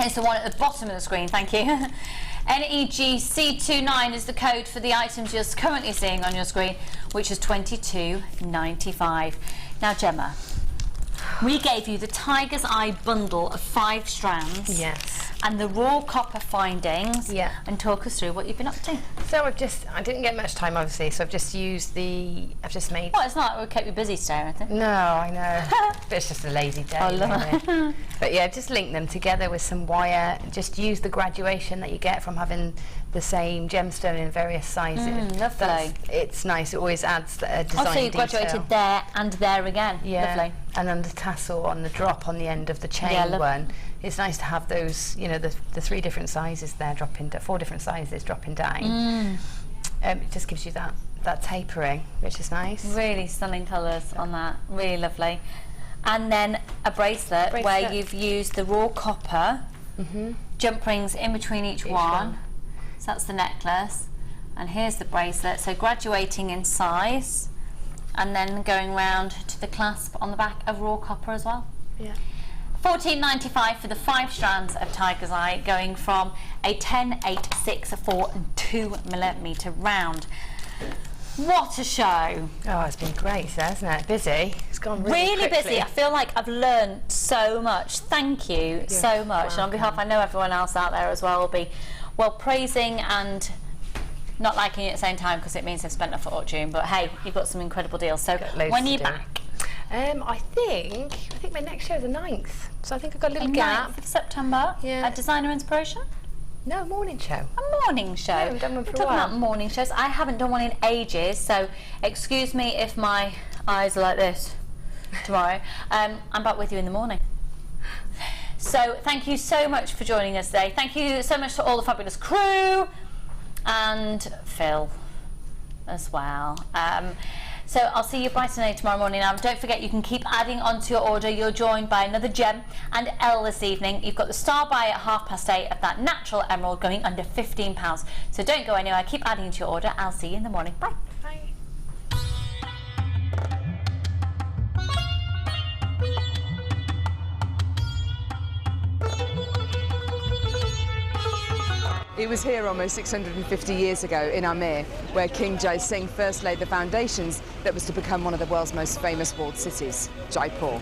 It's the one at the bottom of the screen, thank you. NEGC29 is the code for the items you're currently seeing on your screen, which is £22.95. Now, Gemma, we gave you the Tiger's Eye bundle of 5 strands. Yes. And the raw copper findings. Yeah. And talk us through what you've been up to. So I didn't get much time, obviously, so I've just made... Well, it's not like we kept you busy today, I think. No, I know. But it's just a lazy day. I love it. But yeah, just link them together with some wire. Just use the graduation that you get from having the same gemstone in various sizes. Lovely. It's nice. It always adds a design so you graduated detail. there and there again. Yeah. Lovely. And then the tassel on the drop on the end of the chain one. It's nice to have those, you know, the 3 different sizes there dropping, 4 different sizes dropping down. It just gives you that tapering, which is nice. Really stunning colours on that. Really lovely. And then a bracelet where you've used the raw copper, jump rings in between each one. So that's the necklace. And here's the bracelet. So graduating in size and then going round to the clasp on the back of raw copper as well. Yeah. £14.95 for the 5 strands of Tiger's Eye, going from a 10, 8, 6, 4 and 2mm round. What a show! Oh, it's been great, hasn't it? Busy. It's gone really quickly. Busy. I feel like I've learned so much. Thank you so much. And on behalf, I know everyone else out there as well will be, well, praising and not liking it at the same time because it means they've spent a fortune. But hey, you've got some incredible deals. So when are you back? I think my next show is the 9th. So I think I've got a little gap. 9th of September. Yeah. A designer inspiration? No, morning show. A morning show. I haven't done one for a Talking while. about morning shows. I haven't done one in ages, so excuse me if my eyes are like this tomorrow. I'm back with you in the morning. So thank you so much for joining us today. Thank you so much to all the fabulous crew and Phil as well. So I'll see you bright and early tomorrow morning. Now, don't forget, you can keep adding onto your order. You're joined by another gem and Elle this evening. You've got the star buy at 8:30 of that natural emerald going under £15. So don't go anywhere. Keep adding to your order. I'll see you in the morning. Bye. Bye. It was here almost 650 years ago in Amir, where King Jai Singh first laid the foundations that was to become one of the world's most famous walled cities, Jaipur.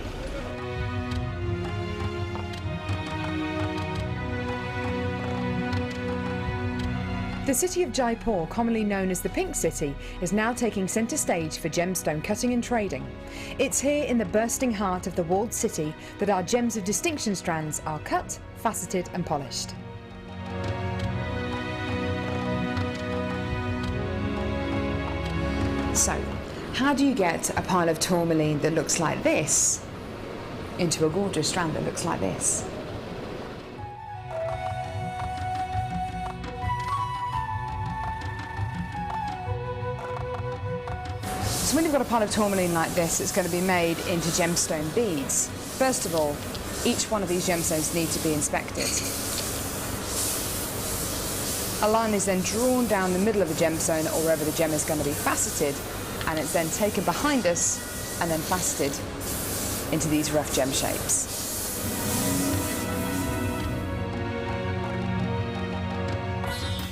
The city of Jaipur, commonly known as the Pink City, is now taking centre stage for gemstone cutting and trading. It's here in the bursting heart of the walled city that our gems of distinction strands are cut, faceted and polished. So, how do you get a pile of tourmaline that looks like this into a gorgeous strand that looks like this? So when you've got a pile of tourmaline like this, it's going to be made into gemstone beads. First of all, each one of these gemstones need to be inspected. A line is then drawn down the middle of the gemstone or wherever the gem is going to be faceted, and it's then taken behind us and then faceted into these rough gem shapes.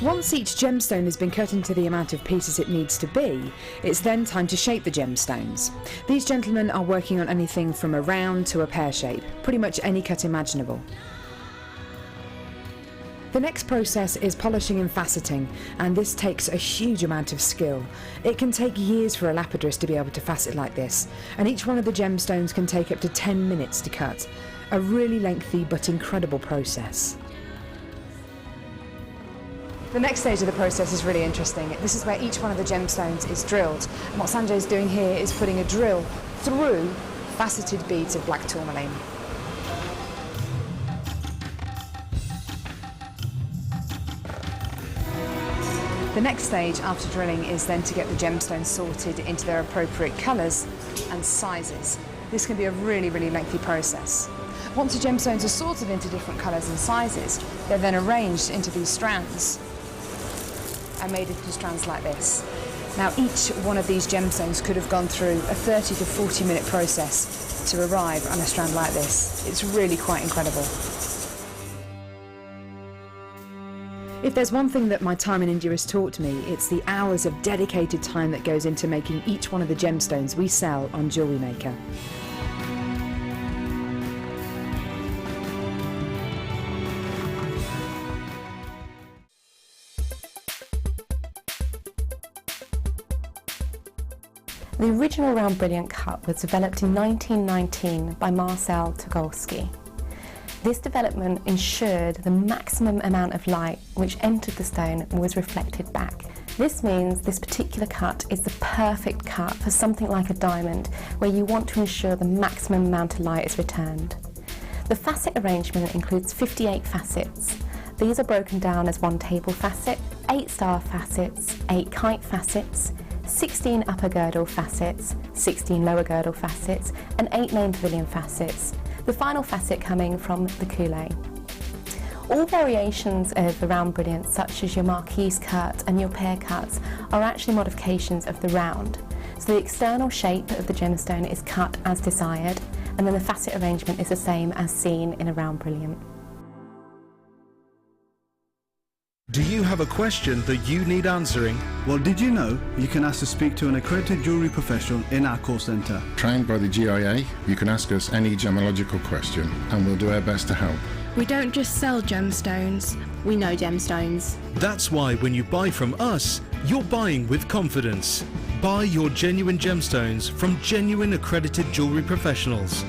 Once each gemstone has been cut into the amount of pieces it needs to be, it's then time to shape the gemstones. These gentlemen are working on anything from a round to a pear shape, pretty much any cut imaginable. The next process is polishing and faceting, and this takes a huge amount of skill. It can take years for a lapidress to be able to facet like this, and each one of the gemstones can take up to 10 minutes to cut. A really lengthy but incredible process. The next stage of the process is really interesting. This is where each one of the gemstones is drilled, and what Sanjay is doing here is putting a drill through faceted beads of black tourmaline. The next stage after drilling is then to get the gemstones sorted into their appropriate colours and sizes. This can be a really, really lengthy process. Once the gemstones are sorted into different colours and sizes, they're then arranged into these strands and made into strands like this. Now, each one of these gemstones could have gone through a 30 to 40 minute process to arrive on a strand like this. It's really quite incredible. If there's one thing that my time in India has taught me, it's the hours of dedicated time that goes into making each one of the gemstones we sell on JewelleryMaker. The original round brilliant cut was developed in 1919 by Marcel Togolsky. This development ensured the maximum amount of light which entered the stone was reflected back. This means this particular cut is the perfect cut for something like a diamond, where you want to ensure the maximum amount of light is returned. The facet arrangement includes 58 facets. These are broken down as 1 table facet, 8 star facets, 8 kite facets, 16 upper girdle facets, 16 lower girdle facets, and 8 main pavilion facets, the final facet coming from the coulee. All variations of the round brilliant, such as your marquise cut and your pear cuts, are actually modifications of the round. So the external shape of the gemstone is cut as desired, and then the facet arrangement is the same as seen in a round brilliant. Do you have a question that you need answering? Well, did you know you can ask to speak to an accredited jewellery professional in our call centre? Trained by the GIA, you can ask us any gemological question and we'll do our best to help. We don't just sell gemstones, we know gemstones. That's why when you buy from us, you're buying with confidence. Buy your genuine gemstones from genuine accredited jewellery professionals.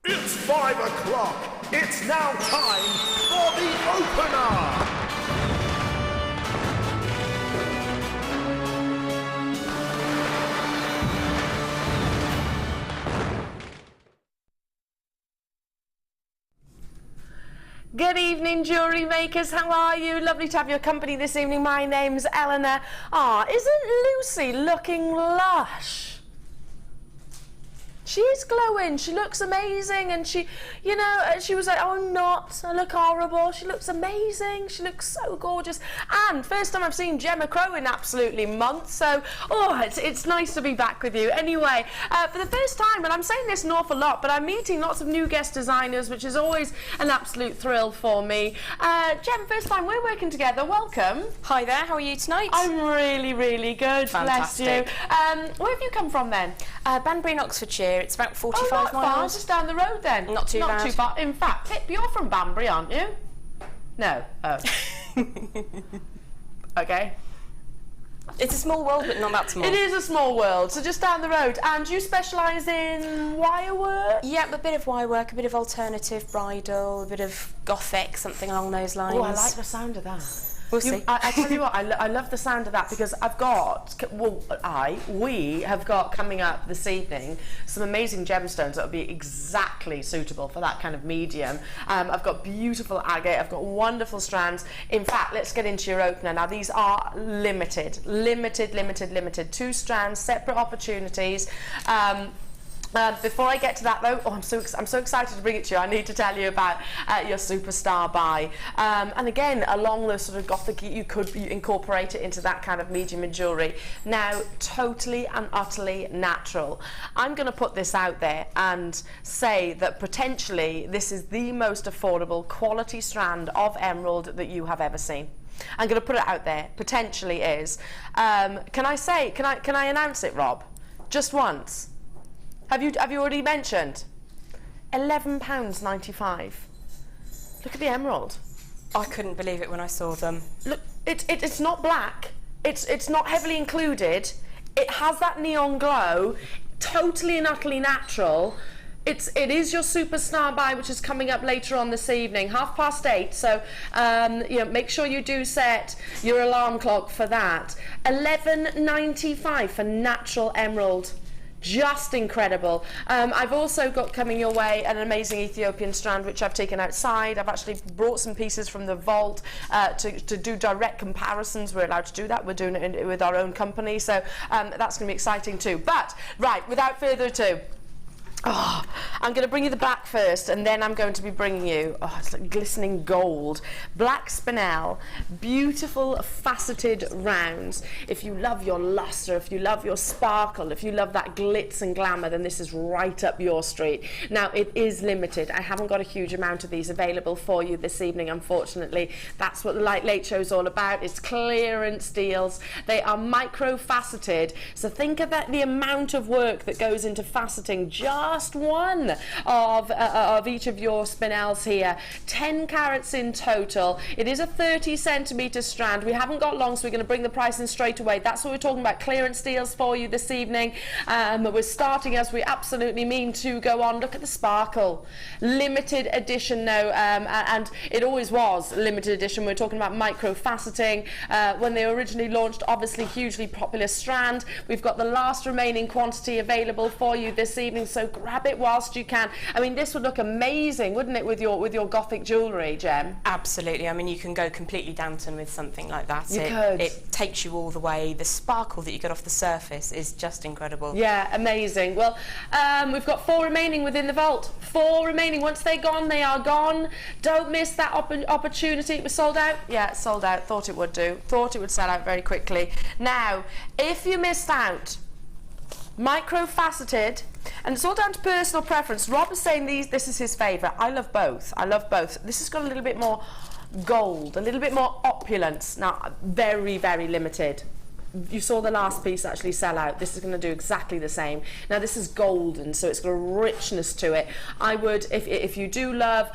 It's 5 o'clock. It's now time for the opener. Good evening, jewellery makers. How are you? Lovely to have your company this evening. My name's Eleanor. Isn't Lucy looking lush? She is glowing. She looks amazing, and she, you know, she was like, "Oh, I'm not. I look horrible." She looks amazing. She looks so gorgeous. And first time I've seen Gemma Crow in absolutely months. So, it's nice to be back with you. Anyway, for the first time, and I'm saying this an awful lot, but I'm meeting lots of new guest designers, which is always an absolute thrill for me. Gem, first time we're working together. Welcome. Hi there. How are you tonight? I'm really, really good. Fantastic. Bless you. Where have you come from then? Banbury in Oxfordshire. It's about 45 not miles. far, just down the road then. Not too bad. Not too far. In fact, Pip, you're from Banbury, aren't you? No. Oh. Okay. It's a small world, but not that small. It is a small world, so just down the road. And you specialise in wire work? Yeah, a bit of wire work, a bit of alternative braville, a bit of gothic, something along those lines. Oh, I like the sound of that. We'll see. I tell you what, I love the sound of that, because I've got, we have got coming up this evening some amazing gemstones that will be exactly suitable for that kind of medium. I've got beautiful agate, I've got wonderful strands. In fact, let's get into your opener. Now, these are limited. 2 strands, separate opportunities. Before I get to that though, I'm so excited to bring it to you. I need to tell you about your superstar buy. And again, along the sort of gothic, you incorporate it into that kind of medium in jewellery. Now, totally and utterly natural. I'm going to put this out there and say that potentially this is the most affordable quality strand of emerald that you have ever seen. I'm going to put it out there. Potentially is. Can I announce it, Rob? Just once. Have you already mentioned? £11.95. Look at the emerald. I couldn't believe it when I saw them. Look, it's not black. It's not heavily included. It has that neon glow. Totally and utterly natural. It is your superstar buy, which is coming up later on this evening, 8:30. So make sure you do set your alarm clock for that. £11.95 for natural emerald. just incredible. I've also got coming your way an amazing Ethiopian strand, which I've taken outside. I've actually brought some pieces from the vault to do direct comparisons. We're allowed to do that. We're doing it with our own company, so that's going to be exciting too. But right, without further ado, I'm going to bring you the black first, and then I'm going to be bringing you, it's like glistening gold, black Spinel, beautiful faceted rounds. If you love your luster, if you love your sparkle, if you love that glitz and glamour, then this is right up your street. Now, it is limited. I haven't got a huge amount of these available for you this evening, unfortunately. That's what the Late Show is all about. It's clearance deals. They are micro-faceted, so think about the amount of work that goes into faceting just one of each of your Spinels here. 10 carats in total. It is a 30 centimetre strand. We haven't got long, so we're going to bring the price in straight away. That's what we're talking about, clearance deals for you this evening. We're starting as we absolutely mean to go on. Look at the sparkle. Limited edition now, and it always was limited edition. We're talking about micro-faceting. When they originally launched, obviously hugely popular strand. We've got the last remaining quantity available for you this evening, so grab it whilst you can. I mean, this would look amazing, wouldn't it, with your gothic jewellery, Gem? Absolutely. I mean, you can go completely Downton with something like that. You could. It takes you all the way. The sparkle that you get off the surface is just incredible. Yeah, amazing. Well, we've got 4 remaining within the vault. 4 remaining. Once they're gone, they are gone. Don't miss that opportunity. It was sold out? Yeah, it's sold out. Thought it would do. Thought it would sell out very quickly. Now, if you missed out, micro-faceted, and it's all down to personal preference. Rob is saying this is his favourite. I love both. I love both. This has got a little bit more gold, a little bit more opulence. Now, very, very limited. You saw the last piece actually sell out. This is going to do exactly the same. Now, this is golden, so it's got a richness to it. I would, if you do love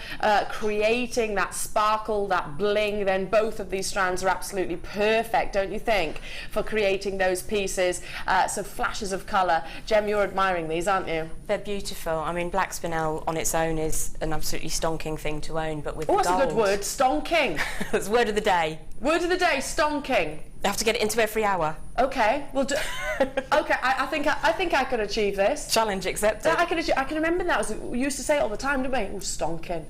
creating that sparkle, that bling, then both of these strands are absolutely perfect, don't you think, for creating those pieces. So flashes of colour. Gem, you're admiring these, aren't you? They're beautiful. I mean, black Spinel on its own is an absolutely stonking thing to own, but with the gold... That's a good word, stonking. That's word of the day. Word of the day, stonking. I have to get it into every hour. Okay, well, okay. I think I could achieve this. Challenge accepted. I can remember that. We used to say it all the time, didn't we? Oh, stonking.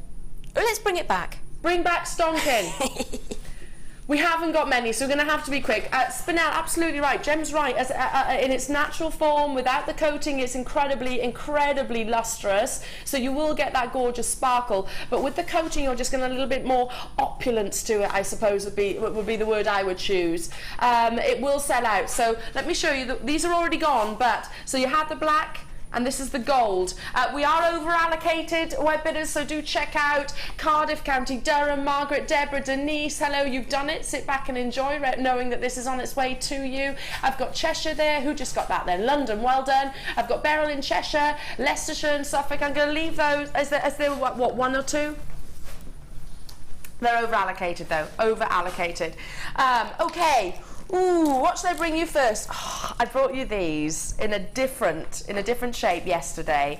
Well, let's bring it back. Bring back stonking. We haven't got many, so we're going to have to be quick. Spinel, absolutely right. Gem's right. As, in its natural form, without the coating, it's incredibly, incredibly lustrous. So you will get that gorgeous sparkle. But with the coating, you're just going to a little bit more opulence to it, I suppose, would be the word I would choose. It will sell out. So let me show you. These are already gone, but so you have the black, and this is the gold. We are over allocated, web bidders, so do check out Cardiff, County Durham, Margaret, Deborah, Denise. Hello, you've done it. Sit back and enjoy, knowing that this is on its way to you. I've got Cheshire there. Who just got that then? London, well done. I've got Beryl in Cheshire, Leicestershire and Suffolk. I'm going to leave those as there what, 1 or 2? They're over allocated though, over allocated. Okay. Ooh, what should I bring you first? Oh, I brought you these in a different shape yesterday.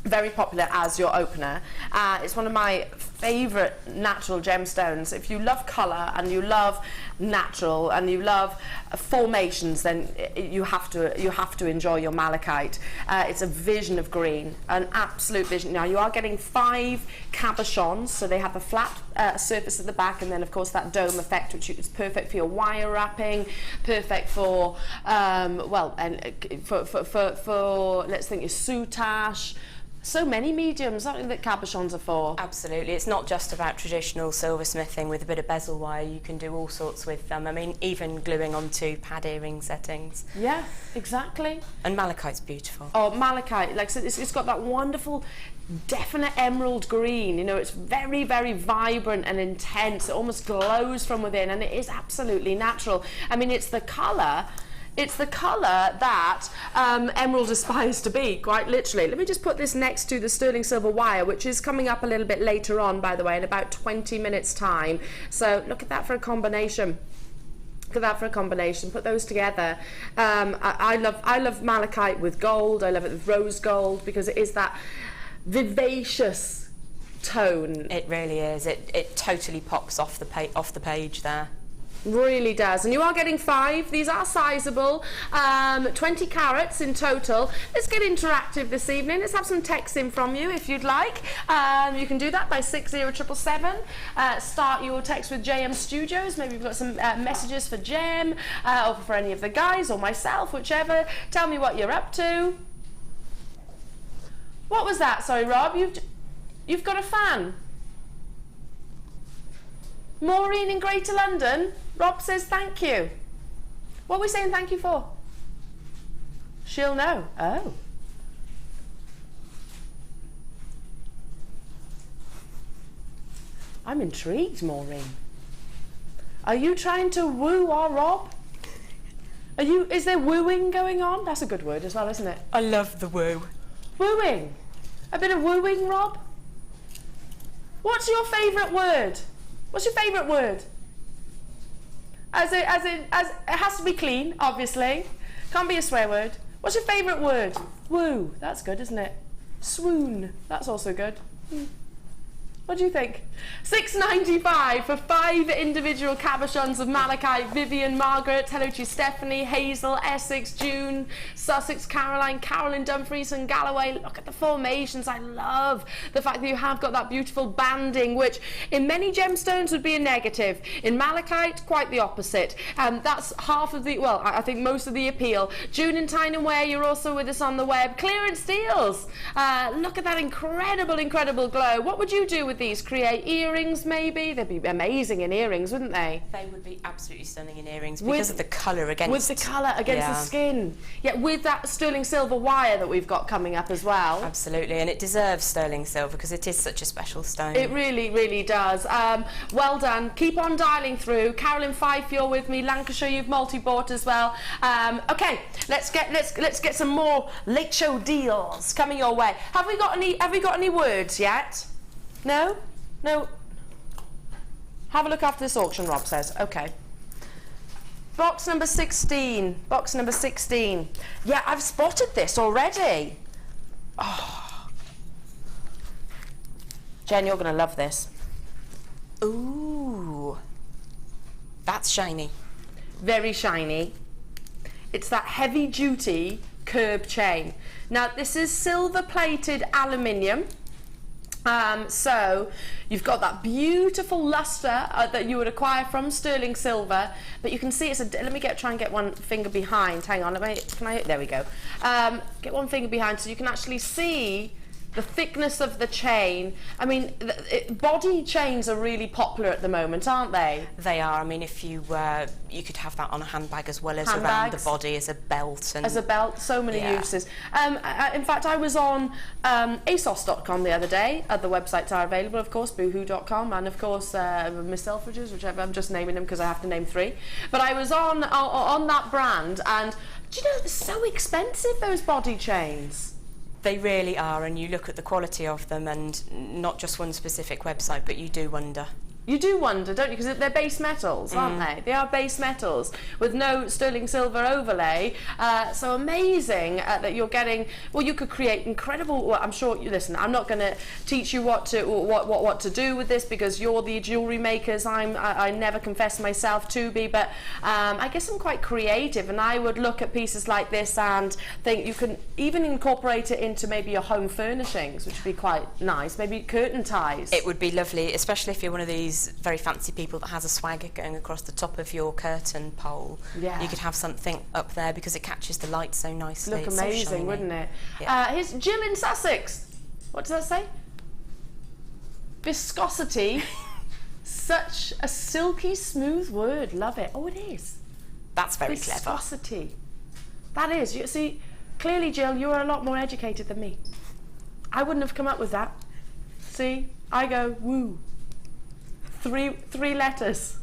Very popular as your opener. It's one of my favourite natural gemstones. If you love colour and you love natural and you love formations, then you have to enjoy your malachite. It's a vision of green, an absolute vision. Now you are getting 5 cabochons, so they have a flat surface at the back, and then of course that dome effect, which is perfect for your wire wrapping, perfect for for let's think your soutache. So many mediums, aren't that cabochons are for? Absolutely. It's not just about traditional silversmithing with a bit of bezel wire. You can do all sorts with them. I mean, even gluing onto pad earring settings. Yeah, exactly. And malachite's beautiful. Oh, malachite. Like, so it's got that wonderful, definite emerald green. You know, it's very, very vibrant and intense. It almost glows from within, and it is absolutely natural. I mean, it's the colour. It's the colour that emerald aspires to be, quite literally. Let me just put this next to the sterling silver wire, which is coming up a little bit later on, by the way, in about 20 minutes' time. So look at that for a combination. Look at that for a combination. Put those together. I love malachite with gold. I love it with rose gold because it is that vivacious tone. It really is. It totally pops off the page there. Really does. And you are getting 5. These are sizable. 20 carats in total. Let's get interactive this evening. Let's have some text in from you if you'd like. You can do that by 60777. Start your text with JM Studios. Maybe we've got some messages for Jem or for any of the guys or myself, whichever. Tell me what you're up to. What was that? Sorry, Rob. You've got a fan. Maureen in Greater London. Rob says thank you. What are we saying thank you for? She'll know. Oh. I'm intrigued, Maureen. Are you trying to woo our Rob? Is there wooing going on? That's a good word as well, isn't it? I love the woo. Wooing. A bit of wooing, Rob? What's your favourite word? What's your favourite word? As it has to be clean, obviously. Can't be a swear word. What's your favourite word? Woo. That's good, isn't it? Swoon. That's also good. What do you think? $6.95 for 5 individual cabochons of malachite. Vivian, Margaret, hello to you, Stephanie, Hazel, Essex, June, Sussex, Caroline, Carolyn, Dumfries and Galloway. Look at the formations. I love the fact that you have got that beautiful banding, which in many gemstones would be a negative. In malachite, quite the opposite. That's half of the, well, I think most of the appeal. June and Tyne and Wear, you're also with us on the web. Clearance deals. Look at that incredible, incredible glow. What would you do with these? Create earrings, maybe? They'd be amazing in earrings, wouldn't they? They would be absolutely stunning in earrings because of the colour against... With the colour against the skin. Yeah, with that sterling silver wire that we've got coming up as well. Absolutely, and it deserves sterling silver because it is such a special stone. It really, really does. Well done. Keep on dialing through. Carolyn Fife, you're with me. Lancashire, you've multi-bought as well. Okay, let's get some more late show deals coming your way. Have we got any words yet? No? No. Have a look after this auction, Rob says. Okay. Box number 16. Box number 16. Yeah, I've spotted this already. Oh. Jen, you're going to love this. Ooh. That's shiny. Very shiny. It's that heavy-duty curb chain. Now, this is silver-plated aluminium. So you've got that beautiful luster that you would acquire from sterling silver, but you can see it's a, let me try and get one finger behind. Hang on, there we go. Get one finger behind so you can actually see the thickness of the chain. I mean, body chains are really popular at the moment, aren't they? They are. I mean, if you could have that on a handbag as well as around the body as a belt. And as a belt, so many uses. In fact, I was on ASOS.com the other day. Other websites are available, of course, boohoo.com, and of course Miss Selfridges, whichever. I'm just naming them because I have to name 3. But I was on that brand, and do you know, they're so expensive, those body chains. They really are, and you look at the quality of them, and not just one specific website, but you do wonder. You do wonder, don't you? Because they're base metals, aren't they? They are base metals with no sterling silver overlay. So amazing that you're getting. Well, you could create incredible. Well, I'm sure. Listen, I'm not going to teach you what to do with this because you're the jewellery makers. I never confess myself to be, but I guess I'm quite creative, and I would look at pieces like this and think you can even incorporate it into maybe your home furnishings, which would be quite nice. Maybe curtain ties. It would be lovely, especially if you're one of these very fancy people that has a swagger going across the top of your curtain pole. Yeah. You could have something up there because it catches the light so nicely. Look amazing, wouldn't it? Yeah. Here's Jill in Sussex. What does that say? Viscosity. Such a silky smooth word. Love it. Oh, it is. That's very Viscosity. clever. That is. You see, clearly, Jill, you're a lot more educated than me. I wouldn't have come up with that. See, I go woo. Three letters.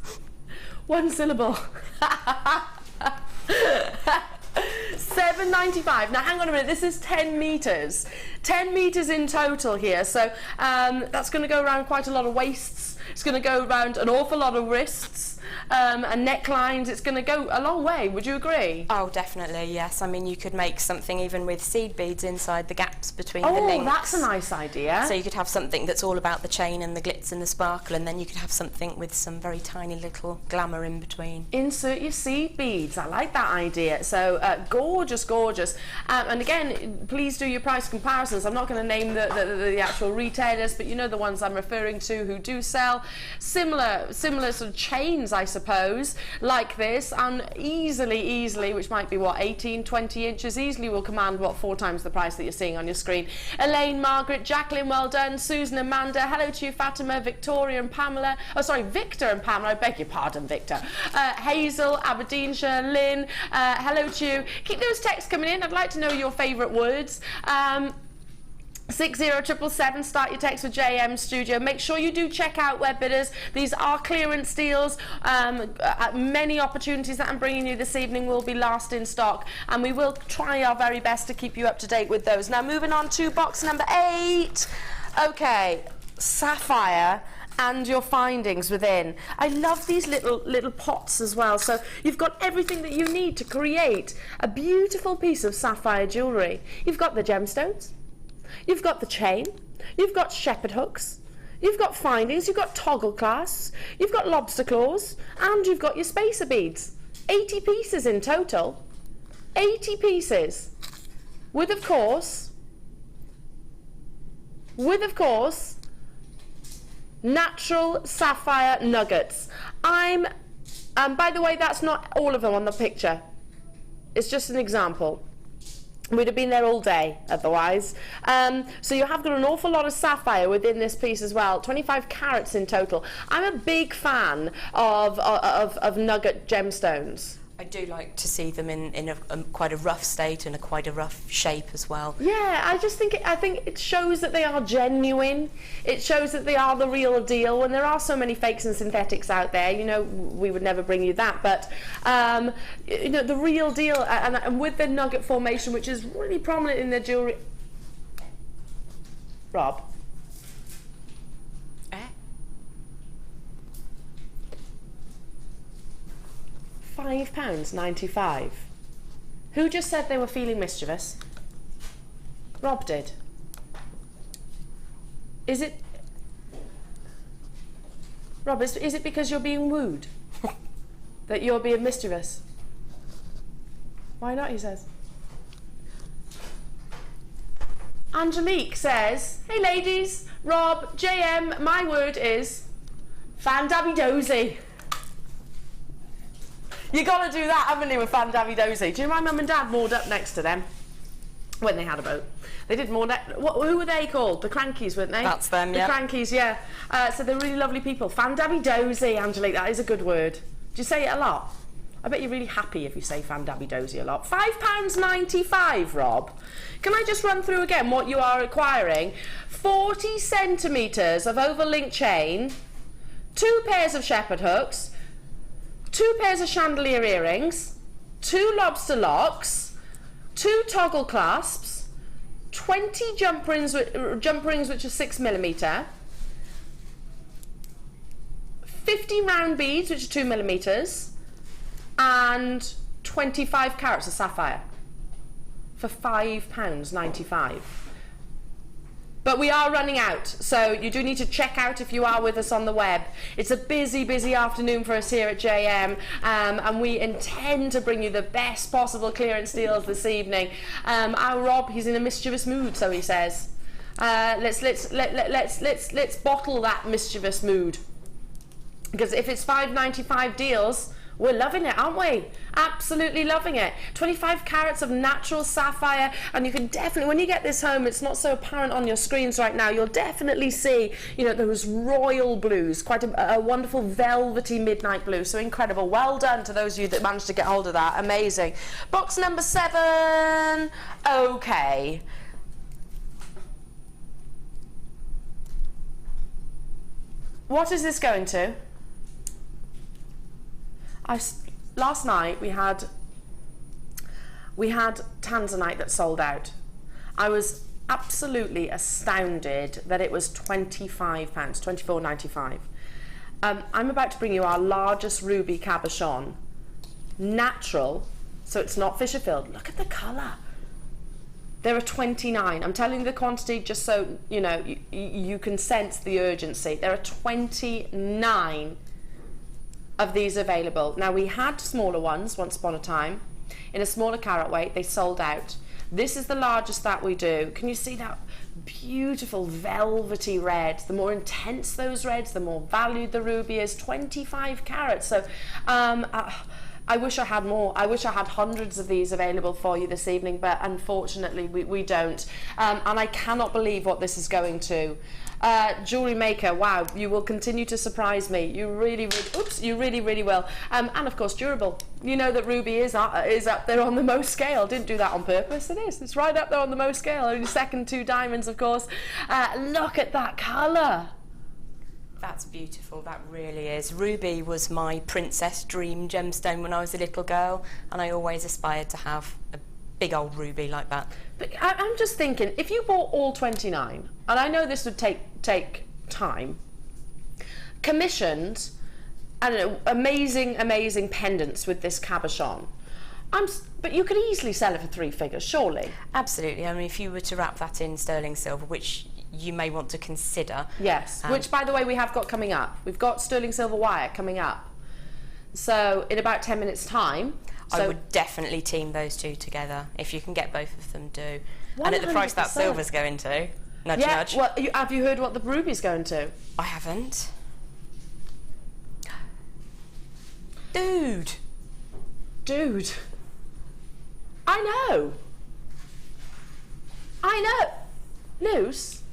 One syllable. $7.95. Now hang on a minute, this is 10 metres. 10 metres in total here, so that's going to go around quite a lot of waists. It's going to go around an awful lot of wrists. and necklines. It's going to go a long way. Would you agree? Oh, definitely, yes. I mean, you could make something even with seed beads inside the gaps between the links. Oh, that's a nice idea. So you could have something that's all about the chain and the glitz and the sparkle, and then you could have something with some very tiny little glamour in between. Insert your seed beads. I like that idea. So gorgeous, gorgeous. And again, please do your price comparisons. I'm not going to name the actual retailers, but you know the ones I'm referring to who do sell similar sort of chains, I suppose, like this, and easily, which might be what, 18, 20 inches, easily will command what, 4 times the price that you're seeing on your screen. Elaine, Margaret, Jacqueline, well done. Susan, Amanda, hello to you. Fatima, Victoria and Pamela. Oh, sorry, Victor and Pamela. I beg your pardon, Victor. Hazel, Aberdeenshire, Lynn, hello to you. Keep those texts coming in. I'd like to know your favourite words. 60777, start your text with JM Studio. Make sure you do check out Web Bidders. These are clearance deals. Many opportunities that I'm bringing you this evening will be last in stock, and we will try our very best to keep you up to date with those. Now moving on to box number 8. Okay, sapphire and your findings within. I love these little pots as well. So you've got everything that you need to create a beautiful piece of sapphire jewellery. You've got the gemstones, you've got the chain, you've got shepherd hooks, you've got findings, you've got toggle clasps, you've got lobster claws, and you've got your spacer beads. 80 pieces in total. 80 pieces. With of course, natural sapphire nuggets. By the way, that's not all of them on the picture. It's just an example. We'd have been there all day otherwise. So you have got an awful lot of sapphire within this piece as well. 25 carats in total. I'm a big fan of nugget gemstones. I do like to see them in quite a rough state and quite a rough shape as well. Yeah, I think it shows that they are genuine. It shows that they are the real deal. When there are so many fakes and synthetics out there, you know, we would never bring you that. But you know, the real deal, and with the nugget formation, which is really prominent in the jewellery. Rob. £5.95. Who just said they were feeling mischievous? Rob did. Is it... Rob, is it because you're being wooed? That you're being mischievous? Why not, he says. Angelique says, hey ladies, Rob, JM, my word is fan-dabby-dozy. You got to do that, haven't you, with fan-dabby-dozy? Do you know my mum and dad moored up next to them when they had a boat? They did moor who were they called? The Crankies, weren't they? That's them, yeah. The Crankies, yeah. So they're really lovely people. Fan-dabby-dozy, Angelique, that is a good word. Do you say it a lot? I bet you're really happy if you say fan-dabby-dozy a lot. £5.95, Rob. Can I just run through again what you are acquiring? 40 centimetres of overlinked chain, 2 pairs of shepherd hooks, 2 pairs of chandelier earrings, 2 lobster locks, 2 toggle clasps, 20 jump rings which are 6mm, 50 round beads which are 2mm, and 25 carats of sapphire for £5.95. But we are running out, so you do need to check out if you are with us on the web. It's a busy, busy afternoon for us here at JM, and we intend to bring you the best possible clearance deals this evening. Our Rob, he's in a mischievous mood, so he says. Let's bottle that mischievous mood, because if it's £5.95 deals, we're loving it, aren't we? Absolutely loving it. 25 carats of natural sapphire, and you can definitely, when you get this home, it's not so apparent on your screens right now, you'll definitely see, you know, those royal blues, quite a wonderful velvety midnight blue, so incredible. Well done to those of you that managed to get hold of that, amazing. Box number 7, okay. What is this going to? Last night we had tanzanite that sold out. I was absolutely astounded that it was £25, £24.95. I'm about to bring you our largest ruby cabochon. Natural, so it's not Fisher filled. Look at the colour. There are 29. I'm telling you the quantity just so you know, you can sense the urgency. There are 29 of these available. Now, we had smaller ones once upon a time in a smaller carat weight. They sold out. This is the largest that we do. Can you see that beautiful velvety red? The more intense those reds, the more valued the ruby is. 25 carats. So I wish I had more. I wish I had hundreds of these available for you this evening, but unfortunately we don't. And I cannot believe what this is going to. JewelleryMaker, wow, you will continue to surprise me. You really will. And of course, durable. You know that ruby is up there on the most scale. Didn't do that on purpose. It is. It's right up there on the most scale. Only second to diamonds, of course. Look at that colour. That's beautiful, that really is. Ruby was my princess dream gemstone when I was a little girl, and I always aspired to have a big old ruby like that. But I'm just thinking, if you bought all 29, and I know this would take time, commissioned, I don't know, amazing pendants with this cabochon, but you could easily sell it for 3 figures, surely? Absolutely. I mean, if you were to wrap that in sterling silver, which you may want to consider. Yes, which, by the way, we have got coming up. We've got sterling silver wire coming up. So in about 10 minutes' time. I would definitely team those two together. If you can get both of them, do. 100%. And at the price that silver's going to, nudge, nudge. Well, have you heard what the ruby's going to? I haven't. Dude. I know. Luce,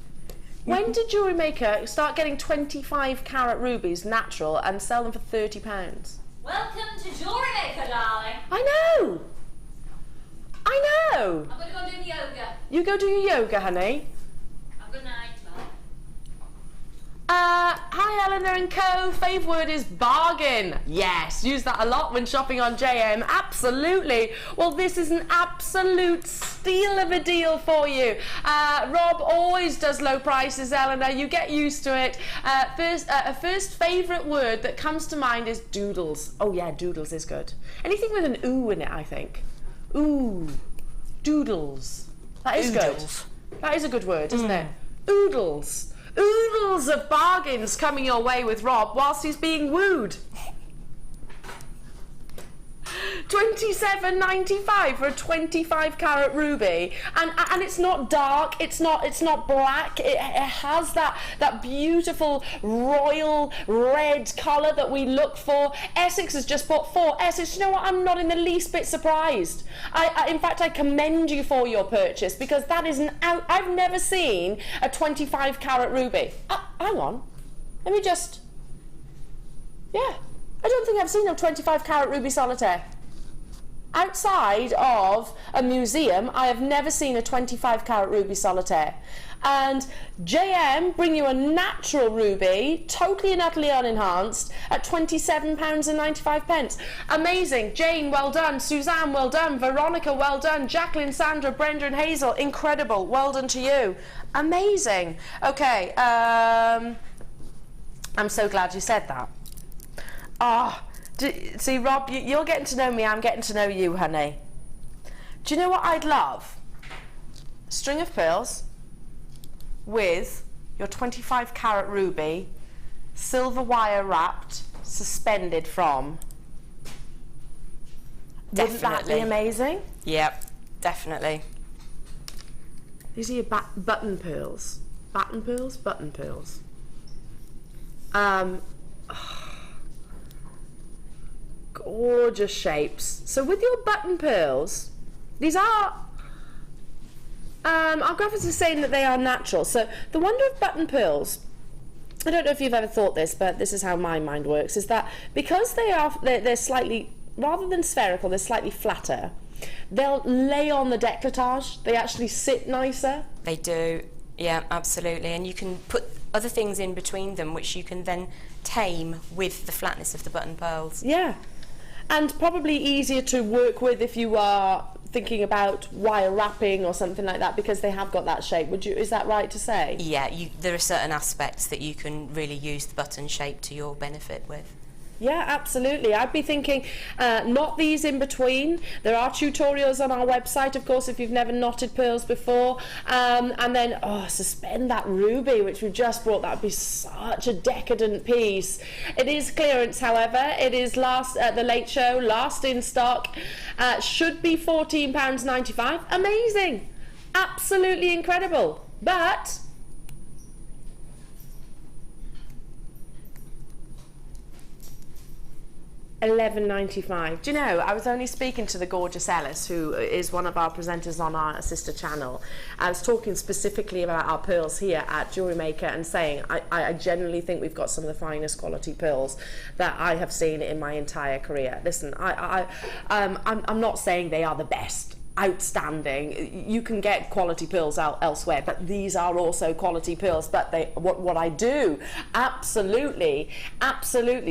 when did JewelleryMaker start getting 25 carat rubies natural and sell them for £30? Welcome to JewelleryMaker, darling. I know. I'm going to go do the yoga. You go do your yoga, honey. Good night, Mum. Hi, Eleanor and Co. Fave word is bargain. Yes, use that a lot when shopping on JM. Absolutely. Well, this is an absolute steal of a deal for you. Rob always does low prices, Eleanor. You get used to it. First favourite word that comes to mind is doodles. Oh yeah, doodles is good. Anything with an ooh in it, I think. Ooh, doodles. That is good. That is a good word, isn't it? Oodles. Oodles of bargains coming your way with Rob whilst he's being wooed. £27.95 for a 25 carat ruby, and it's not dark, it's not black. It has that beautiful royal red colour that we look for. Essex has just bought 4. Essex, you know what? I'm not in the least bit surprised. In fact, I commend you for your purchase, because that is I've never seen a 25 carat ruby. Hang on, let me just. Yeah, I don't think I've seen a 25 carat ruby solitaire. Outside of a museum, I have never seen a 25 carat ruby solitaire. And JM bring you a natural ruby, totally and utterly unenhanced, at £27.95. Amazing. Jane, well done. Suzanne, well done. Veronica, well done. Jacqueline, Sandra, Brenda and Hazel, incredible. Well done to you. Amazing. Okay, I'm so glad you said that. See, Rob, you're getting to know me, I'm getting to know you, honey. Do you know what I'd love? A string of pearls with your 25 carat ruby, silver wire wrapped, suspended from. Wouldn't that be amazing? Yep, definitely. These are your button pearls. Button pearls? Button pearls. Gorgeous shapes. So with your button pearls, these are our graphics are saying that they are natural. So the wonder of button pearls, I don't know if you've ever thought this, but this is how my mind works, is that because they're slightly, rather than spherical, they're slightly flatter, they'll lay on the décolletage. They actually sit nicer. They do, yeah, absolutely. And you can put other things in between them, which you can then tame with the flatness of the button pearls. Yeah. And probably easier to work with if you are thinking about wire wrapping or something like that because they have got that shape. Is that right to say? Yeah, there are certain aspects that you can really use the button shape to your benefit with. Yeah, absolutely. I'd be thinking knot these in between. There are tutorials on our website, of course, if you've never knotted pearls before. And then, suspend that ruby, which we've just brought. That would be such a decadent piece. It is clearance, however. It is last at the late show, last in stock. Should be £14.95. Amazing. Absolutely incredible. But $11.95. Do you know, I was only speaking to the gorgeous Ellis, who is one of our presenters on our sister channel. I was talking specifically about our pearls here at JewelleryMaker and saying I genuinely think we've got some of the finest quality pearls that I have seen in my entire career. Listen, I'm not saying they are the best, outstanding. You can get quality pearls elsewhere, but these are also quality pearls. But what I do absolutely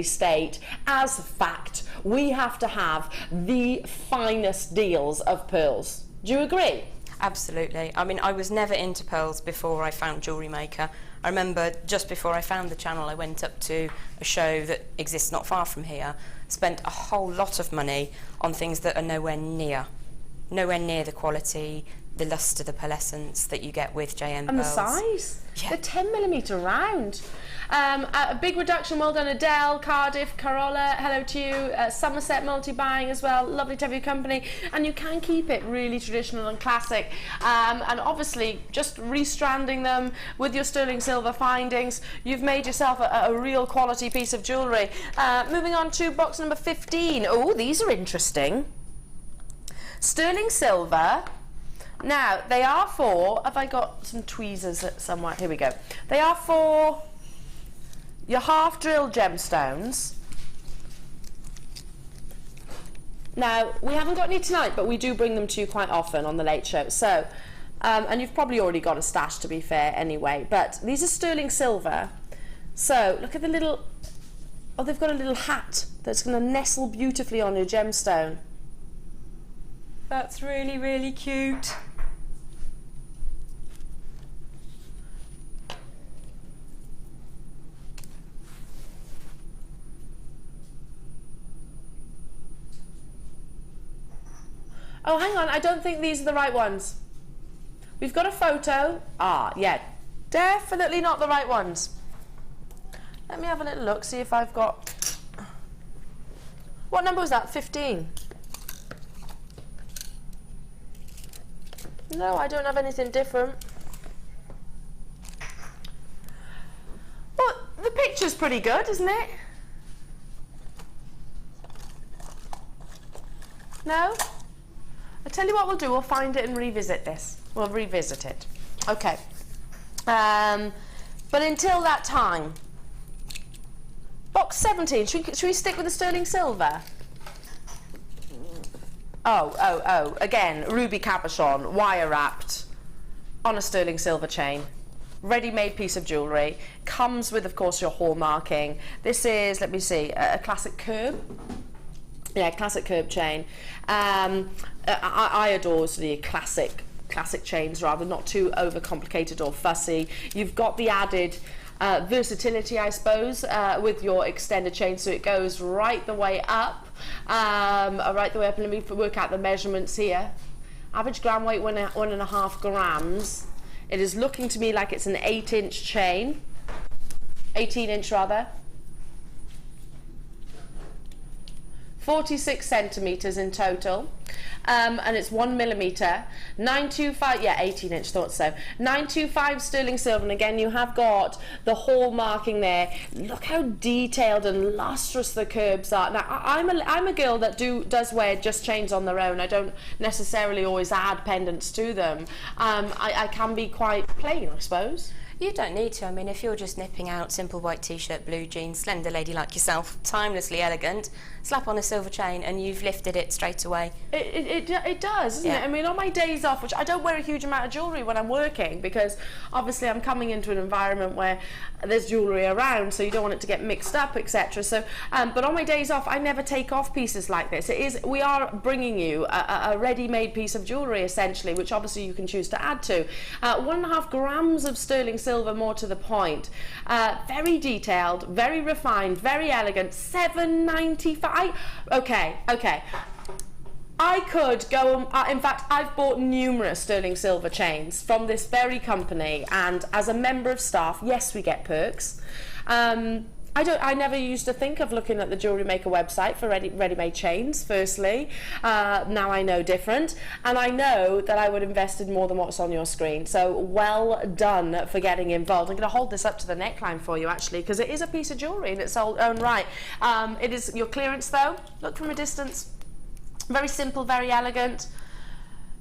state as fact, we have to have the finest deals of pearls. Do you agree? Absolutely. I mean, I was never into pearls before I found JewelleryMaker. I remember just before I found the channel, I went up to a show that exists not far from here, spent a whole lot of money on things that are nowhere near the quality, the luster, the pearlescence that you get with JM and pearls. The size. Yeah. They're 10mm round. A big reduction, well done Adele, Cardiff, Carola, hello to you, Somerset multi-buying as well, lovely to have your company, and you can keep it really traditional and classic, and obviously just restranding them with your sterling silver findings, you've made yourself a real quality piece of jewellery. Moving on to box number 15. Oh, these are interesting. Sterling silver. Now, they are for, have I got some tweezers somewhere? Here we go. They are for your half-drilled gemstones. Now, we haven't got any tonight, but we do bring them to you quite often on the late show. So, and you've probably already got a stash, to be fair, anyway. But these are sterling silver. So, look at the little, they've got a little hat that's going to nestle beautifully on your gemstone. That's really, really cute. Oh, hang on, I don't think these are the right ones. We've got a photo. Yeah, definitely not the right ones. Let me have a little look, see if I've got... What number was that? 15? No, I don't have anything different. Well, the picture's pretty good, isn't it? No? I'll tell you what we'll do, we'll find it and revisit this. We'll revisit it. Okay. But until that time, box 17, should we stick with the sterling silver? Oh, again, ruby cabochon, wire wrapped, on a sterling silver chain. Ready-made piece of jewellery. Comes with, of course, your hallmarking. This is, let me see, a classic curb. Yeah, classic curb chain. I adore the classic chains, rather, not too overcomplicated or fussy. You've got the added versatility, I suppose, with your extended chain, so it goes right the way up. Right the way up, and let me work out the measurements here. Average gram weight 1.5 grams. It is looking to me like it's an 8-inch chain, 18-inch rather. 46 centimetres in total, and it's 1mm, 925, yeah, 18-inch, thought so. 925 sterling silver, and again you have got the hallmarking there. Look how detailed and lustrous the curbs are. Now I'm a girl that does wear just chains on their own. I don't necessarily always add pendants to them. I can be quite plain, I suppose. You don't need to. I mean, if you're just nipping out, simple white t-shirt, blue jeans, slender lady like yourself, timelessly elegant, slap on a silver chain and you've lifted it straight away. It does, doesn't it? I mean, on my days off, which I don't wear a huge amount of jewellery when I'm working, because obviously I'm coming into an environment where there's jewellery around, so you don't want it to get mixed up, etc. So, but on my days off, I never take off pieces like this. We are bringing you a ready-made piece of jewellery, essentially, which obviously you can choose to add to. 1.5 grams of sterling silver, more to the point. Very detailed, very refined, very elegant. $7.95. Okay. I could go, in fact, I've bought numerous sterling silver chains from this very company, and as a member of staff, yes, we get perks. I never used to think of looking at the JewelleryMaker website for ready-made chains, firstly. Now I know different, and I know that I would invest in more than what's on your screen. So well done for getting involved. I'm going to hold this up to the neckline for you, actually, because it is a piece of jewellery in its own right. It is your clearance, though. Look from a distance. Very simple, very elegant.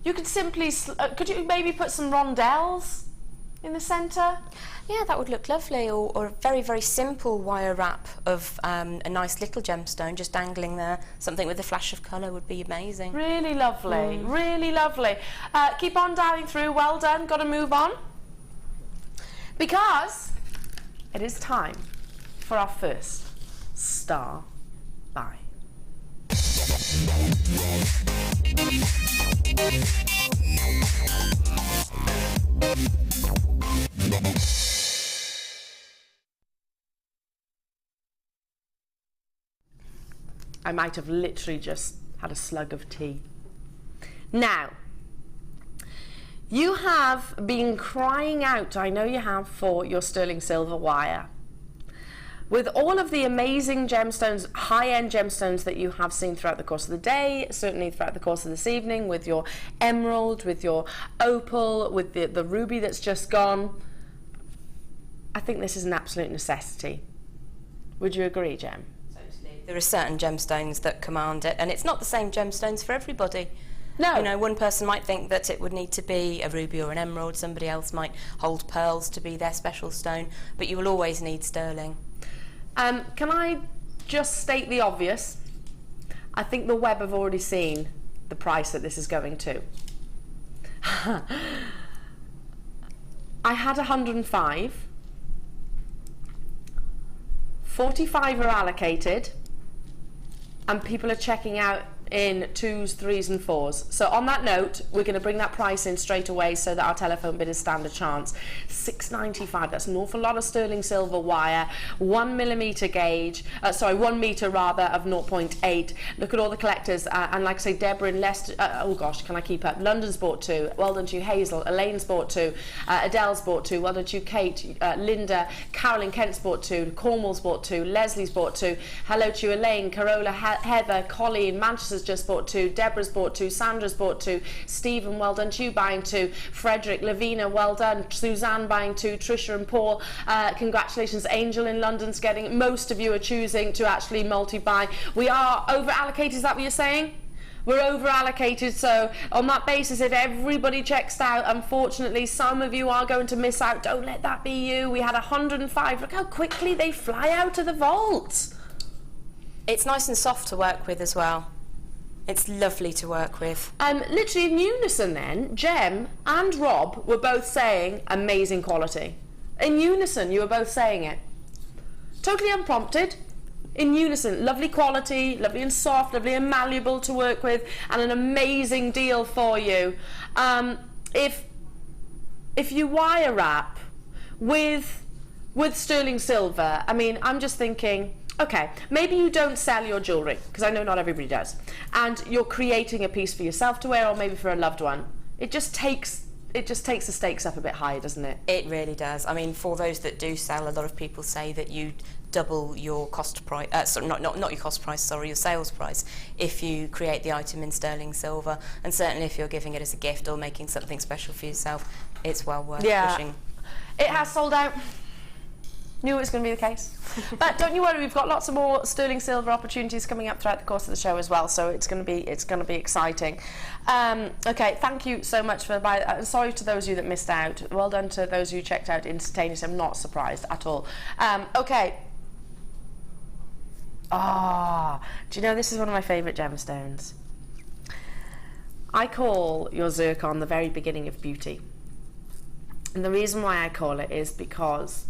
You could simply, could you maybe put some rondelles in the centre? Yeah, that would look lovely, or a very, very simple wire wrap of a nice little gemstone just dangling there. Something with a flash of colour would be amazing. Really lovely, really lovely. Keep on dialing through, well done, got to move on. Because it is time for our first star buy. I might have literally just had a slug of tea. Now, you have been crying out, I know you have, for your sterling silver wire. With all of the amazing gemstones, high-end gemstones that you have seen throughout the course of the day, certainly throughout the course of this evening, with your emerald, with your opal, with the ruby that's just gone, I think this is an absolute necessity. Would you agree, Gem? Totally. There are certain gemstones that command it, and it's not the same gemstones for everybody. No. You know, one person might think that it would need to be a ruby or an emerald, somebody else might hold pearls to be their special stone, but you will always need sterling. Can I just state the obvious? I think the web have already seen the price that this is going to. I had 105. 45 are allocated, and people are checking out in 2s, 3s and 4s. So on that note, we're going to bring that price in straight away so that our telephone bidders stand a chance. $6.95, that's an awful lot of sterling silver wire, 1 millimetre gauge, 1 metre rather, of 0.8. Look at all the collectors, and like I say, Deborah in Leicester, oh gosh, can I keep up? London's bought 2, well done to you, Hazel, Elaine's bought 2, Adele's bought 2, well done to you, Kate, Linda, Carolyn Kent's bought 2, Cornwall's bought 2, Leslie's bought 2, hello to you, Elaine, Carola, Heather, Colleen, Manchester's just bought 2, Deborah's bought 2, Sandra's bought 2, Stephen, well done to you, buying 2, Frederick, Lavina, well done, Suzanne buying 2, Trisha and Paul, congratulations, Angel in London's getting, most of you are choosing to actually multi-buy. We are over allocated, is that what you're saying? We're over allocated, so on that basis, if everybody checks out, unfortunately some of you are going to miss out. Don't let that be you. We had 105. Look how quickly they fly out of the vault. It's nice and soft to work with as well. It's lovely to work with. Literally in unison then, Jem and Rob were both saying amazing quality. In unison, you were both saying it. Totally unprompted. In unison, lovely quality, lovely and soft, lovely and malleable to work with, and an amazing deal for you. If you wire wrap with sterling silver, I mean, I'm just thinking, okay, maybe you don't sell your jewellery, because I know not everybody does, and you're creating a piece for yourself to wear, or maybe for a loved one. It just takes the stakes up a bit higher, doesn't it? It really does. I mean, for those that do sell, a lot of people say that you double your cost price, not your cost price, sorry, your sales price, if you create the item in sterling silver, and certainly if you're giving it as a gift or making something special for yourself, it's well worth pushing. It has sold out. Knew it was going to be the case. But don't you worry, we've got lots of more sterling silver opportunities coming up throughout the course of the show as well, so it's going to be exciting. Okay, thank you so much for sorry to those of you that missed out. Well done to those of you who checked out instantaneously. I'm not surprised at all. Okay. Do you know this is one of my favourite gemstones? I call your zircon the very beginning of beauty. And the reason why I call it is because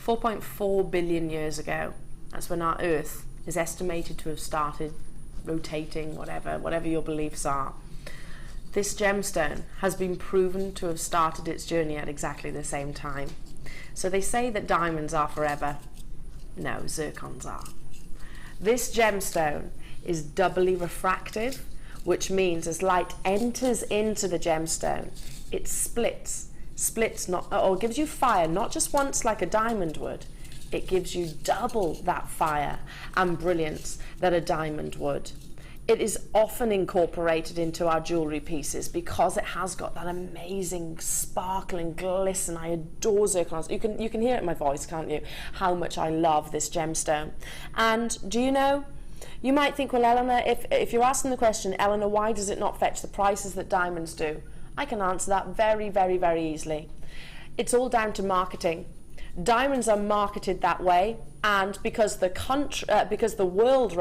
4.4 billion years ago, that's when our Earth is estimated to have started rotating, whatever your beliefs are. This gemstone has been proven to have started its journey at exactly the same time. So they say that diamonds are forever. No, zircons are. This gemstone is doubly refractive, which means as light enters into the gemstone, it splits gives you fire, not just once like a diamond would. It gives you double that fire and brilliance that a diamond would. It is often incorporated into our jewellery pieces because it has got that amazing sparkle and glisten. I adore zircons. You can hear it in my voice, can't you? How much I love this gemstone. And do you know, you might think, well, Eleanor, if you're asking the question, Eleanor, why does it not fetch the prices that diamonds do? I can answer that very, very, very easily. It's all down to marketing. Diamonds are marketed that way, and because the world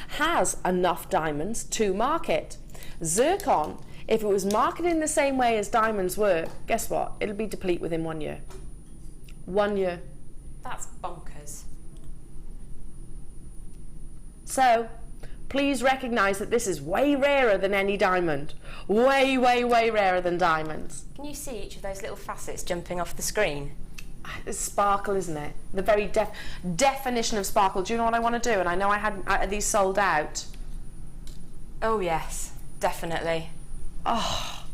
has enough diamonds to market. Zircon, if it was marketed in the same way as diamonds were, guess what? It'll be deplete within 1 year. 1 year. That's bonkers. So, please recognise that this is way rarer than any diamond. Way, way, way rarer than diamonds. Can you see each of those little facets jumping off the screen? It's sparkle, isn't it? The very definition of sparkle. Do you know what I want to do? And I know I had these sold out. Oh yes, definitely. Oh,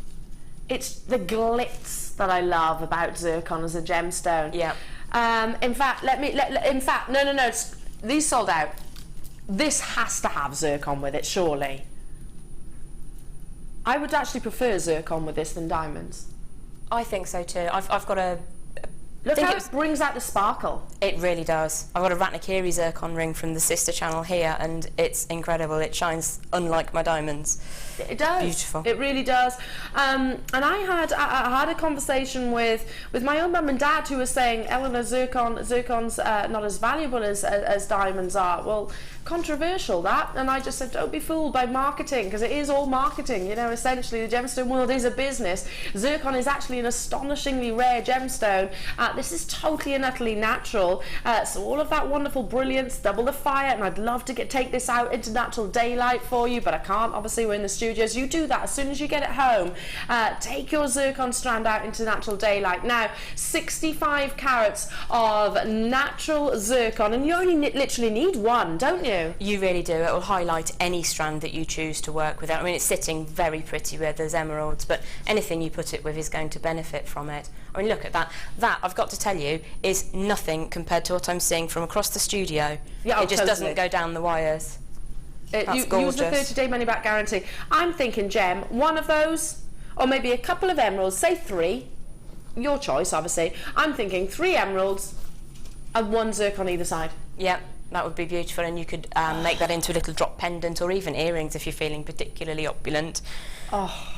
it's the glitz that I love about zircon as a gemstone. Yeah. In fact, no. These sold out. This has to have zircon with it, surely. I would actually prefer zircon with this than diamonds. I think so too. I've got a... Look how it brings out the sparkle. It really does. I've got a Ratnakiri zircon ring from the sister channel here, and it's incredible. It shines unlike my diamonds. It does. Beautiful. It really does. And I had a conversation with my own mum and dad who were saying, Eleanor, zircon's not as valuable as diamonds are. Well, controversial that, and I just said, don't be fooled by marketing, because it is all marketing. You know, essentially the gemstone world is a business. Zircon is actually an astonishingly rare gemstone. This is totally and utterly natural, so all of that wonderful brilliance, double the fire, and I'd love to take this out into natural daylight for you, but I can't. Obviously we're in the studios. You do that as soon as you get it home. Take your zircon strand out into natural daylight. Now, 65 carats of natural zircon, and you only literally need one, don't you? You really do. It will highlight any strand that you choose to work with. I mean, it's sitting very pretty where there's emeralds, but anything you put it with is going to benefit from it. I mean, look at that. That, I've got to tell you, is nothing compared to what I'm seeing from across the studio. Yeah, it just doesn't go down the wires. That's gorgeous. Use the 30-day money-back guarantee. I'm thinking, Gem, one of those, or maybe a couple of emeralds, say 3. Your choice, obviously. I'm thinking 3 emeralds and 1 zircon either side. Yep. That would be beautiful, and you could make that into a little drop pendant or even earrings if you're feeling particularly opulent. Oh.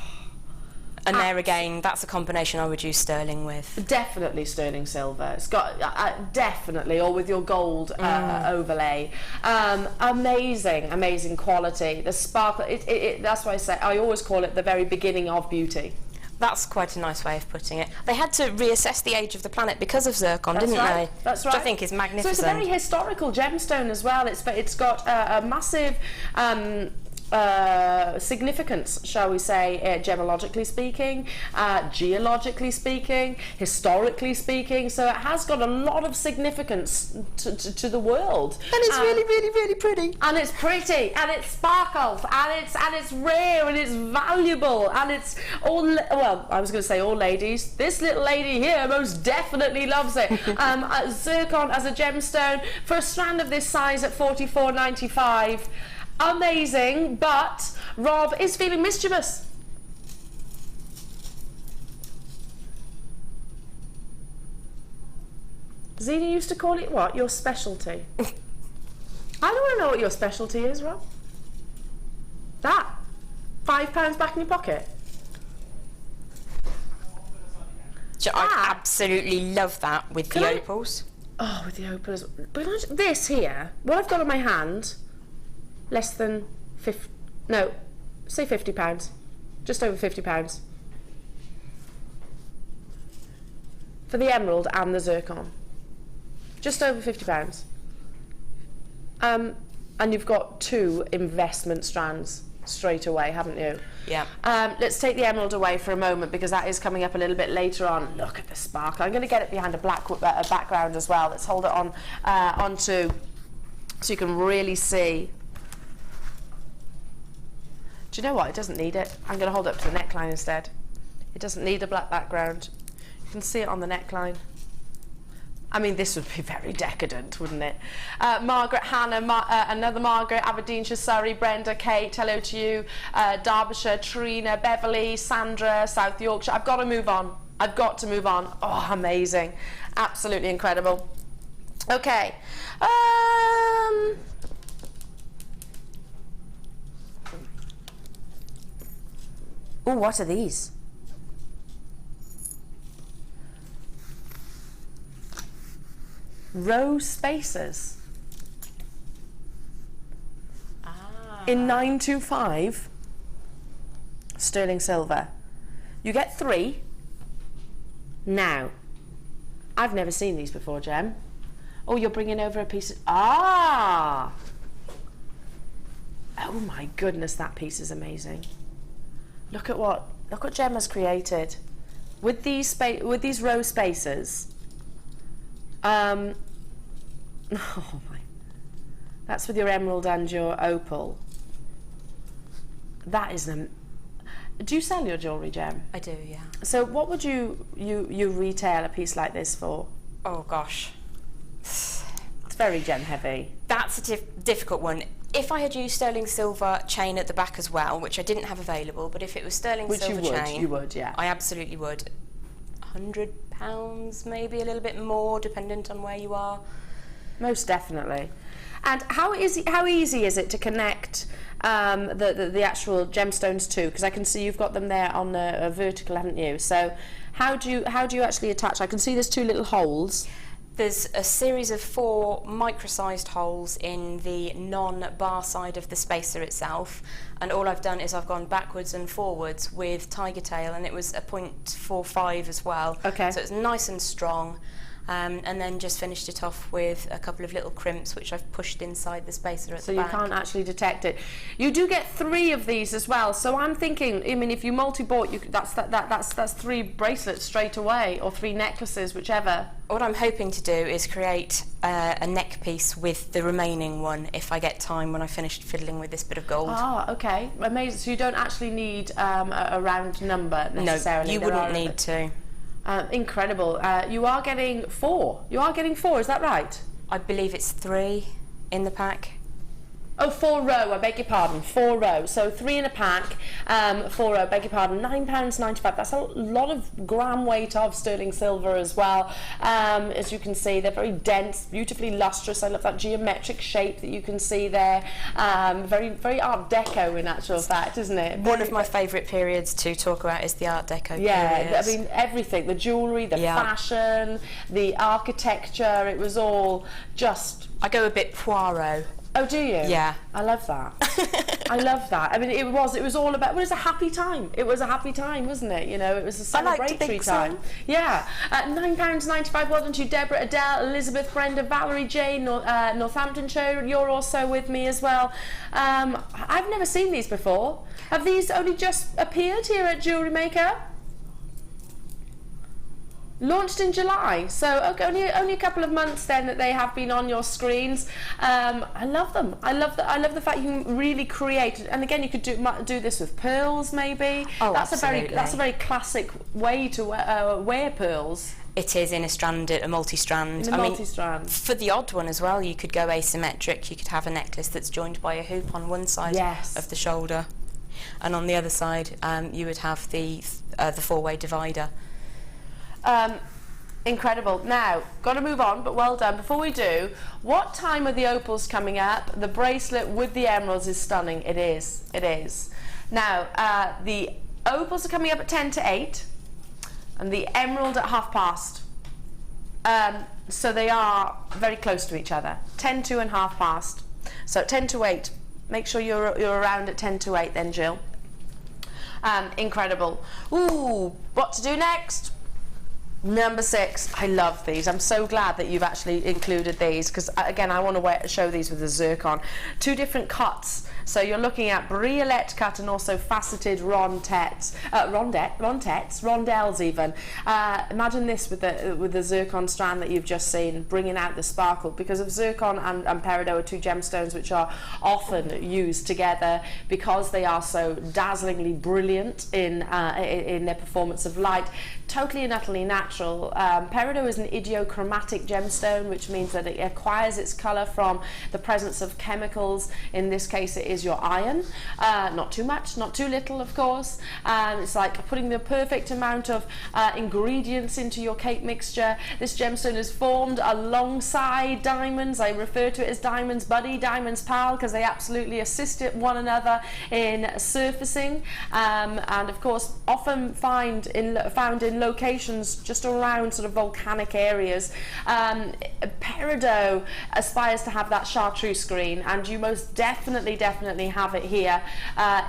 And there again, that's a combination I would use sterling with. Definitely sterling silver. It's got definitely, or with your gold overlay. Amazing quality. The sparkle. That's why I always call it the very beginning of beauty. That's quite a nice way of putting it. They had to reassess the age of the planet because of zircon, didn't they? That's right. Which I think is magnificent. So it's a very historical gemstone as well. It's got a massive significance, shall we say, gemologically speaking, geologically speaking, historically speaking. So it has got a lot of significance to the world. And it's really pretty. And it's pretty, and it sparkles, and it's rare, and it's valuable, and it's all. Well, I was going to say all ladies. This little lady here most definitely loves it. Zircon as a gemstone for a strand of this size at $44.95. Amazing, but Rob is feeling mischievous. Zena used to call it what? Your specialty. I don't want to know what your specialty is, Rob. That. £5 back in your pocket. I absolutely love that with the opals. Oh, with the opals. But this here, what I've got on my hand, less than say £50. Just over £50. For the emerald and the zircon. Just over £50. And you've got 2 investment strands straight away, haven't you? Yeah. Let's take the emerald away for a moment because that is coming up a little bit later on. Look at the sparkle. I'm going to get it behind a background as well. Let's hold it on onto so you can really see. Do you know what? It doesn't need it. I'm going to hold it up to the neckline instead. It doesn't need a black background. You can see it on the neckline. I mean, this would be very decadent, wouldn't it? Margaret, Hannah, another Margaret, Aberdeenshire, Surrey, Brenda, Kate, hello to you, Derbyshire, Trina, Beverly, Sandra, South Yorkshire. I've got to move on. I've got to move on. Oh, amazing. Absolutely incredible. Okay. Oh, what are these? Row spacers in 925 sterling silver. You get 3. Now, I've never seen these before, Gem. Oh, you're bringing over a piece of... Oh my goodness, that piece is amazing. Look what Gem has created with these row spacers. Oh my! That's with your emerald and your opal. That is them. Do you sell your jewellery, Gem? I do, yeah. So, what would you retail a piece like this for? Oh gosh, it's very gem heavy. That's a difficult one. If I had used sterling silver chain at the back as well, which I didn't have available, but if it was sterling silver chain, you would, yeah. I absolutely would. £100, maybe a little bit more, dependent on where you are. Most definitely. And how easy is it to connect the actual gemstones too? Because I can see you've got them there on a vertical, haven't you? So how do you actually attach? I can see there's 2 little holes. There's a series of 4 micro-sized holes in the non-bar side of the spacer itself, and all I've done is I've gone backwards and forwards with tiger tail, and it was a 0.45 as well. Okay. So it's nice and strong, and then just finished it off with a couple of little crimps which I've pushed inside the spacer at the back. So you can't actually detect it. You do get 3 of these as well. So I'm thinking, I mean, if you multi-bought, that's 3 bracelets straight away, or 3 necklaces, whichever. What I'm hoping to do is create a neck piece with the remaining one if I get time when I finished fiddling with this bit of gold. Ah, okay, amazing. So you don't actually need a round number necessarily. No, you wouldn't need to. Incredible. You are getting 4. You are getting 4, is that right? I believe it's 3 in the pack. Oh, 4 row, I beg your pardon, 4 row. So 3 in a pack, 4 row, beg your pardon, £9.95. That's a lot of gram weight of sterling silver as well. As you can see, they're very dense, beautifully lustrous. I love that geometric shape that you can see there. Very, very Art Deco in actual fact, isn't it? One of my favourite periods to talk about is the Art Deco period. Yeah, I mean, everything, the jewellery, the fashion, the architecture, it was all just... I go a bit Poirot. Oh, do you? Yeah. I love that. I love that. I mean, it was all about, well, it was a happy time. It was a happy time, wasn't it? You know, it was a celebratory time. So. Yeah. £9.95. Well done to you, Deborah, Adele, Elizabeth, Brenda, Valerie, Jane, Northamptonshire. You're also with me as well. I've never seen these before. Have these only just appeared here at JewelleryMaker? Launched in July, so okay, only a couple of months then that they have been on your screens. I love them. I love the fact you can really create, and again, you could do this with pearls, maybe. Oh, that's absolutely. That's a very classic way to wear pearls. It is in a multi-strand. In a multi-strand. For the odd one as well, you could go asymmetric. You could have a necklace that's joined by a hoop on one side of the shoulder, and on the other side, you would have the 4-way divider. Incredible. Now, got to move on, but well done. Before we do, what time are the opals coming up? The bracelet with the emeralds is stunning. It is. It is. Now, the opals are coming up at 10 to 8, and the emerald at 8:30. So they are very close to each other. 10 to and 8:30. So 10 to 8. Make sure you're around at 10 to 8 then, Jill. Incredible. Ooh, what to do next? Number 6. I love these. I'm so glad that you've actually included these, because again, I want to show these with the zircon. 2 different cuts. So you're looking at briolette cut and also faceted rondelles even. Imagine this with the zircon strand that you've just seen, bringing out the sparkle, because of zircon and peridot are 2 gemstones which are often used together because they are so dazzlingly brilliant in their performance of light. Totally and utterly natural. Peridot is an idiochromatic gemstone, which means that it acquires its colour from the presence of chemicals. In this case, it is your iron. Not too much, not too little, of course. It's like putting the perfect amount of ingredients into your cake mixture. This gemstone is formed alongside diamonds. I refer to it as diamonds buddy, diamonds pal, because they absolutely assist one another in surfacing, and of course often found in locations just around sort of volcanic areas. Peridot aspires to have that chartreuse green, and you most definitely have it here.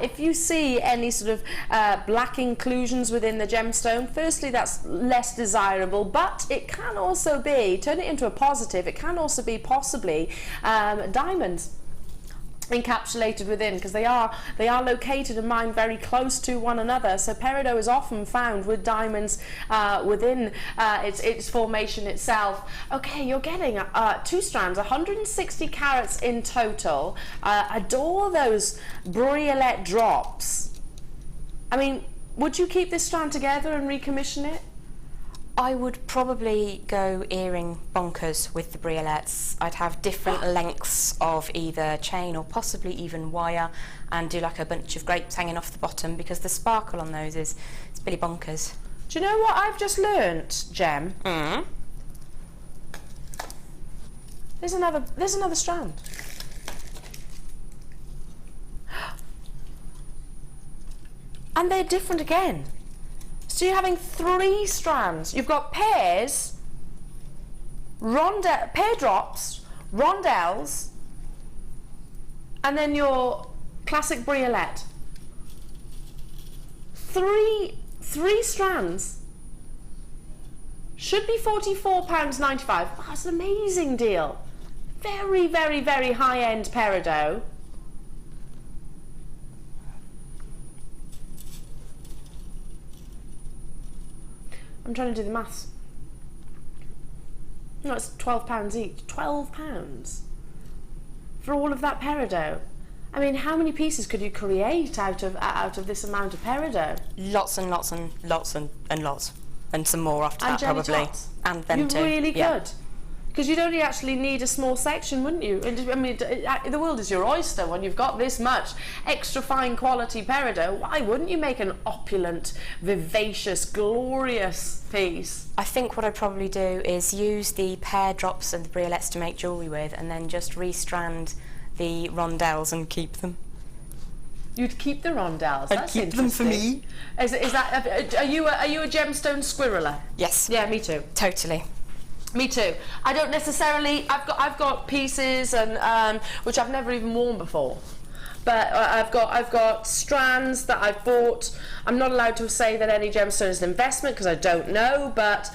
If you see any sort of black inclusions within the gemstone, firstly that's less desirable, but it can also be, turn it into a positive, it can also be possibly diamonds encapsulated within, because they are located and mined very close to one another. So peridot is often found with diamonds within its formation itself. Okay, you're getting 2 strands, 160 carats in total. Adore those briolette drops. I mean, would you keep this strand together and recommission it? I would probably go earring bonkers with the briolettes. I'd have different lengths of either chain or possibly even wire, and do like a bunch of grapes hanging off the bottom, because the sparkle on those is Billy bonkers. Do you know what I've just learnt, Gem? There's another strand. And they're different again. So you're having 3 strands. You've got pairs, pear drops, rondelles, and then your classic briolette. 3 strands. Should be £44.95. Wow, that's an amazing deal. Very, very, very high-end peridot. I'm trying to do the maths. No, it's £12 each. £12 for all of that peridot. I mean, how many pieces could you create out of this amount of peridot? Lots and lots and lots and lots, and some more after that probably. Tots. And then you really yeah. could. Because you'd only actually need a small section, wouldn't you? I mean, the world is your oyster when you've got this much extra fine quality peridot. Why wouldn't you make an opulent, vivacious, glorious piece? I think what I'd probably do is use the pear drops and the briolettes to make jewellery with, and then just restrand the rondelles and keep them. You'd keep the rondelles. I'd keep them for me. Is that? Are you a gemstone squirreler? Yes. Yeah, me too. Totally. Me too. I don't necessarily. I've got pieces and which I've never even worn before, but I've got strands that I've bought. I'm not allowed to say that any gemstone is an investment because I don't know, but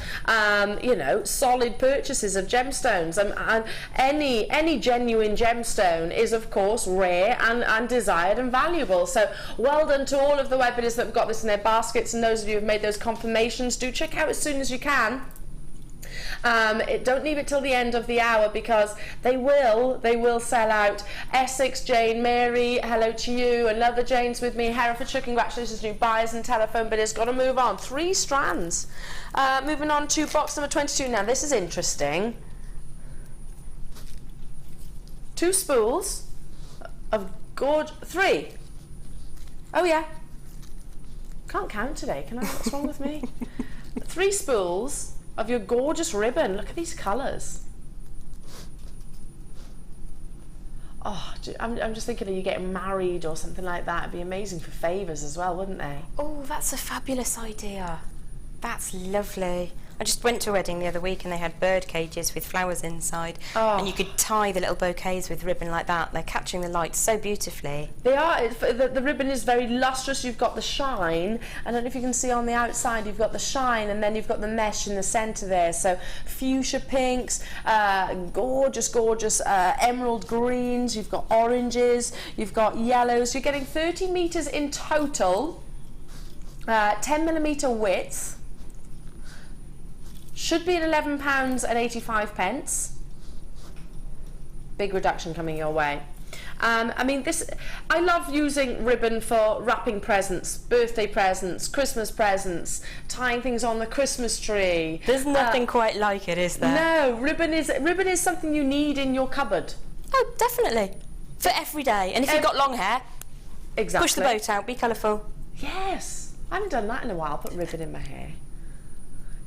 you know, solid purchases of gemstones. And any genuine gemstone is of course rare and desired and valuable. So well done to all of the webinars that have got this in their baskets, and those of you who have made those confirmations, do check out as soon as you can. Don't leave it till the end of the hour, because they will sell out. Essex, Jane, Mary, hello to you. Another Jane's with me. Herefordshire, congratulations, new buyers and telephone bidders. Got to move on. 3 strands. Moving on to box number 22 now. This is interesting. 2 spools of gorge. 3. Oh yeah. Can't count today, can I? What's wrong with me? 3 spools of your gorgeous ribbon. Look at these colours. Oh, I'm just thinking of you getting married or something like that. It'd be amazing for favours as well, wouldn't they? Oh, that's a fabulous idea. That's lovely. I just went to a wedding the other week and they had bird cages with flowers inside, and you could tie the little bouquets with ribbon like that. They're catching the light so beautifully. They are. The ribbon is very lustrous. You've got the shine. I don't know if you can see on the outside, you've got the shine, and then you've got the mesh in the centre there. So fuchsia pinks, gorgeous, gorgeous emerald greens. You've got oranges. You've got yellows. You're getting 30 metres in total, 10mm width. Should be at £11.85. Big reduction coming your way. I mean, I love using ribbon for wrapping presents, birthday presents, Christmas presents, tying things on the Christmas tree. There's nothing quite like it, is there? No, ribbon is something you need in your cupboard. Oh, definitely. For every day. And if you've got long hair, exactly. Push the boat out, be colourful. Yes. I haven't done that in a while, put ribbon in my hair.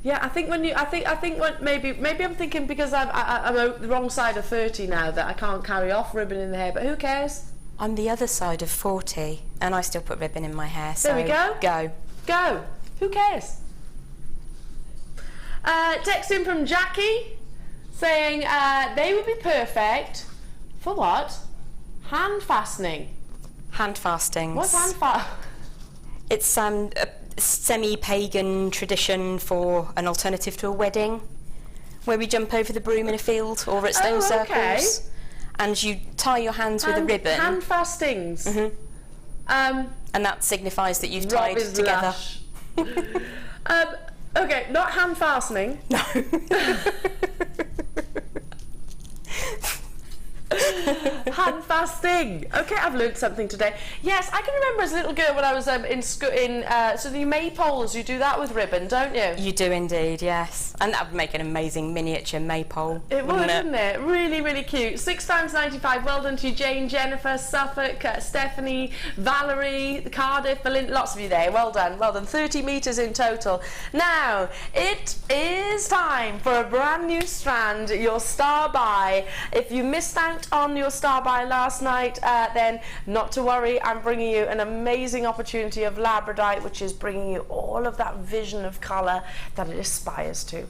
Yeah, I think when maybe I'm thinking because I'm the wrong side of 30 now that I can't carry off ribbon in the hair, but who cares? I'm the other side of 40 and I still put ribbon in my hair, so there we go. Go. Who cares? Text in from Jackie saying they would be perfect for what? Hand fastening. Hand fastings. What's hand fastening? It's a semi-pagan tradition for an alternative to a wedding, where we jump over the broom in a field or at stone circles, and you tie your hands with a ribbon. Hand fastings. Mm-hmm. And that signifies that you've tied together. Okay, not hand fastening. No. Hand fasting. Okay, I've learned something today. Yes, I can remember as a little girl when I was in school. So the maypoles, you do that with ribbon, don't you? You do indeed, yes. And that would make an amazing miniature maypole. It would, wouldn't it? Really, really cute. £6.95. Well done to you, Jane, Jennifer, Suffolk, Stephanie, Valerie, Cardiff, Belinda. Lots of you there. Well done. Well done. 30 metres in total. Now it is time for a brand new strand. Your star buy. If you missed out on your star buy last night, then not to worry, I'm bringing you an amazing opportunity of labradite, which is bringing you all of that vision of colour that it aspires to.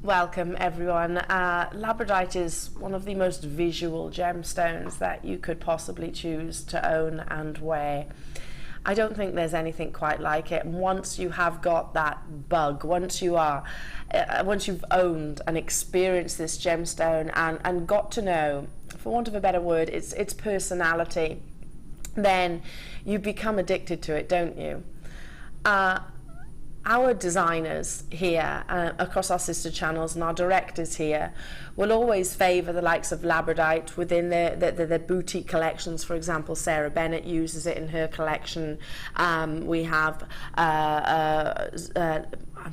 Welcome everyone. Labradite is one of the most visual gemstones that you could possibly choose to own and wear. I don't think there's anything quite like it. Once you have got that bug, once you've owned and experienced this gemstone and got to know, for want of a better word, its personality, then you become addicted to it, don't you? Our designers here across our sister channels and our directors here will always favour the likes of labradite within their boutique collections. For example, Sarah Bennett uses it in her collection. We have I'm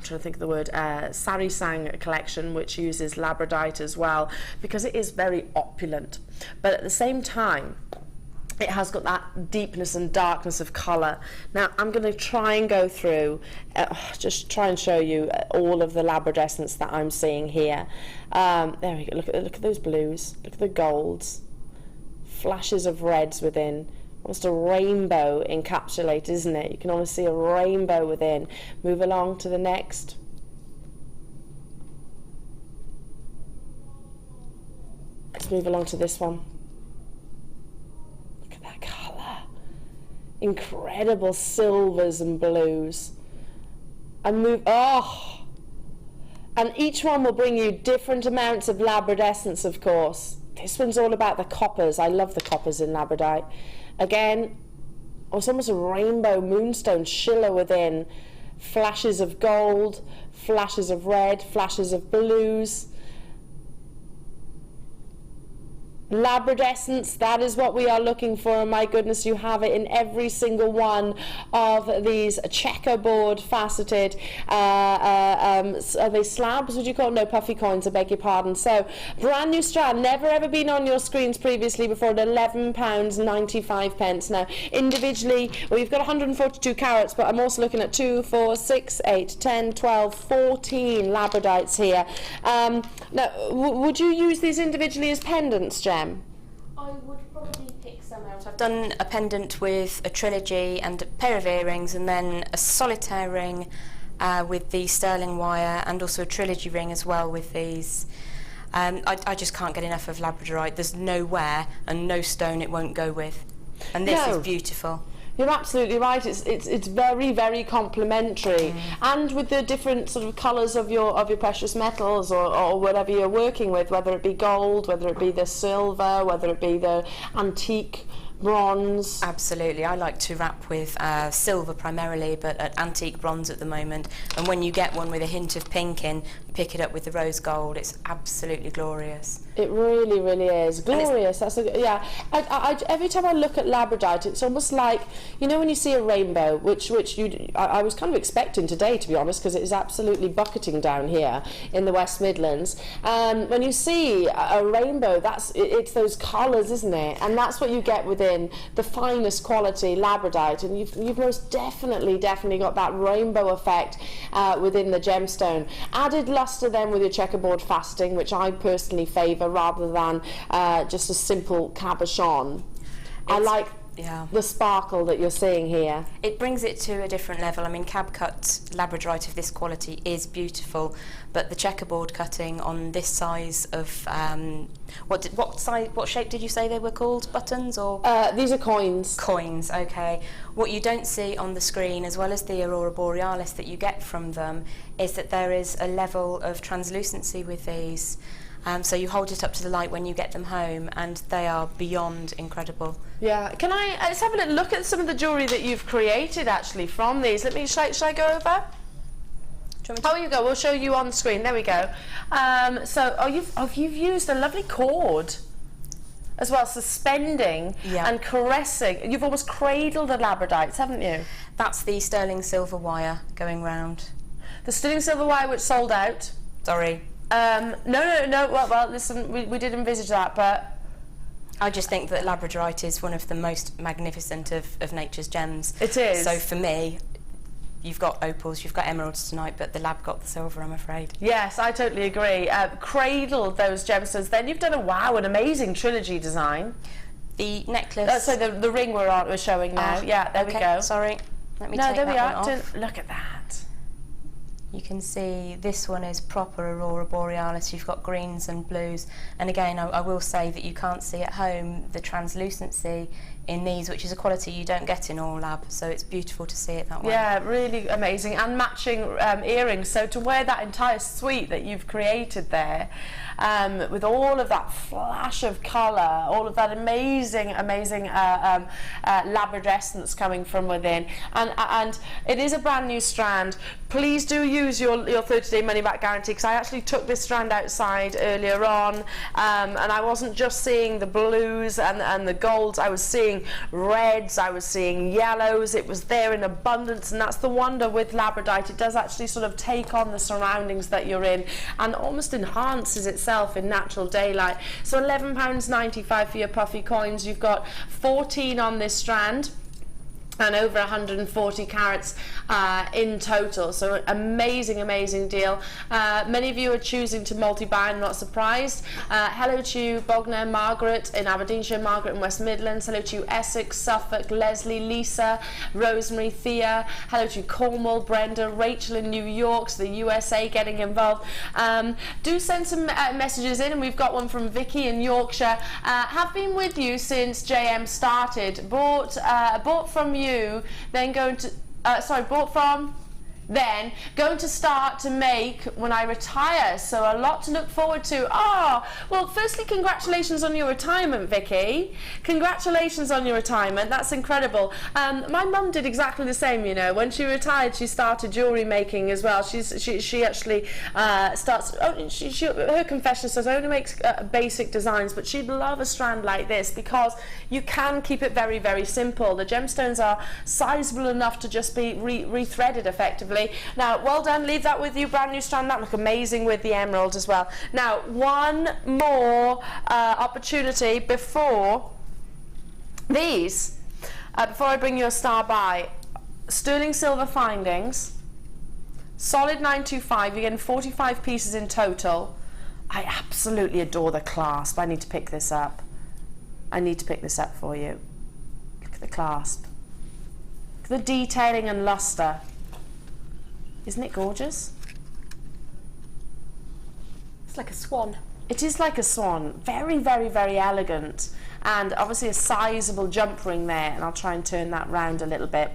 trying to think of the word, Sari Sang collection, which uses labradite as well, because it is very opulent, but at the same time it has got that deepness and darkness of colour. Now I'm going to try and go through, just try and show you all of the labradescence that I'm seeing here. There we go. Look at those blues. Look at the golds. Flashes of reds within. Almost a rainbow encapsulated, isn't it? You can almost see a rainbow within. Move along to the next. Let's move along to this one. Incredible silvers and blues, and and each one will bring you different amounts of labradescence, of course. This one's all about the coppers. I love the coppers in labradite. Again, it's almost a rainbow moonstone schiller within. Flashes of gold, flashes of red, flashes of blues. Labradescence, that is what we are looking for, and my goodness, you have it in every single one of these checkerboard faceted are they slabs, would you call them? No, puffy coins, I beg your pardon. So brand new strand, never ever been on your screens previously before, at £11.95. Now individually, well, you've got 142 carats, but I'm also looking at 2, 4, 6, 8, 10, 12, 14 labradites here. Now would you use these individually as pendants, Jem? I would probably pick some out. I've done a pendant with a trilogy and a pair of earrings, and then a solitaire ring with the sterling wire, and also a trilogy ring as well with these. I just can't get enough of labradorite. There's no wear and no stone it won't go with, and this is beautiful. You're absolutely right. It's very, very complementary, and with the different sort of colours of your precious metals or whatever you're working with, whether it be gold, whether it be the silver, whether it be the antique bronze. Absolutely, I like to wrap with silver primarily, but at antique bronze at the moment. And when you get one with a hint of pink in, pick it up with the rose gold. It's absolutely glorious. It really, really is glorious. That's yeah. Every time I look at labradite, it's almost like, you know, when you see a rainbow, which I was kind of expecting today, to be honest, because it is absolutely bucketing down here in the West Midlands. When you see a rainbow, it's those colours, isn't it? And that's what you get within the finest quality labradite. And you've most definitely got that rainbow effect within the gemstone. Added luster then with your checkerboard faceting, which I personally favour, rather than just a simple cabochon. I like the sparkle that you're seeing here. It brings it to a different level. I mean, cab cut labradorite of this quality is beautiful, but the checkerboard cutting on this size of what shape did you say they were called? Buttons or? These are coins. Coins, okay. What you don't see on the screen, as well as the aurora borealis that you get from them, is that there is a level of translucency with these. So you hold it up to the light when you get them home, and they are beyond incredible. Yeah. Can let's have a little look at some of the jewellery that you've created actually from these. Shall I go over? Oh, you go. We'll show you on the screen. There we go. You've used a lovely cord as well, suspending and caressing. You've almost cradled the labradites, haven't you? That's the sterling silver wire going round. The sterling silver wire, which sold out. Sorry. No. Well, listen, we did envisage that, but I just think that labradorite is one of the most magnificent of nature's gems. It is. So for me, you've got opals, you've got emeralds tonight, but the lab got the silver, I'm afraid. Yes, I totally agree. Cradled those gemstones. Then you've done an amazing trilogy design. The necklace. So the ring we're showing now. Yeah, there we go. Sorry, let me take that one off. Look at that. You can see this one is proper aurora borealis. You've got greens and blues, and again I will say that you can't see at home the translucency in these, which is a quality you don't get in all lab, so it's beautiful to see it that way. Yeah, really amazing, and matching earrings. So to wear that entire suite that you've created there, with all of that flash of colour, all of that amazing labradescence coming from within, and it is a brand new strand. Please do use your 30-day money-back guarantee, because I actually took this strand outside earlier on, and I wasn't just seeing the blues and the golds, I was seeing reds, I was seeing yellows. It was there in abundance, and that's the wonder with labradite. It does actually sort of take on the surroundings that you're in and almost enhances itself in natural daylight. So £11.95 for your puffy coins. You've got 14 on this strand and over 140 carats in total, so amazing deal. Many of you are choosing to multi-buy, I'm not surprised. Hello to you, Bognor, Margaret in Aberdeenshire, Margaret in West Midlands. Hello to you, Essex, Suffolk, Leslie, Lisa, Rosemary, Thea. Hello to you, Cornwall, Brenda, Rachel in New York, so the USA getting involved. Do send some messages in, and we've got one from Vicky in Yorkshire. Have been with you since JM started. Bought from you, then going to bought from then going to start to make when I retire. So a lot to look forward to. Well, firstly, congratulations on your retirement, Vicky. Congratulations on your retirement. That's incredible. My mum did exactly the same, you know. When she retired, she started jewellery making as well. She actually starts, her confession says only makes basic designs, but she'd love a strand like this because you can keep it very, very simple. The gemstones are sizable enough to just be rethreaded effectively. Now, well done, leave that with you, brand new strand. That look amazing with the emerald as well. Now, one more opportunity before these, before I bring you a star by. Sterling silver findings, solid 925, you're getting 45 pieces in total. I absolutely adore the clasp. I need to pick this up. I need to pick this up for you. Look at the clasp. Look at the detailing and luster. Isn't it gorgeous? It's like a swan. It is like a swan. Very, very, very elegant. And obviously a sizable jump ring there. And I'll try and turn that round a little bit.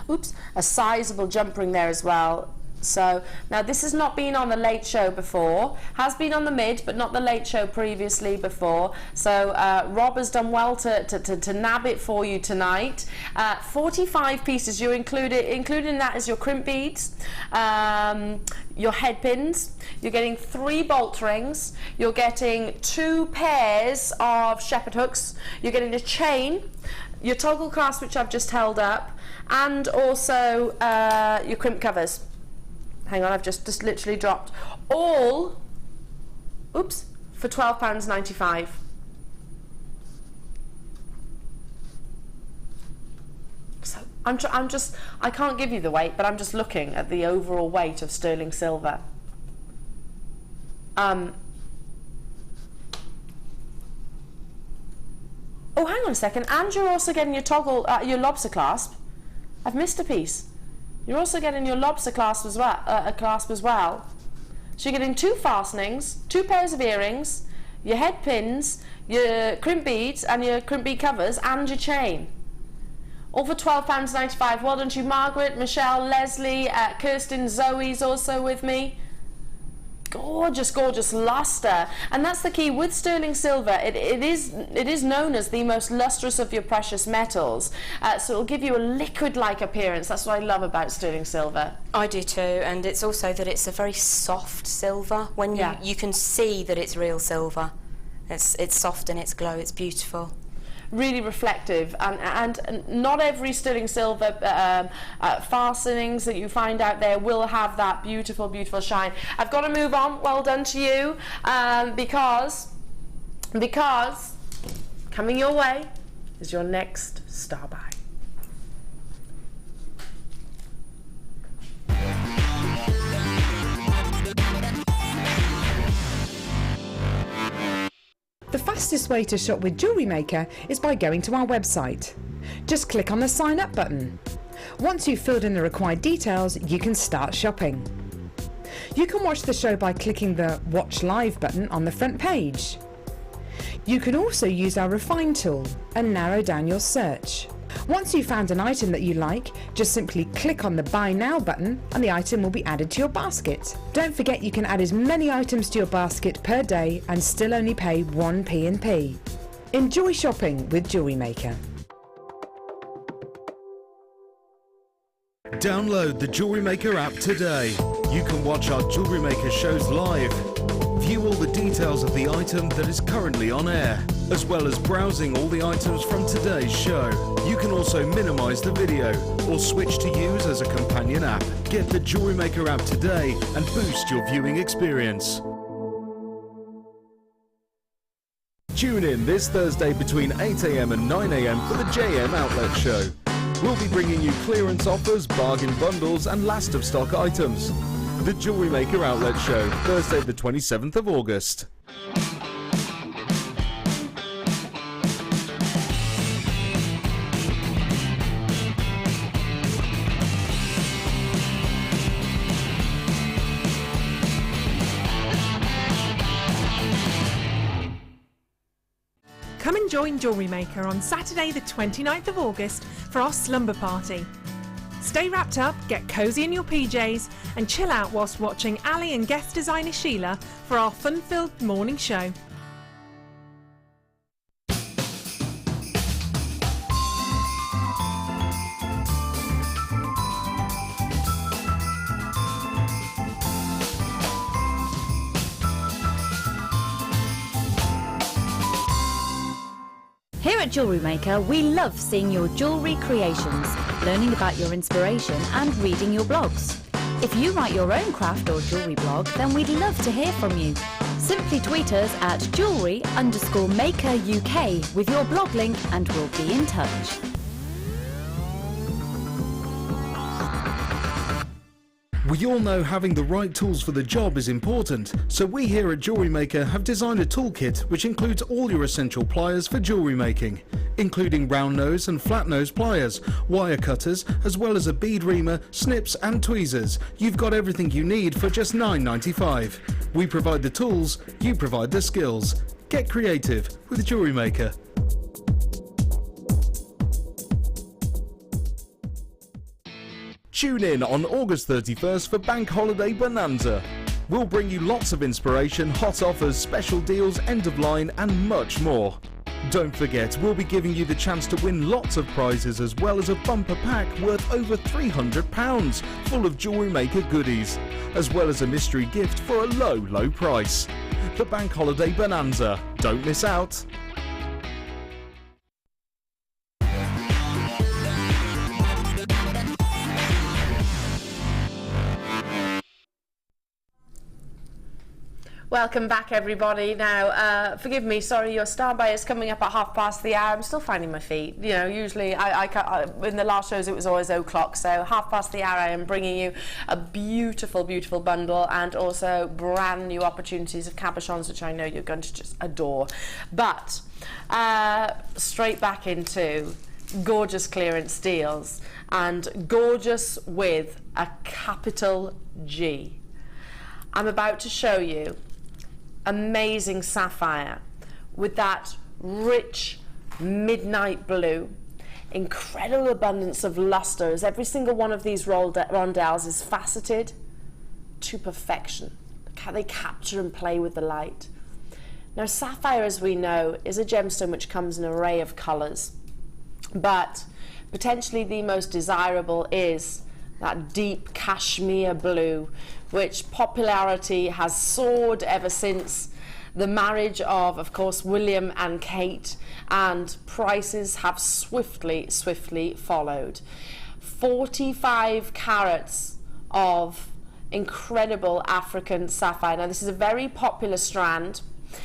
Oops. A sizable jump ring there as well. So now this has not been on the late show before, has been on the mid but not the late show previously before, so Rob has done well to nab it for you tonight. 45 pieces, you including that is your crimp beads, your head pins, you're getting 3 bolt rings, you're getting 2 pairs of shepherd hooks, you're getting a chain, your toggle clasp which I've just held up, and also your crimp covers. Hang on, I've just literally dropped all, oops, for £12.95. So I can't give you the weight, but I'm just looking at the overall weight of sterling silver. Oh, hang on a second, and you're also getting your toggle, your lobster clasp. I've missed a piece. You're also getting your lobster clasp as well. So you're getting 2 fastenings, 2 pairs of earrings, your head pins, your crimp beads and your crimp bead covers, and your chain. All for £12.95. Well done to you, Margaret, Michelle, Leslie, Kirsten, Zoe's also with me. Gorgeous, gorgeous luster, and that's the key with sterling silver. It is known as the most lustrous of your precious metals, so it'll give you a liquid-like appearance. That's what I love about sterling silver. I do too, and it's also that it's a very soft silver. When you can see that it's real silver. It's soft in its glow. It's beautiful. Really reflective, and not every sterling silver fastenings that you find out there will have that beautiful, beautiful shine. I've got to move on. Well done to you, because coming your way is your next star buy. The fastest way to shop with JewelleryMaker is by going to our website. Just click on the sign up button. Once you've filled in the required details, you can start shopping. You can watch the show by clicking the Watch Live button on the front page. You can also use our Refine tool and narrow down your search. Once you've found an item that you like, just simply click on the Buy Now button and the item will be added to your basket. Don't forget you can add as many items to your basket per day and still only pay 1 P&P. Enjoy shopping with JewelleryMaker. Download the JewelleryMaker app today. You can watch our JewelleryMaker shows live, view all the details of the item that is currently on air, as well as browsing all the items from today's show. You can also minimize the video or switch to use as a companion app. Get the JewelleryMaker app today and boost your viewing experience. Tune in this Thursday between 8 AM and 9 AM for the JM Outlet Show. We'll be bringing you clearance offers, bargain bundles and last of stock items. The JewelleryMaker Outlet Show, Thursday the 27th of August. Come and join JewelleryMaker on Saturday the 29th of August for our slumber party. Stay wrapped up, get cosy in your PJs and chill out whilst watching Ali and guest designer Sheila for our fun-filled morning show. Here at JewelleryMaker, we love seeing your jewellery creations, learning about your inspiration and reading your blogs. If you write your own craft or jewellery blog, then we'd love to hear from you. Simply tweet us at jewellery_maker UK with your blog link and we'll be in touch. We all know having the right tools for the job is important, so we here at JewelleryMaker have designed a toolkit which includes all your essential pliers for jewellery making, including round nose and flat nose pliers, wire cutters, as well as a bead reamer, snips and tweezers. You've got everything you need for just $9.95. We provide the tools, you provide the skills. Get creative with JewelleryMaker. Tune in on August 31st for Bank Holiday Bonanza. We'll bring you lots of inspiration, hot offers, special deals, end of line and much more. Don't forget, we'll be giving you the chance to win lots of prizes as well as a bumper pack worth over £300 full of JewelleryMaker goodies, as well as a mystery gift for a low, low price. The Bank Holiday Bonanza. Don't miss out. Welcome back, everybody. Now, forgive me, sorry, your star buy is coming up at 1/2 the hour. I'm still finding my feet. You know, usually in the last shows it was always 0:00, so 1/2 the hour I am bringing you a beautiful, beautiful bundle and also brand new opportunities of cabochons, which I know you're going to just adore. But straight back into gorgeous clearance deals, and gorgeous with a capital G. I'm about to show you amazing sapphire with that rich midnight blue, incredible abundance of luster, as every single one of these rondelles is faceted to perfection. Look how they capture and play with the light. Now, sapphire, as we know, is a gemstone which comes in an array of colors, but potentially the most desirable is that deep cashmere blue, which popularity has soared ever since the marriage of course, William and Kate, and prices have swiftly followed. 45 carats of incredible African sapphire. Now, this is a very popular strand.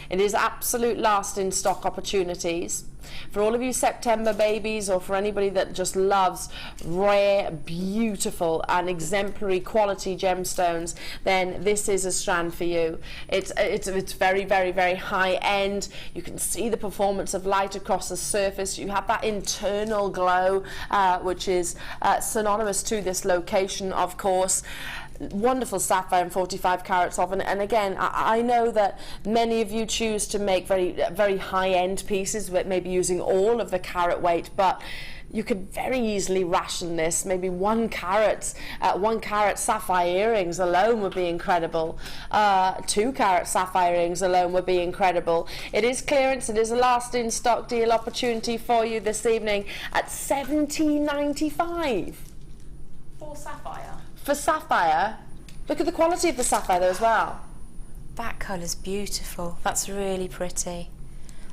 It is absolute last in stock opportunities. For all of you September babies, or for anybody that just loves rare, beautiful and exemplary quality gemstones, then this is a strand for you. It's very, very, very high end. You can see the performance of light across the surface. You have that internal glow, which is synonymous to this location, of course. Wonderful sapphire and 45 carats of, and again, I know that many of you choose to make very high-end pieces with maybe using all of the carat weight, but you could very easily ration this. Maybe 1 carat sapphire earrings alone would be incredible. 2 carat sapphire earrings alone would be incredible. It is clearance. It is a last in stock deal opportunity for you this evening at $17.95 for sapphire. For sapphire. Look at the quality of the sapphire though as well. That colour's beautiful. That's really pretty.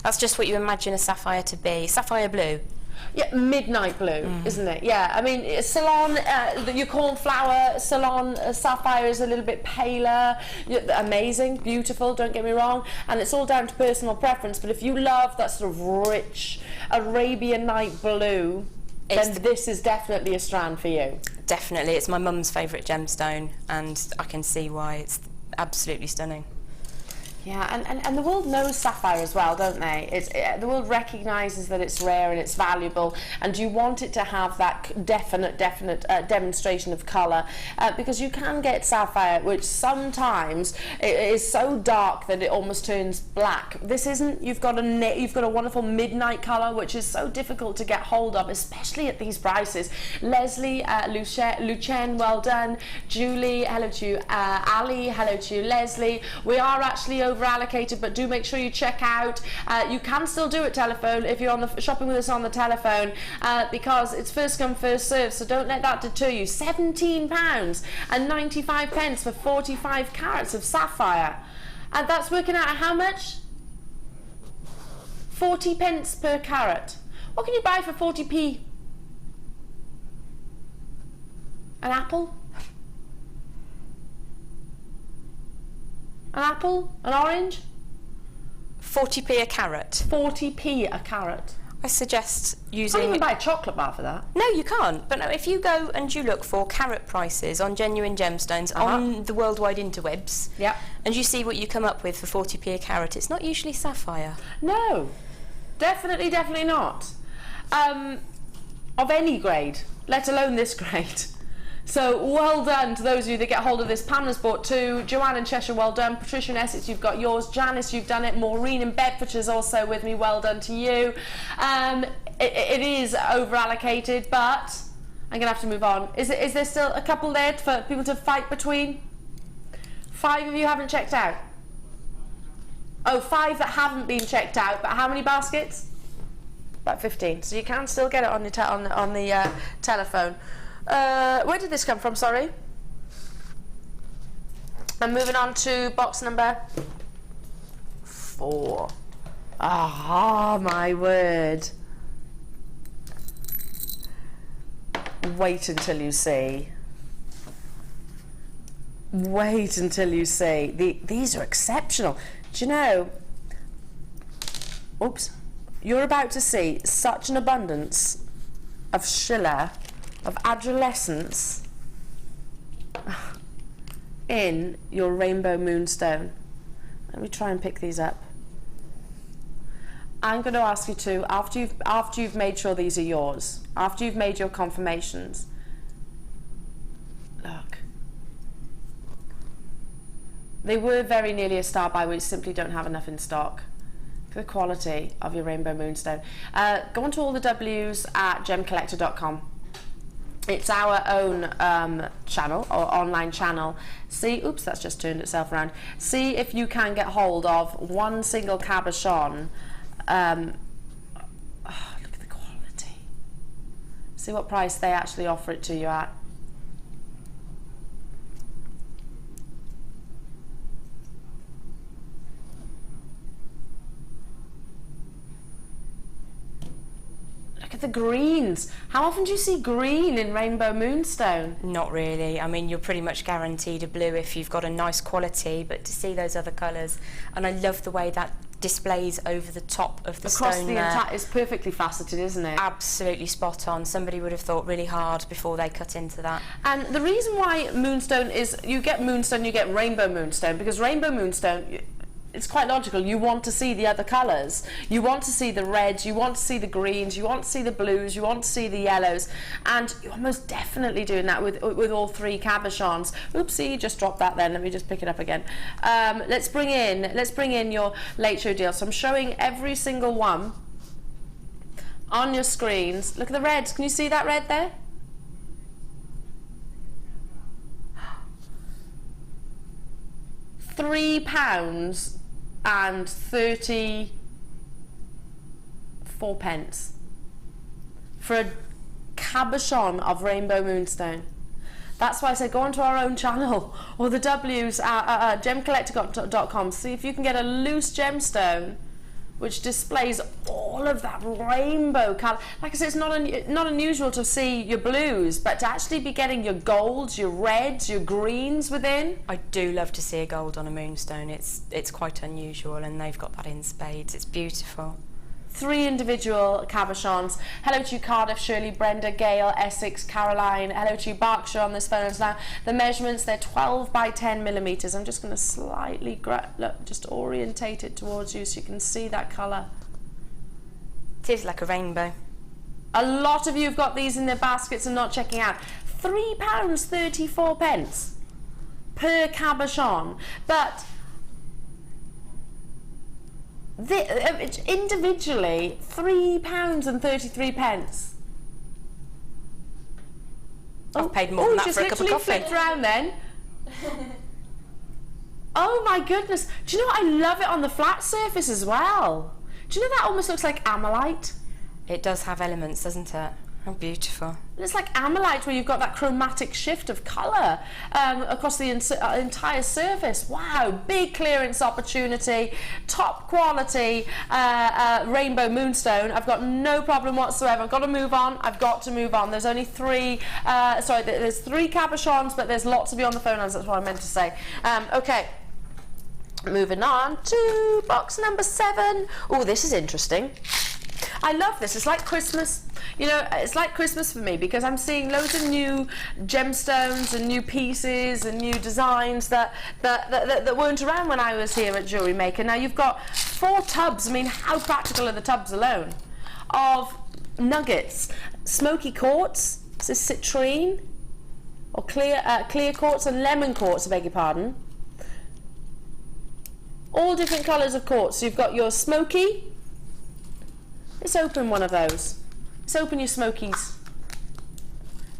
That's just what you imagine a sapphire to be. Sapphire blue. Yeah, midnight blue, isn't it? Yeah, I mean, Ceylon, your cornflower Ceylon sapphire is a little bit paler. Amazing, beautiful, don't get me wrong. And it's all down to personal preference, but if you love that sort of rich Arabian night blue, then this is definitely a strand for you. Definitely. It's my mum's favourite gemstone, and I can see why. It's absolutely stunning. Yeah, and the world knows sapphire as well, don't they? The world recognises that it's rare and it's valuable, and you want it to have that definite demonstration of colour, because you can get sapphire which sometimes it is so dark that it almost turns black. This isn't. You've got a wonderful midnight colour which is so difficult to get hold of, especially at these prices. Leslie, Lucien, well done. Julie, hello to you. Ali, hello to you. Leslie, we are actually over allocated, but do make sure you check out. You can still do it telephone if you're shopping with us on the telephone, because it's first come first serve, so don't let that deter you. £17.95 for 45 carats of sapphire, and that's working out at how much? 40 pence per carat. What can you buy for 40p? An apple? An apple? An orange? 40p a carat. 40p a carat. I suggest using... You can't even buy a chocolate bar for that. No, you can't. But no, if you go and you look for carat prices on genuine gemstones on the worldwide interwebs, and you see what you come up with for 40p a carat, it's not usually sapphire. No, definitely not. Of any grade, let alone this grade. So well done to those of you that get hold of this. Pamela's bought 2. Joanne in Cheshire, well done. Patricia in Essex, you've got yours. Janice, you've done it. Maureen in Bedfordshire's also with me. Well done to you. It is over allocated, but I'm going to have to move on. Is there still a couple there for people to fight between? 5 of you haven't checked out? Oh, 5 that haven't been checked out, but how many baskets? About 15. So you can still get it on the telephone. Where did this come from, sorry? I'm moving on to box number 4. Ah, my word. Wait until you see. Wait until you see. These are exceptional. Do you know, you're about to see such an abundance of Schiller, of adolescence in your rainbow moonstone. Let me try and pick these up. I'm going to ask you to, after you've made sure these are yours, after you've made your confirmations, look. They were very nearly a star buy. We simply don't have enough in stock. The quality of your rainbow moonstone. Go on to all the W's at gemcollector.com. It's our own channel, or online channel. See, oops, that's just turned itself around. See if you can get hold of one single cabochon. Look at the quality. See what price they actually offer it to you at. Look at the greens. How often do you see green in rainbow moonstone? Not really. I mean, you're pretty much guaranteed a blue if you've got a nice quality, but to see those other colours, and I love the way that displays over the top of the across stone the there. entire, it's perfectly faceted, isn't it? Absolutely spot on. Somebody would have thought really hard before they cut into that. And the reason why moonstone is, you get moonstone, you get rainbow moonstone, because rainbow moonstone, it's quite logical. You want to see the other colours. You want to see the reds, you want to see the greens, you want to see the blues, you want to see the yellows, and you're most definitely doing that with all 3 cabochons. Oopsie, just dropped that then. Let me just pick it up again. Let's bring in your late show deal. So I'm showing every single one on your screens. Look at the reds. Can you see that red there? £3 and 34 pence for a cabochon of rainbow moonstone. That's why I said go onto our own channel, or the W's at gemcollector.com. See if you can get a loose gemstone which displays all of that rainbow colour. Like I said, it's not unusual to see your blues, but to actually be getting your golds, your reds, your greens within. I do love to see a gold on a moonstone. It's quite unusual, and they've got that in spades. It's beautiful. 3 individual cabochons. Hello to you, Cardiff, Shirley, Brenda, Gail, Essex, Caroline. Hello to you, Berkshire, on this phone now. The measurements, they're 12 by 10 millimeters. I'm just going to slightly look, just orientate it towards you so you can see that colour. It is like a rainbow. A lot of you have got these in their baskets and not checking out. £3.34 per cabochon, but individually £3.33. I've paid more than that for a cup of coffee. Flipped around then. Oh my goodness! Do you know what? I love it on the flat surface as well. Do you know that almost looks like amylite? It does have elements, doesn't it? How beautiful. And it's like amylite, where you've got that chromatic shift of colour across the entire surface. Wow, big clearance opportunity, top quality rainbow moonstone. I've got no problem whatsoever. I've got to move on. I've got to move on. There's only 3, there's 3 cabochons, but there's lots of you on the phone lines. That's what I meant to say. Okay. Moving on to box number 7. Oh, this is interesting. I love this. It's like Christmas. You know, it's like Christmas for me because I'm seeing loads of new gemstones and new pieces and new designs that weren't around when I was here at JewelleryMaker. Now you've got 4 tubs. I mean, how practical are the tubs alone? Of nuggets, smoky quartz. This is citrine, or clear quartz, and lemon quartz. I beg your pardon. All different colours of quartz. So you've got your smoky. Let's open one of those. Let's open your smokies.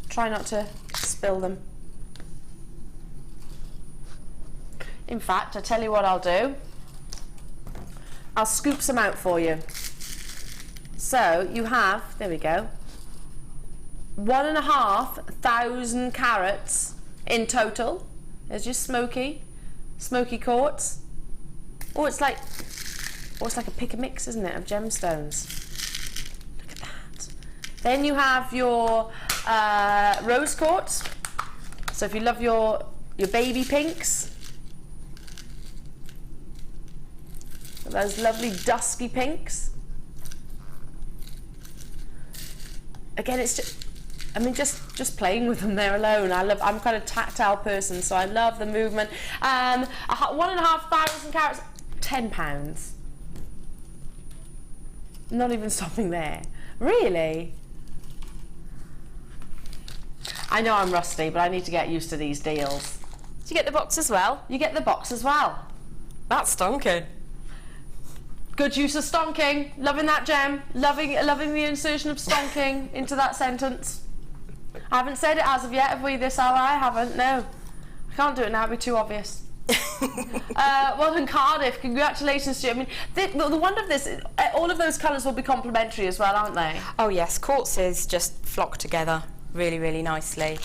Try not to spill them. In fact, I tell you what I'll do. I'll scoop some out for you. So you have, there we go, 1,500 carats in total. There's your smoky quartz. Oh, it's like a pick and mix, isn't it, of gemstones. Look at that. Then you have your rose quartz. So if you love your baby pinks, those lovely dusky pinks. Again, it's just, I mean, just playing with them there alone. I'm kind of a tactile person, so I love the movement. 1,500 carats. £10. Not even stopping there. Really? I know I'm rusty, but I need to get used to these deals. Do you get the box as well? You get the box as well. That's stonking. Good use of stonking. Loving that gem. Loving the insertion of stonking into that sentence. I haven't said it as of yet, have we, this hour? I haven't, no. I can't do it now, it'd be too obvious. Well, in Cardiff, congratulations to you. I mean, the wonder of this, all of those colours will be complementary as well, aren't they? Oh yes, quartzes just flock together really, really nicely.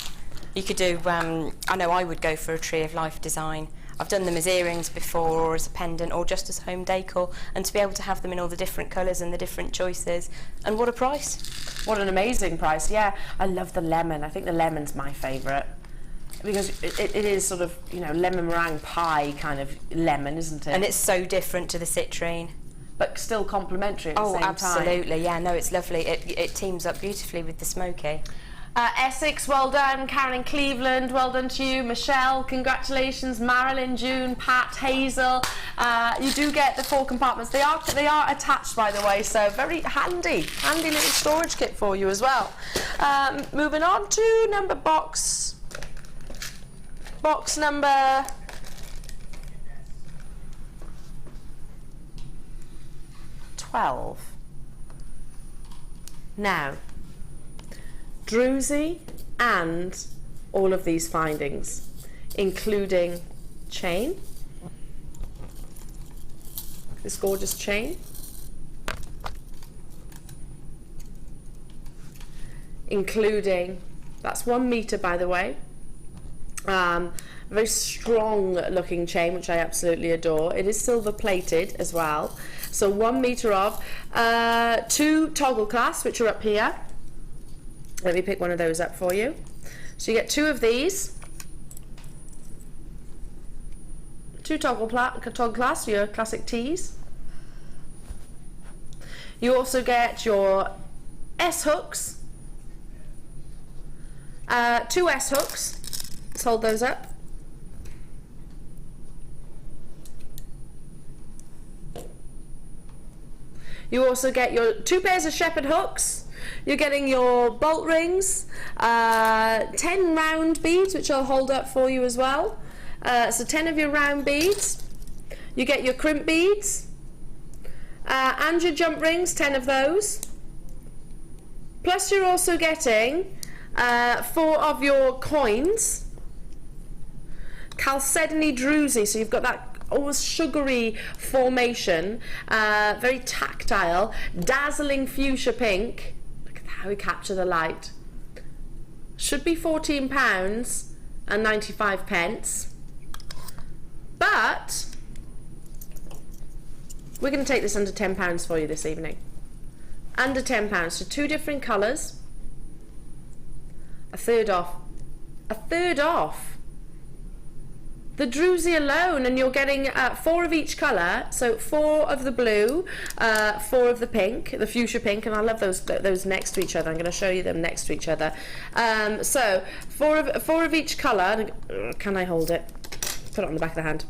You could do, I know I would go for a Tree of Life design. I've done them as earrings before, or as a pendant, or just as home decor, and to be able to have them in all the different colours and the different choices. And what a price. What an amazing price, yeah. I love the lemon. I think the lemon's my favourite. Because it is sort of, you know, lemon meringue pie kind of lemon, isn't it? And it's so different to the citrine. But still complementary at the same time. Oh, absolutely, yeah, no, it's lovely. It teams up beautifully with the smoky. Essex, well done. Karen in Cleveland, well done to you. Michelle, congratulations. Marilyn, June, Pat, Hazel. You do get the 4 compartments. They are attached, by the way, so very handy little storage kit for you as well. Moving on to box number 12. Now, Druzy and all of these findings, including chain, this gorgeous chain, including, that's 1 meter by the way, very strong looking chain, which I absolutely adore. It is silver plated as well, so 1 meter of 2 toggle clasps, which are up here. Let me pick one of those up for you. So you get 2 of these, 2 toggle clasps, your classic tees. You also get your S hooks, 2 S hooks. Let's hold those up. You also get your 2 pairs of shepherd hooks. You're getting your bolt rings, 10 round beads, which I'll hold up for you as well. So 10 of your round beads. You get your crimp beads, and your jump rings, 10 of those. Plus you're also getting 4 of your coins, Chalcedony druzy, so you've got that almost sugary formation, very tactile, dazzling fuchsia pink. Look at how we capture the light. Should be £14.95, but we're going to take this under £10 for you this evening. Under £10, so 2 different colours, a third off. A third off! The druzy alone, and you're getting 4 of each colour, so 4 of the blue, 4 of the pink, the fuchsia pink, and I love those next to each other. I'm going to show you them next to each other. So 4 of each colour. Can I hold it? Put it on the back of the hand.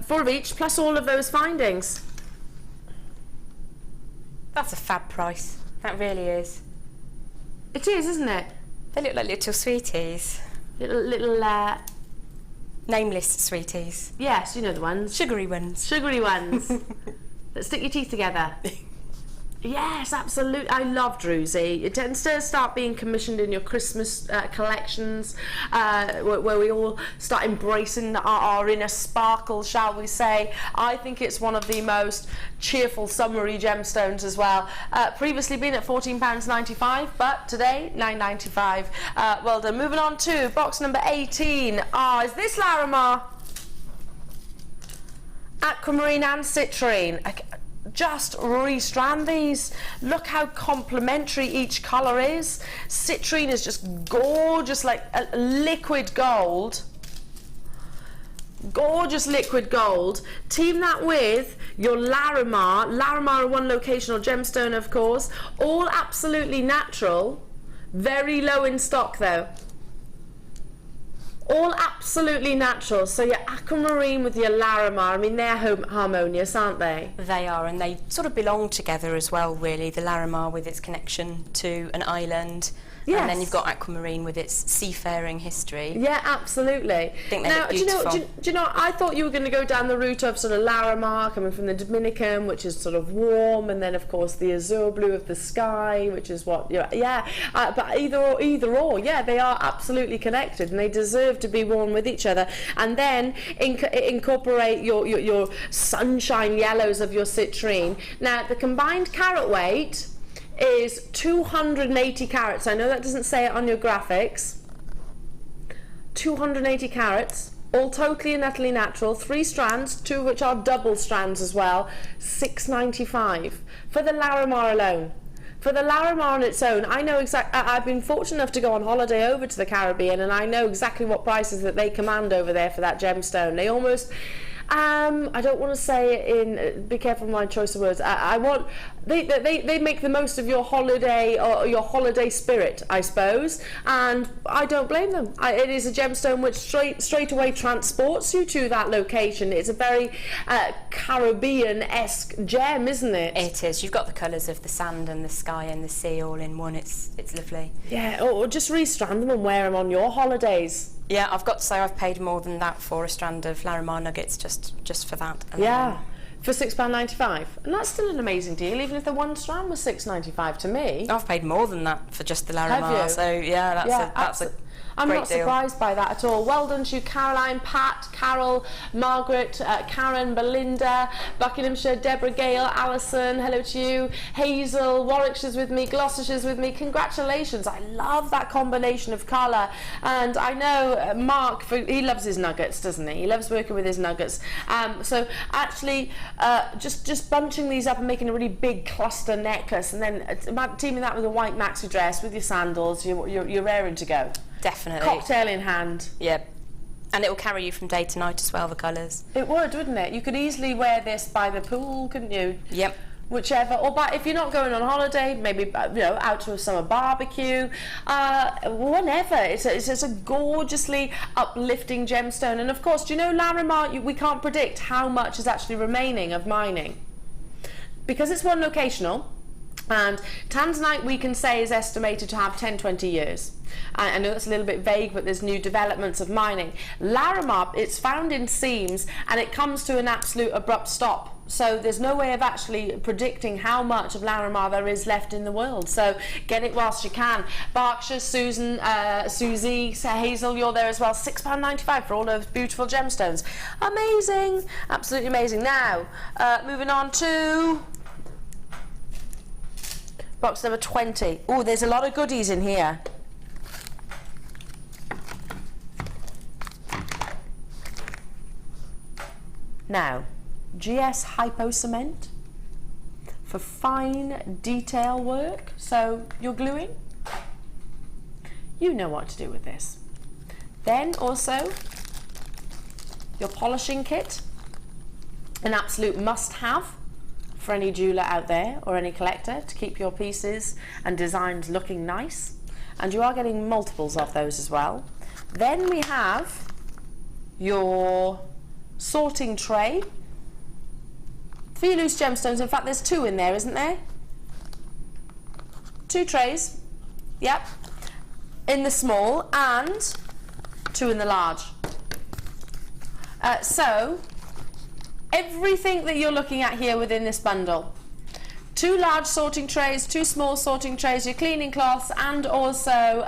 4 of each, plus all of those findings. That's a fab price. That really is. It is, isn't it? They look like little sweeties. Little nameless sweeties. Yes, you know the ones. Sugary ones. Sugary ones. That stick your teeth together. Yes, absolutely. I love druzy. It tends to start being commissioned in your Christmas collections, where we all start embracing our inner sparkle, shall we say. I think it's one of the most cheerful, summery gemstones as well. Previously been at £14.95, but today £9.95. Well done. Moving on to box number 18. Is this Larimar? Aquamarine and Citrine. Just restrand these. Look how complementary each colour is. Citrine is just gorgeous, like a liquid gold. Gorgeous liquid gold. Team that with your Larimar. Larimar in one locational gemstone, of course. All absolutely natural. Very low in stock though. All absolutely natural. So your Aquamarine with your Larimar, I mean, they're harmonious, aren't they? They are, and they sort of belong together as well, really. The Larimar with its connection to an island. Yes. And then you've got Aquamarine with its seafaring history. Yeah, absolutely. I think they look beautiful. Do you know, I thought you were going to go down the route of sort of Larimar coming from the Dominican, which is sort of warm, and then of course the azure blue of the sky, which is what, but either or, yeah, they are absolutely connected, and they deserve to be worn with each other. And then incorporate your sunshine yellows of your citrine. Now, the combined carat weight is 280 carats. I know that doesn't say it on your graphics. 280 carats, all totally and utterly natural. 3 strands, 2 of which are double strands as well. £6.95 for the Larimar alone. For the Larimar on its own, I know exactly. I've been fortunate enough to go on holiday over to the Caribbean, and I know exactly what prices that they command over there for that gemstone. They almost. I don't want to say it in. Be careful with my choice of words. They make the most of your holiday or your holiday spirit, I suppose, and I don't blame them. It is a gemstone which straight away transports you to that location. It's a very Caribbean-esque gem, isn't it? It is. You've got the colours of the sand and the sky and the sea all in one. It's lovely. Yeah, or just restrand them and wear them on your holidays. Yeah, I've got to say I've paid more than that for a strand of Larimar nuggets just for that. Yeah, for £6.95, and that's still an amazing deal, even if the one strand was £6.95 to me. I've paid more than that for just the Larimar, so yeah, that's a I'm great not deal. surprised by that at all. Well done to you, Caroline, Pat, Carol, Margaret, Karen, Belinda, Buckinghamshire, Deborah, Gale, Alison, hello to you, Hazel, Warwickshire's with me, Gloucestershire's with me. Congratulations. I love that combination of colour, and I know Mark, he loves his nuggets, doesn't he? He loves working with his nuggets. So actually just bunching these up and making a really big cluster necklace, and then teaming that with a white maxi dress with your sandals, you're raring to go. Definitely. Cocktail in hand. Yep. And it will carry you from day to night as well, the colours. It would, wouldn't it? You could easily wear this by the pool, couldn't you? Yep. whichever, or if you're not going on holiday, maybe out to a summer barbecue, whenever. It's a gorgeously uplifting gemstone. And of course, do you know Larimar, we can't predict how much is actually remaining of mining. Because it's one locational, and tanzanite we can say is estimated to have 10-20 years. I know that's a little bit vague, but there's new developments of mining. Larimar, it's found in seams and it comes to an absolute abrupt stop. So there's no way of actually predicting how much of Larimar there is left in the world. So get it whilst you can. Berkshire, Susan, Susie, Hazel, you're there as well. £6.95 for all those beautiful gemstones. Amazing, absolutely amazing. Now, moving on to box number 20. Oh, there's a lot of goodies in here. Now, GS Hypo cement for fine detail work. So you're gluing, you know what to do with this. Then also your polishing kit, an absolute must-have for any jeweler out there or any collector to keep your pieces and designs looking nice. And you are getting multiples of those as well. Then we have your sorting tray for your loose gemstones. In fact, there's 2 in there, isn't there? 2 trays, yep, in the small and 2 in the large. So everything that you're looking at here within this bundle, 2 large sorting trays, 2 small sorting trays, your cleaning cloths, and also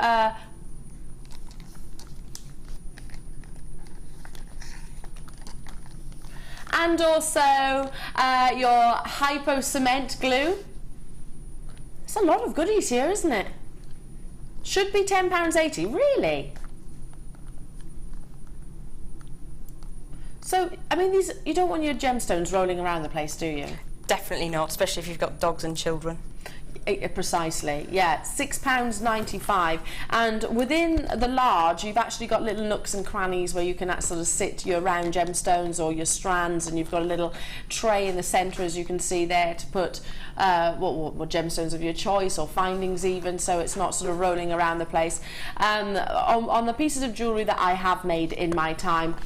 your Hypo cement glue. It's a lot of goodies here, isn't it? Should be £10.80, really? So, I mean, these, you don't want your gemstones rolling around the place, do you? Definitely not, especially if you've got dogs and children. Precisely, yeah, £6.95, and within the large you've actually got little nooks and crannies where you can sort of sit your round gemstones or your strands, and you've got a little tray in the centre, as you can see there, to put what gemstones of your choice or findings even, so it's not sort of rolling around the place. On the pieces of jewellery that I have made in my time,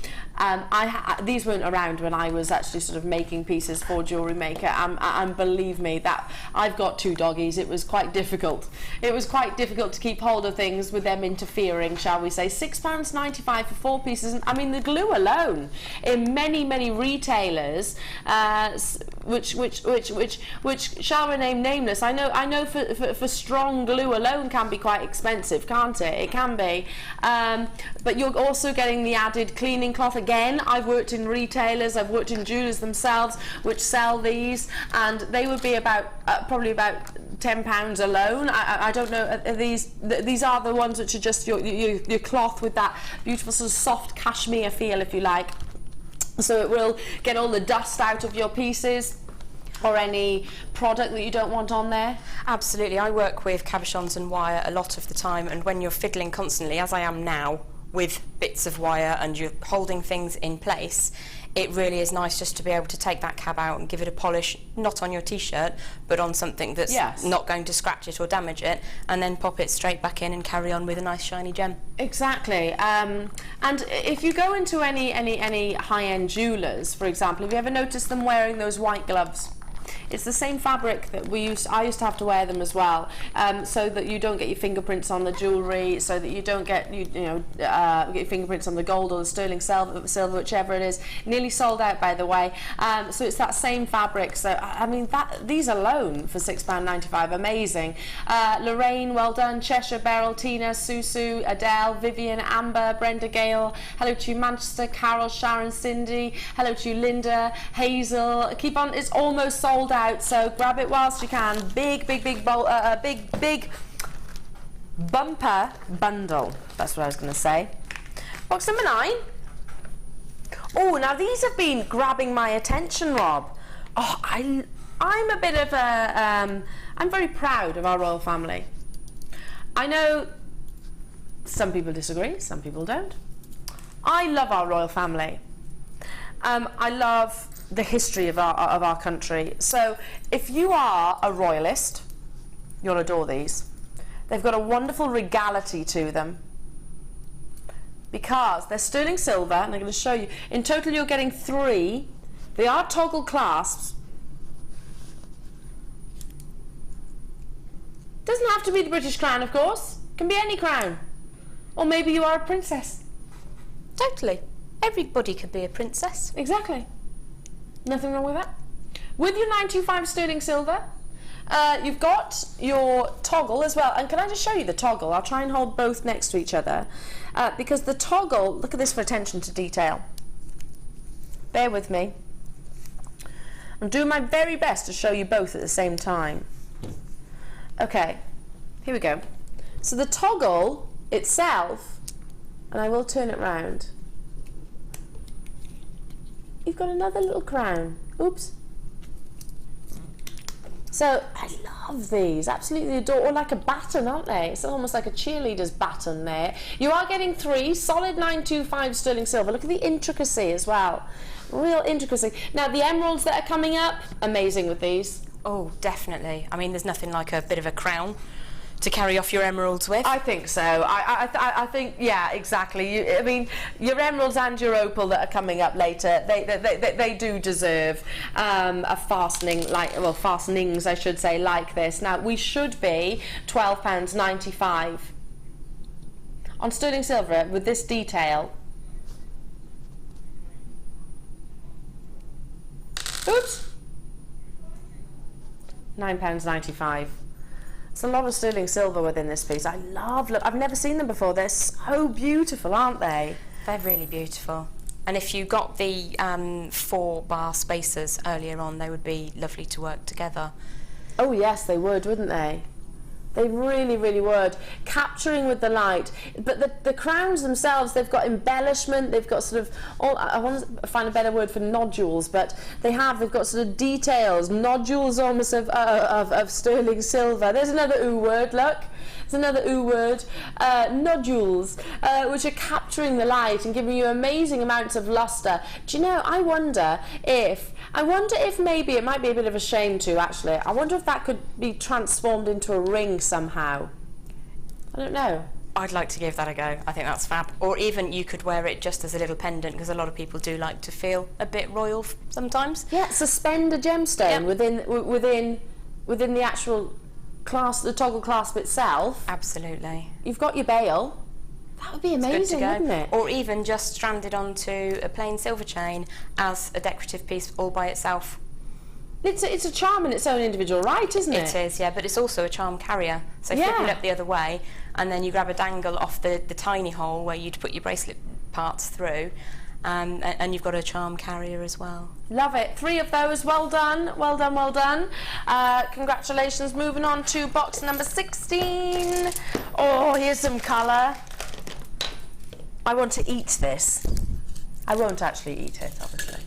these weren't around when I was actually sort of making pieces for JewelleryMaker, and believe me, that I've got 2 doggies. It was quite difficult. It was quite difficult to keep hold of things with them interfering, shall we say. £6.95 for 4 pieces. I mean, the glue alone in many retailers, which shall remain nameless. I know for strong glue alone can be quite expensive, can't it? It can be, but you're also getting the added cleaning cloth. Again, I've worked in retailers, I've worked in jewelers themselves which sell these, and they would be about probably about £10 alone. I don't know, these are the ones which are just your cloth with that beautiful sort of soft cashmere feel, if you like, so it will get all the dust out of your pieces or any product that you don't want on there. Absolutely. I work with cabochons and wire a lot of the time, and when you're fiddling constantly, as I am now, with bits of wire and you're holding things in place, it really is nice just to be able to take that cab out and give it a polish, not on your t-shirt, but on something that's not going to scratch it or damage it, and then pop it straight back in and carry on with a nice shiny gem. Exactly. And if you go into any high-end jewelers, for example, have you ever noticed them wearing those white gloves? It's the same fabric that I used to have to wear them as well, so that you don't get your fingerprints on the jewellery, so that you don't get get your fingerprints on the gold or the sterling silver, whichever it is. Nearly sold out, by the way. So it's that same fabric. So I mean, these alone for £6.95, amazing. Lorraine, well done. Cheshire, Beryl, Tina, Susu, Adele, Vivian, Amber, Brenda, Gale. Hello to you, Manchester, Carol, Sharon, Cindy. Hello to you, Linda, Hazel. Keep on. It's almost sold out, so grab it whilst you can. Big bumper bundle. That's what I was going to say. Box number 9. Oh, now these have been grabbing my attention, Rob. Oh, I'm a bit of a I'm very proud of our royal family. I know some people disagree, some people don't. I love our royal family. I love the history of our country. So if you are a royalist, you'll adore these. They've got a wonderful regality to them because they're sterling silver, and I'm going to show you. In total, you're getting 3. They are toggle clasps. Doesn't have to be the British crown, of course. Can be any crown. Or maybe you are a princess. Totally. Everybody could be a princess. Exactly. Nothing wrong with that. With your 925 sterling silver, you've got your toggle as well. And can I just show you the toggle? I'll try and hold both next to each other. Because the toggle, look at this for attention to detail. Bear with me. I'm doing my very best to show you both at the same time. Okay, here we go. So the toggle itself, and I will turn it round. You've got another little crown. Oops. So I love these, absolutely adore, or like a baton, aren't they? It's almost like a cheerleader's baton there. You are getting 3 solid 925 sterling silver. Look at the intricacy as well. Real intricacy. Now the emeralds that are coming up, amazing with these. Oh, definitely. I mean, there's nothing like a bit of a crown to carry off your emeralds with. I think so. I think, yeah, exactly. I mean, your emeralds and your opal that are coming up later, they do deserve a fastening, fastenings, I should say, like this. Now, we should be £12.95 on sterling silver with this detail. Oops. £9.95. It's a lot of sterling silver within this piece. I love, look, I've never seen them before. They're so beautiful, aren't they? They're really beautiful. And if you got the 4-bar spacers earlier on, they would be lovely to work together. Oh yes, they would, wouldn't they? They really, really would. Capturing with the light. But the crowns themselves, they've got embellishment, they've got sort of, I want to find a better word for nodules, but they've got sort of details, nodules almost of sterling silver. There's another ooh word, look. There's another ooh word. Nodules, which are capturing the light and giving you amazing amounts of luster. Do you know, I wonder if maybe, it might be a bit of a shame too, actually. I wonder if that could be transformed into a ring somehow. I don't know. I'd like to give that a go. I think that's fab. Or even you could wear it just as a little pendant, because a lot of people do like to feel a bit royal sometimes. Yeah, suspend a gemstone within the actual clasp, the toggle clasp itself. Absolutely. You've got your bail. That would be amazing, wouldn't it? Or even just stranded onto a plain silver chain as a decorative piece all by itself. It's a charm in its own individual right, isn't it? It is, yeah, but it's also a charm carrier. So flip it up the other way, and then you grab a dangle off the tiny hole where you'd put your bracelet parts through, and you've got a charm carrier as well. Love it. 3 of those. Well done, well done, well done. Congratulations. Moving on to box number 16. Oh, here's some colour. I want to eat this. I won't actually eat it, obviously.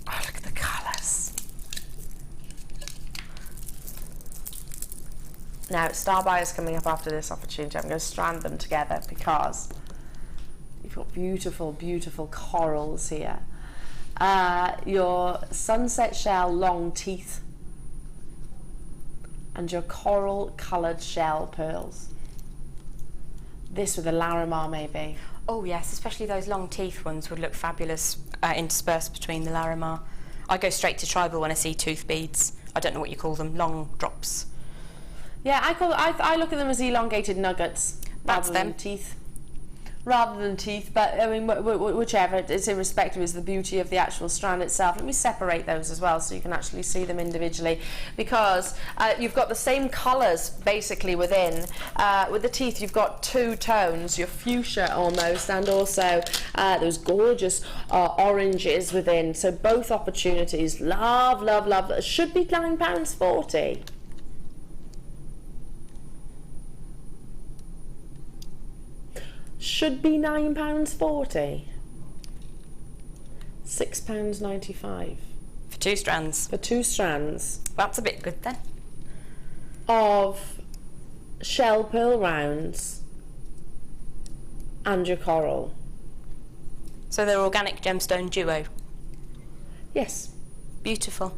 Oh, look at the colours. Now, Star Buyer's coming up after this opportunity. I'm going to strand them together because you've got beautiful, beautiful corals here. Your sunset shell long teeth and your coral coloured shell pearls. This with a Larimar maybe. Oh yes, especially those long teeth ones would look fabulous interspersed between the Larimar. I go straight to tribal when I see tooth beads. I don't know what you call them, long drops. Yeah, I look at them as elongated nuggets. That's them. Rather than teeth, but I mean, whichever, it's irrespective, is the beauty of the actual strand itself. Let me separate those as well so you can actually see them individually, because you've got the same colours basically within. With the teeth, you've got 2 tones, your fuchsia almost, and also those gorgeous oranges within. So both opportunities, love, love, love. Should be £9.40. Should be £9.40. £6.95. For 2 strands. For 2 strands. That's a bit good then. Of shell pearl rounds and your coral. So they're organic gemstone duo. Yes. Beautiful.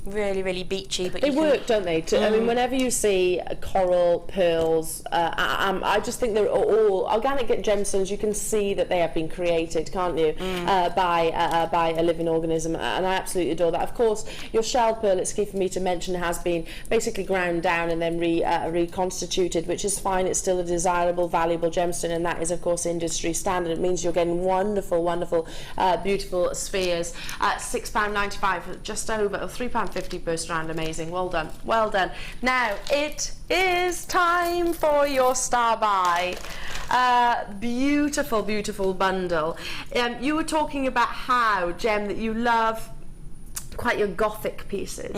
Really, really beachy. But they work, don't they? I mean, whenever you see coral, pearls, I just think they're all organic gemstones. You can see that they have been created, can't you, by a living organism, and I absolutely adore that. Of course, your shelled pearl, it's key for me to mention, has been basically ground down and then reconstituted, which is fine. It's still a desirable, valuable gemstone, and that is, of course, industry standard. It means you're getting wonderful, wonderful, beautiful spheres. £6.95, just over, or £3.50 per strand. Amazing. Well done. Well done. Now it is time for your star buy. Beautiful, beautiful bundle. You were talking about how, Gem, that you love quite your gothic pieces.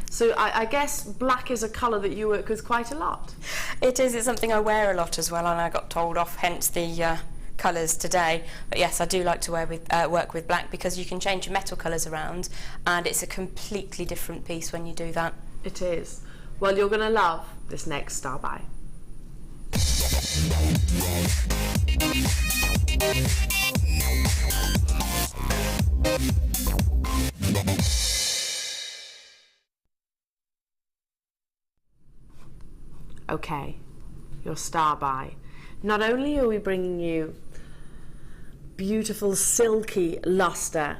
So I guess black is a colour that you work with quite a lot. It is. It's something I wear a lot as well, and I got told off, hence the colours today. But yes, I do like to work with black, because you can change your metal colours around, and it's a completely different piece when you do that. It is. Well, you're going to love this next star buy. Okay, your star buy. Not only are we bringing you beautiful silky luster,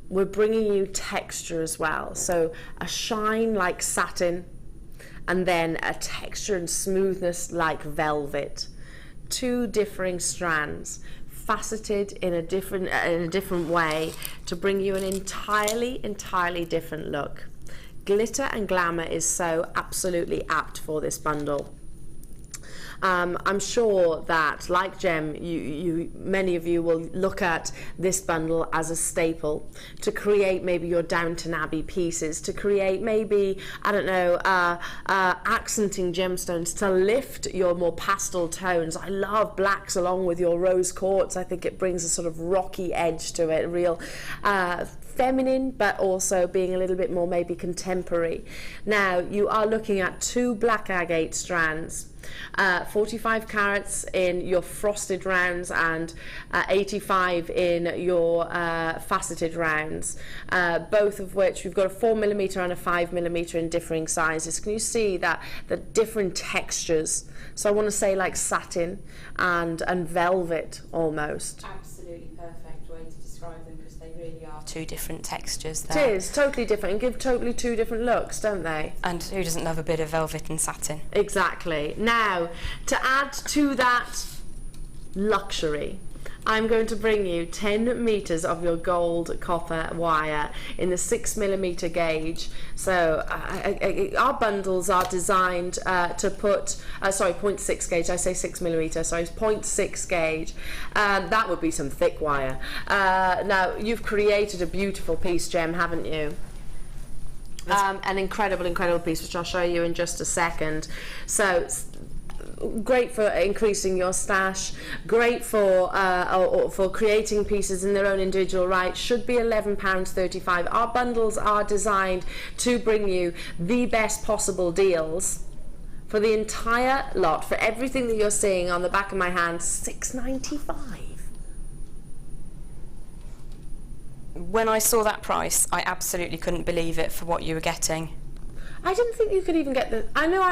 we're bringing you texture as well. So a shine like satin, and then a texture and smoothness like velvet. Two differing strands, faceted in a different way to bring you an entirely different look. Glitter and glamour is so absolutely apt for this bundle. I'm sure that, like Gem, many of you will look at this bundle as a staple to create maybe your Downton Abbey pieces, to create maybe, I don't know, accenting gemstones to lift your more pastel tones. I love blacks along with your rose quartz. I think it brings a sort of rocky edge to it, real feminine, but also being a little bit more maybe contemporary. Now, you are looking at 2 black agate strands, 45 carats in your frosted rounds and 85 in your faceted rounds, both of which we've got a 4mm and a 5mm in differing sizes. Can you see that the different textures? So I want to say like satin and velvet almost. Absolutely perfect way to describe them, because they really are 2 different textures there. It is totally different and give totally 2 different looks, don't they? And who doesn't love a bit of velvet and satin? Exactly. Now, to add to that luxury, I'm going to bring you 10 meters of your gold copper wire in the 6mm gauge. So our bundles are designed to put, 0.6 gauge, I say 6mm, sorry, 0.6 gauge. That would be some thick wire. Now, you've created a beautiful piece, Gem, haven't you? An incredible piece, which I'll show you in just a second. So, great for increasing your stash, great for creating pieces in their own individual right. Should be £11.35. Our bundles are designed to bring you the best possible deals for the entire lot, for everything that you're seeing on the back of my hand. £6.95. When I saw that price, I absolutely couldn't believe it for what you were getting. I didn't think you could even get the. I know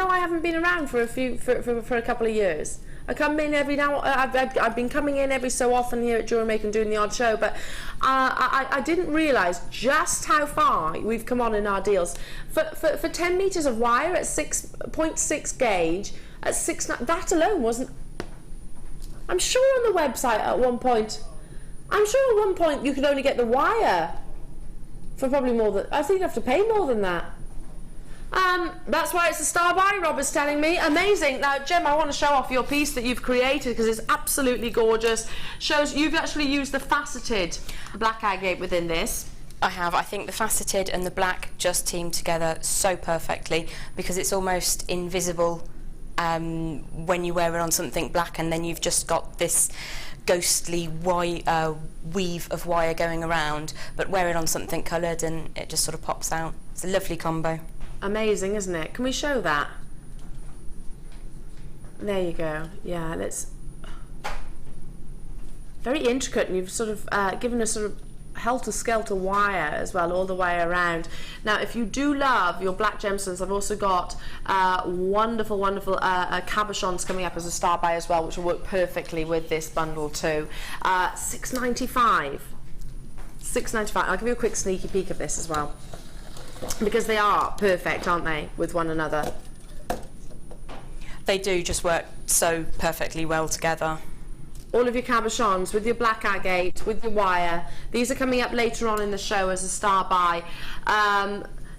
I haven't been around for a couple of years. I come in every now. I've been coming in every so often here at JewelleryMaker and doing the odd show, but I didn't realise just how far we've come on in our deals. For 10 meters of wire at 6.6 gauge at 6. That alone wasn't. I'm sure on the website at one point. I'm sure at one point you could only get the wire for probably more than. I think you have to pay more than that. That's why it's a star buy, Robert's telling me. Amazing. Now, Gem, I want to show off your piece that you've created because it's absolutely gorgeous. Shows you've actually used the faceted black agate within this. I have. I think the faceted and the black just team together so perfectly, because it's almost invisible when you wear it on something black, and then you've just got this ghostly weave of wire going around, but wear it on something coloured and it just sort of pops out. It's a lovely combo. Amazing, isn't it? Can we show that? There you go. Yeah, let's. very intricate, and you've sort of given a sort of helter-skelter wire as well all the way around. Now, if you do love your black gemstones, I've also got wonderful cabochons coming up as a star buy as well, which will work perfectly with this bundle too. $6.95. $6.95. I'll give you a quick sneaky peek of this as well, because they are perfect, aren't they, with one another? They do just work so perfectly well together. All of your cabochons with your black agate, with your wire. These are coming up later on in the show as a star buy.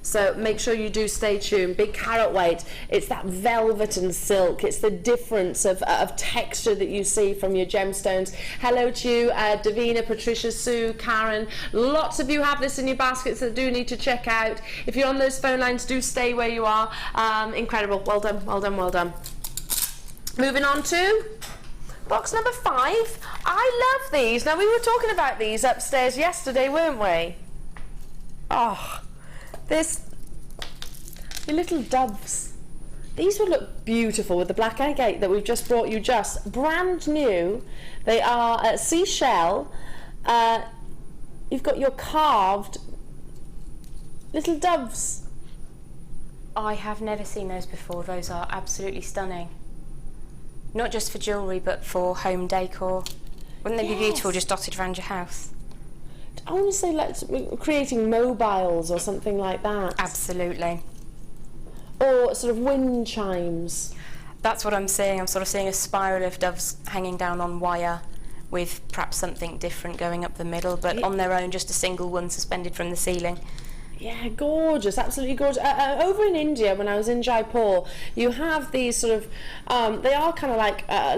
So make sure you do stay tuned. Big carat weight. It's that velvet and silk. It's the difference of texture that you see from your gemstones. Hello to you, Davina, Patricia, Sue, Karen. Lots of you have this in your baskets that do need to check out. If you're on those phone lines, do stay where you are. Incredible. Well done, well done, well done. Moving on to box number 5. I love these. Now, we were talking about these upstairs yesterday, weren't we? Oh, your little doves. These would look beautiful with the black agate that we've just brought you, just brand new. They are seashell. You've got your carved little doves. I have never seen those before. Those are absolutely stunning. Not just for jewellery, but for home decor. Wouldn't they be beautiful just dotted around your house? I want to say like creating mobiles or something like that. Absolutely. Or sort of wind chimes. That's what I'm seeing. I'm sort of seeing a spiral of doves hanging down on wire with perhaps something different going up the middle, but on their own, just a single one suspended from the ceiling. Yeah, gorgeous, absolutely gorgeous. Over in India, when I was in Jaipur, you have these sort of, they are kind of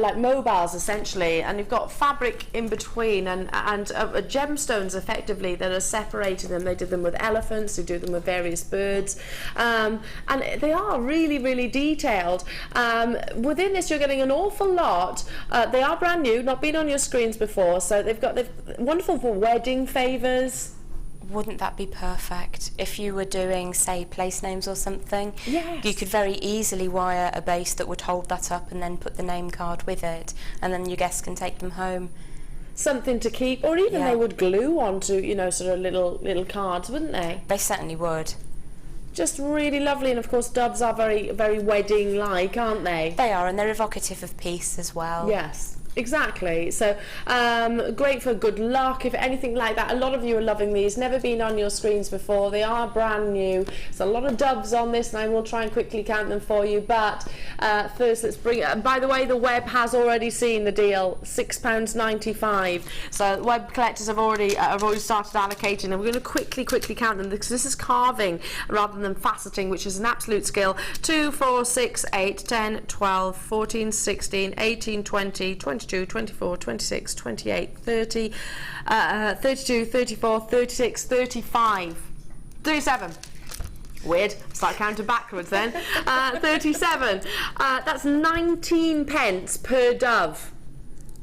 like mobiles essentially, and you've got fabric in between and gemstones effectively that are separating them. They did them with elephants, they do them with various birds, and they are really, really detailed. Within this, you're getting an awful lot. They are brand new, not been on your screens before, so they've wonderful for wedding favours. Wouldn't that be perfect if you were doing, say, place names or something? Yes. You could very easily wire a base that would hold that up and then put the name card with it, and then your guests can take them home. Something to keep, or even they would glue onto, you know, sort of little cards, wouldn't they? They certainly would. Just really lovely, and of course doves are very, very wedding-like, aren't they? They are, and they're evocative of peace as well. Yes. Exactly. So great for good luck, if anything like that. A lot of you are loving these. Never been on your screens before. They are brand new. There's a lot of doves on this, and I will try and quickly count them for you. But first, let's bring it. By the way, the web has already seen the deal. £6.95. So web collectors have already started allocating, and we're going to quickly count them because this is carving rather than faceting, which is an absolute skill. 2, 4, 6, 8, 10, 12, 14, 16, 18, 20, 22, 24, 26, 28, 30, 32, 34, 36, 35, 37. Weird. Start counting backwards then. 37. That's 19 pence per dove.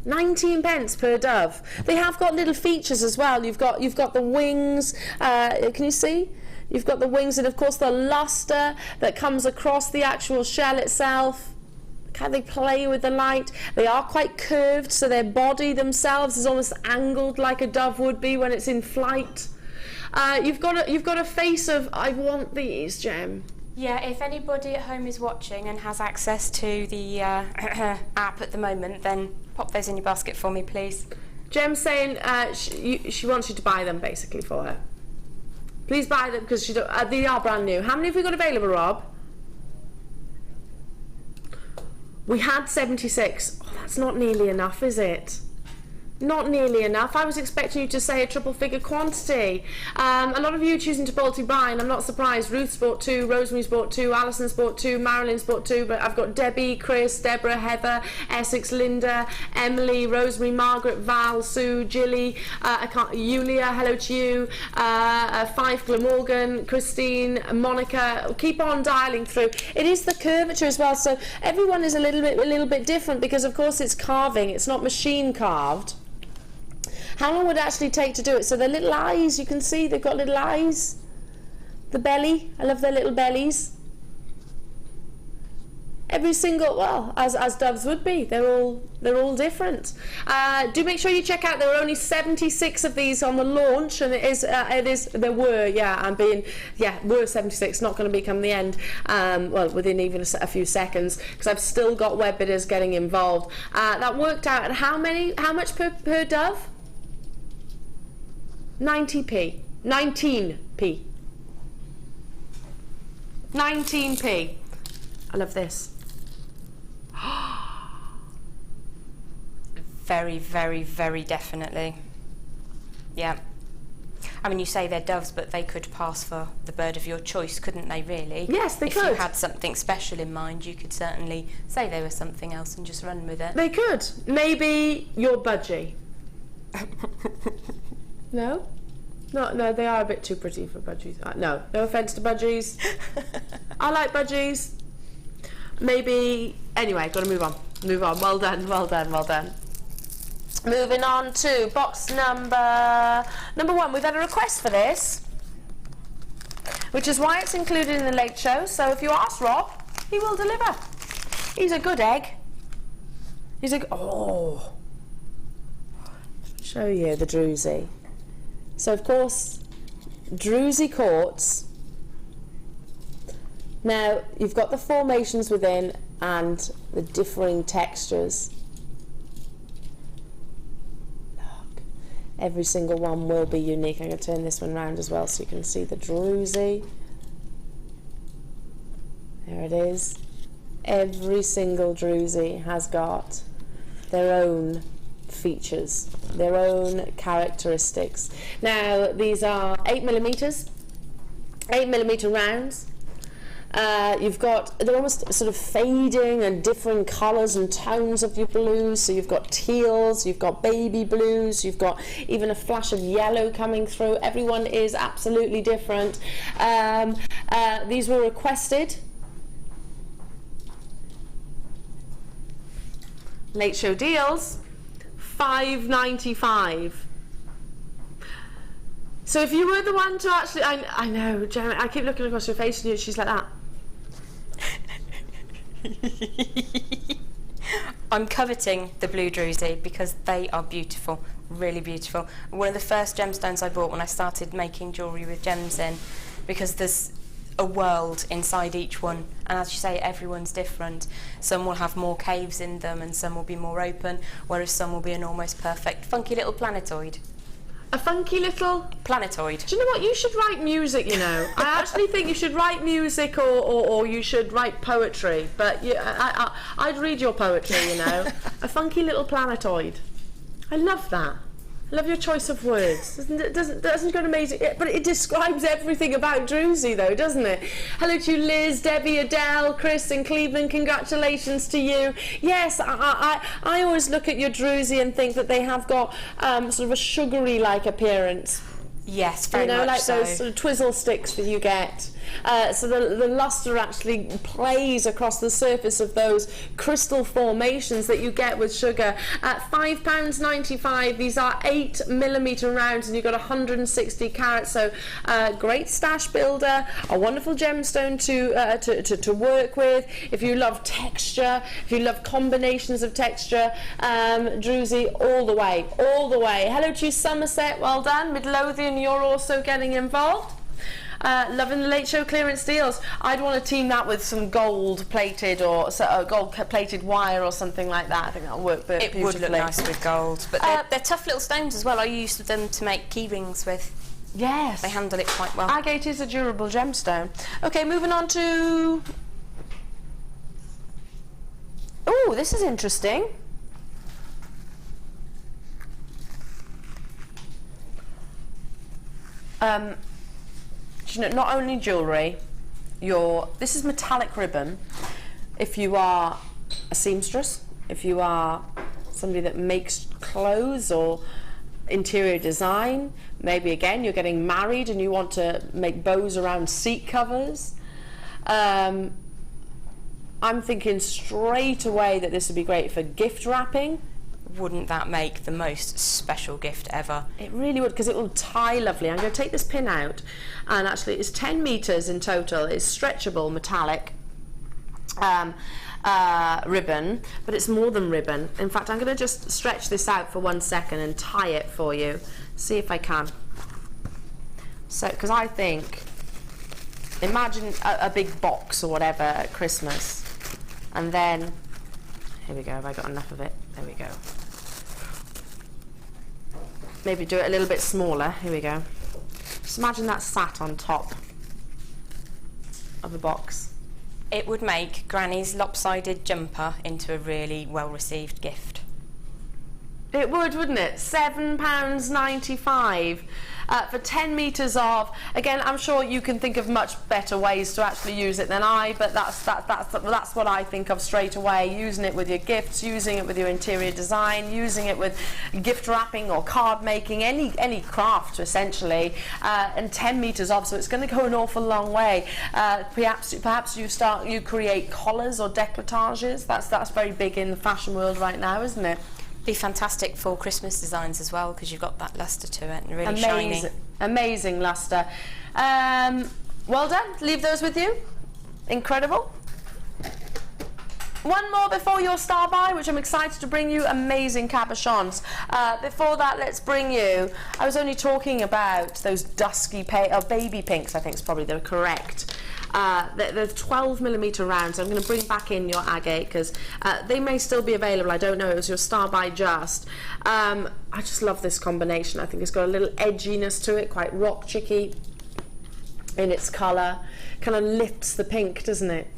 19 pence per dove. They have got little features as well. You've got the wings. Can you see? You've got the wings, and of course the luster that comes across the actual shell itself. How they play with the light. They are quite curved, so their body themselves is almost angled like a dove would be when it's in flight. You've got a face of, I want these, Gem. Yeah, if anybody at home is watching and has access to the app at the moment, then pop those in your basket for me, please. Gem's saying she wants you to buy them, basically, for her. Please buy them, because they are brand new. How many have we got available, Rob? We had 76. Oh, that's not nearly enough, is it? Not nearly enough. I was expecting you to say a triple figure quantity. A lot of you are choosing to multi-buy, and I'm not surprised. Ruth's bought 2, Rosemary's bought 2, Alison's bought 2, Marilyn's bought 2, but I've got Debbie, Chris, Deborah, Heather, Essex, Linda, Emily, Rosemary, Margaret, Val, Sue, Jilly, Yulia, hello to you, Fife, Glamorgan, Christine, Monica. Keep on dialing through. It is the curvature as well, so everyone is a little bit different because of course it's carving, it's not machine carved. How long would it actually take to do it? So the little eyes, you can see they've got little eyes. The belly, I love their little bellies. every single, well, as doves would be, they're all different. Do make sure you check out, there were only 76 of these on the launch, and there were 76, not going to become the end, well, within even a few seconds, because I've still got web bidders getting involved. That worked out at how much per dove? 19p. 19p. I love this. Very, very, very definitely. Yeah. I mean, you say they're doves, but they could pass for the bird of your choice, couldn't they, really? Yes, they could. If you had something special in mind, you could certainly say they were something else and just run with it. They could. Maybe your budgie. No? No, they are a bit too pretty for budgies. No offence to budgies. I like budgies. Maybe... Anyway, got to move on. Well done. Moving on to box number 1. We've had a request for this, which is why it's included in the late show. So if you ask Rob, he will deliver. He's a good egg. Oh. Show you the druzy. So of course, druzy quartz. Now you've got the formations within and the differing textures. Look, every single one will be unique. I'm going to turn this one around as well so you can see the druzy. There it is. Every single druzy has got their own features, their own characteristics. Now these are 8mm rounds. They're almost sort of fading and differing colours and tones of your blues. So you've got teals, you've got baby blues, you've got even a flash of yellow coming through. Everyone is absolutely different. These were requested. Late show deals, $5.95. So if you were the one to actually, I know, Jeremy, I keep looking across your face and she's like that. I'm coveting the blue druzy because they are beautiful, really beautiful. One of the first gemstones I bought when I started making jewellery with gems in, because there's a world inside each one, and as you say, everyone's different. Some will have more caves in them and some will be more open, whereas some will be an almost perfect funky little planetoid. A funky little planetoid. Do you know what? You should write music, you know. I actually think you should write music or you should write poetry, but I'd read your poetry, you know. A funky little planetoid. I love that. I love your choice of words. Doesn't go amazing, but it describes everything about druzy, though, doesn't it? Hello to you, Liz, Debbie, Adele, Chris in Cleveland. Congratulations to you. Yes, I always look at your druzy and think that they have got sort of a sugary-like appearance. Yes, very much like so. Those sort of twizzle sticks that you get. So the lustre actually plays across the surface of those crystal formations that you get with sugar. At £5.95, these are 8mm rounds, and you've got 160 carats. So great stash builder, a wonderful gemstone to work with. If you love texture, if you love combinations of texture, druzy all the way. Hello to you, Somerset. Well done. Midlothian, you're also getting involved. Loving the late show clearance deals. I'd want to team that with some gold plated or gold plated wire or something like that. I think that'll work beautifully. It would look nice with gold, but they're tough little stones as well. I used them to make key rings with. Yes, they handle it quite well. Agate is a durable gemstone. Okay, moving on to. Oh, this is interesting. You know, not only jewellery, this is metallic ribbon. If you are a seamstress, if you are somebody that makes clothes or interior design, maybe again you're getting married and you want to make bows around seat covers. I'm thinking straight away that this would be great for gift wrapping. Wouldn't that make the most special gift ever? It really would, because it will tie lovely. I'm going to take this pin out, and actually it's 10 metres in total. It's stretchable, metallic. ribbon, but it's more than ribbon. In fact, I'm going to just stretch this out for 1 second and tie it for you. See if I can. So, because I think, imagine a big box or whatever at Christmas, and then, here we go, have I got enough of it? There we go. Maybe do it a little bit smaller, here we go. Just imagine that sat on top of a box. It would make Granny's lopsided jumper into a really well-received gift. It would, wouldn't it? £7.95 for 10 metres of. Again, I'm sure you can think of much better ways to actually use it than I, but that's what I think of straight away. Using it with your gifts, using it with your interior design, using it with gift wrapping or card making, any craft essentially, and 10 metres of. So it's going to go an awful long way. Perhaps you create collars or décolletages. That's very big in the fashion world right now, isn't it? Be fantastic for Christmas designs as well, because you've got that lustre to it and really shiny. Amazing lustre. Well done. Leave those with you. Incredible. One more before your star buy, which I'm excited to bring you. Amazing cabochons. Before that, let's bring you, I was only talking about those dusky baby pinks, I think is probably the correct. They're 12mm rounds. I'm going to bring back in your agate because they may still be available. I don't know. It was your star by just. I just love this combination. I think it's got a little edginess to it, quite rock chicky in its colour. Kind of lifts the pink, doesn't it?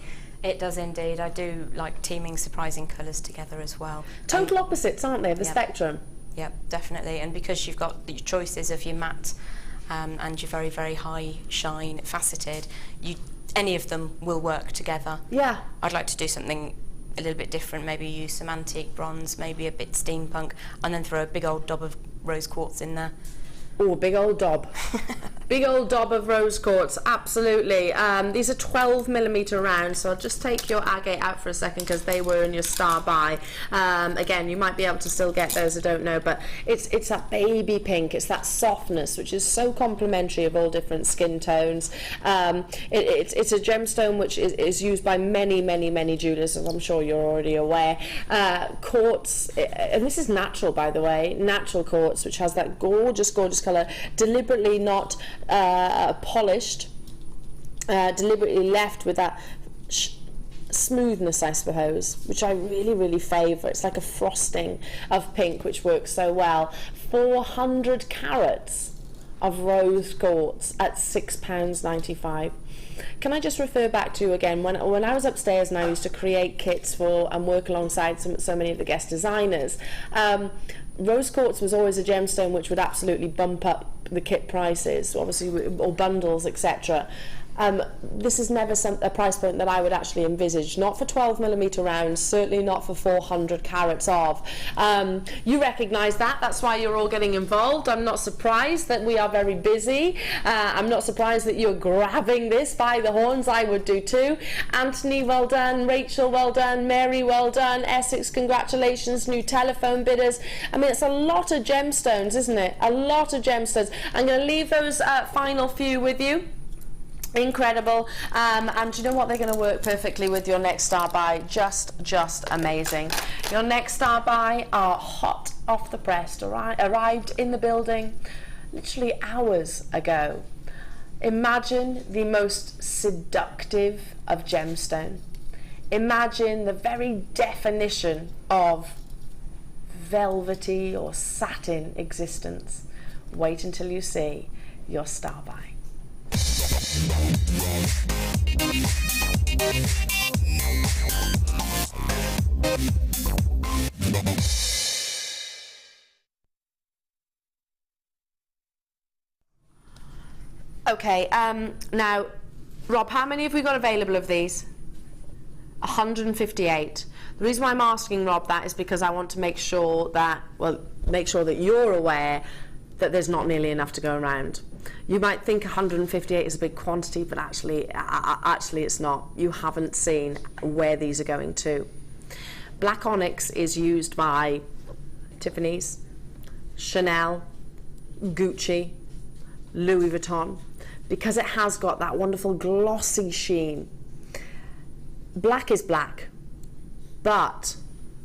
It does indeed. I do like teaming surprising colours together as well. Total opposites, aren't they, of the spectrum? Yep, definitely. And because you've got your choices of your matte and your very, very high shine faceted, any of them will work together. Yeah. I'd like to do something a little bit different, maybe use some antique bronze, maybe a bit steampunk, and then throw a big old dob of rose quartz in there. Oh, big old dob. Big old dob of rose quartz, absolutely. These are 12mm rounds, so I'll just take your agate out for a second because they were in your star buy. Again, you might be able to still get those, I don't know, but it's that baby pink, it's that softness, which is so complementary of all different skin tones. It's a gemstone which is used by many jewellers, as I'm sure you're already aware. Quartz, and this is natural, by the way, natural quartz, which has that gorgeous colour, deliberately not polished, deliberately left with that smoothness, I suppose, which I really favour. It's like a frosting of pink, which works so well. 400 carats of rose quartz at £6.95. Can I just refer back to, again, when I was upstairs and I used to create kits for and work alongside so many of the guest designers, rose quartz was always a gemstone which would absolutely bump up the kit prices, obviously, or bundles, etc. This is never a price point that I would actually envisage, not for 12mm rounds, certainly not for 400 carats of. You recognise that, that's why you're all getting involved. I'm not surprised that we are very busy. I'm not surprised that you're grabbing this by the horns. I would do too. Anthony, well done. Rachel, well done. Mary, well done. Essex, congratulations. New telephone bidders. I mean, it's a lot of gemstones, isn't it? A lot of gemstones. I'm going to leave those final few with you. Incredible, and you know what, they're going to work perfectly with your next star buy. Just amazing. Your next star buy are hot off the press, arrived in the building literally hours ago. Imagine the most seductive of gemstone. Imagine the very definition of velvety or satin existence. Wait until you see your star buy. Okay, now, Rob, how many have we got available of these? 158. The reason why I'm asking Rob that is because I want to make sure that you're aware that there's not nearly enough to go around. You might think 158 is a big quantity, but actually it's not. You haven't seen where these are going to. Black onyx is used by Tiffany's, Chanel, Gucci, Louis Vuitton, because it has got that wonderful glossy sheen. black is black, but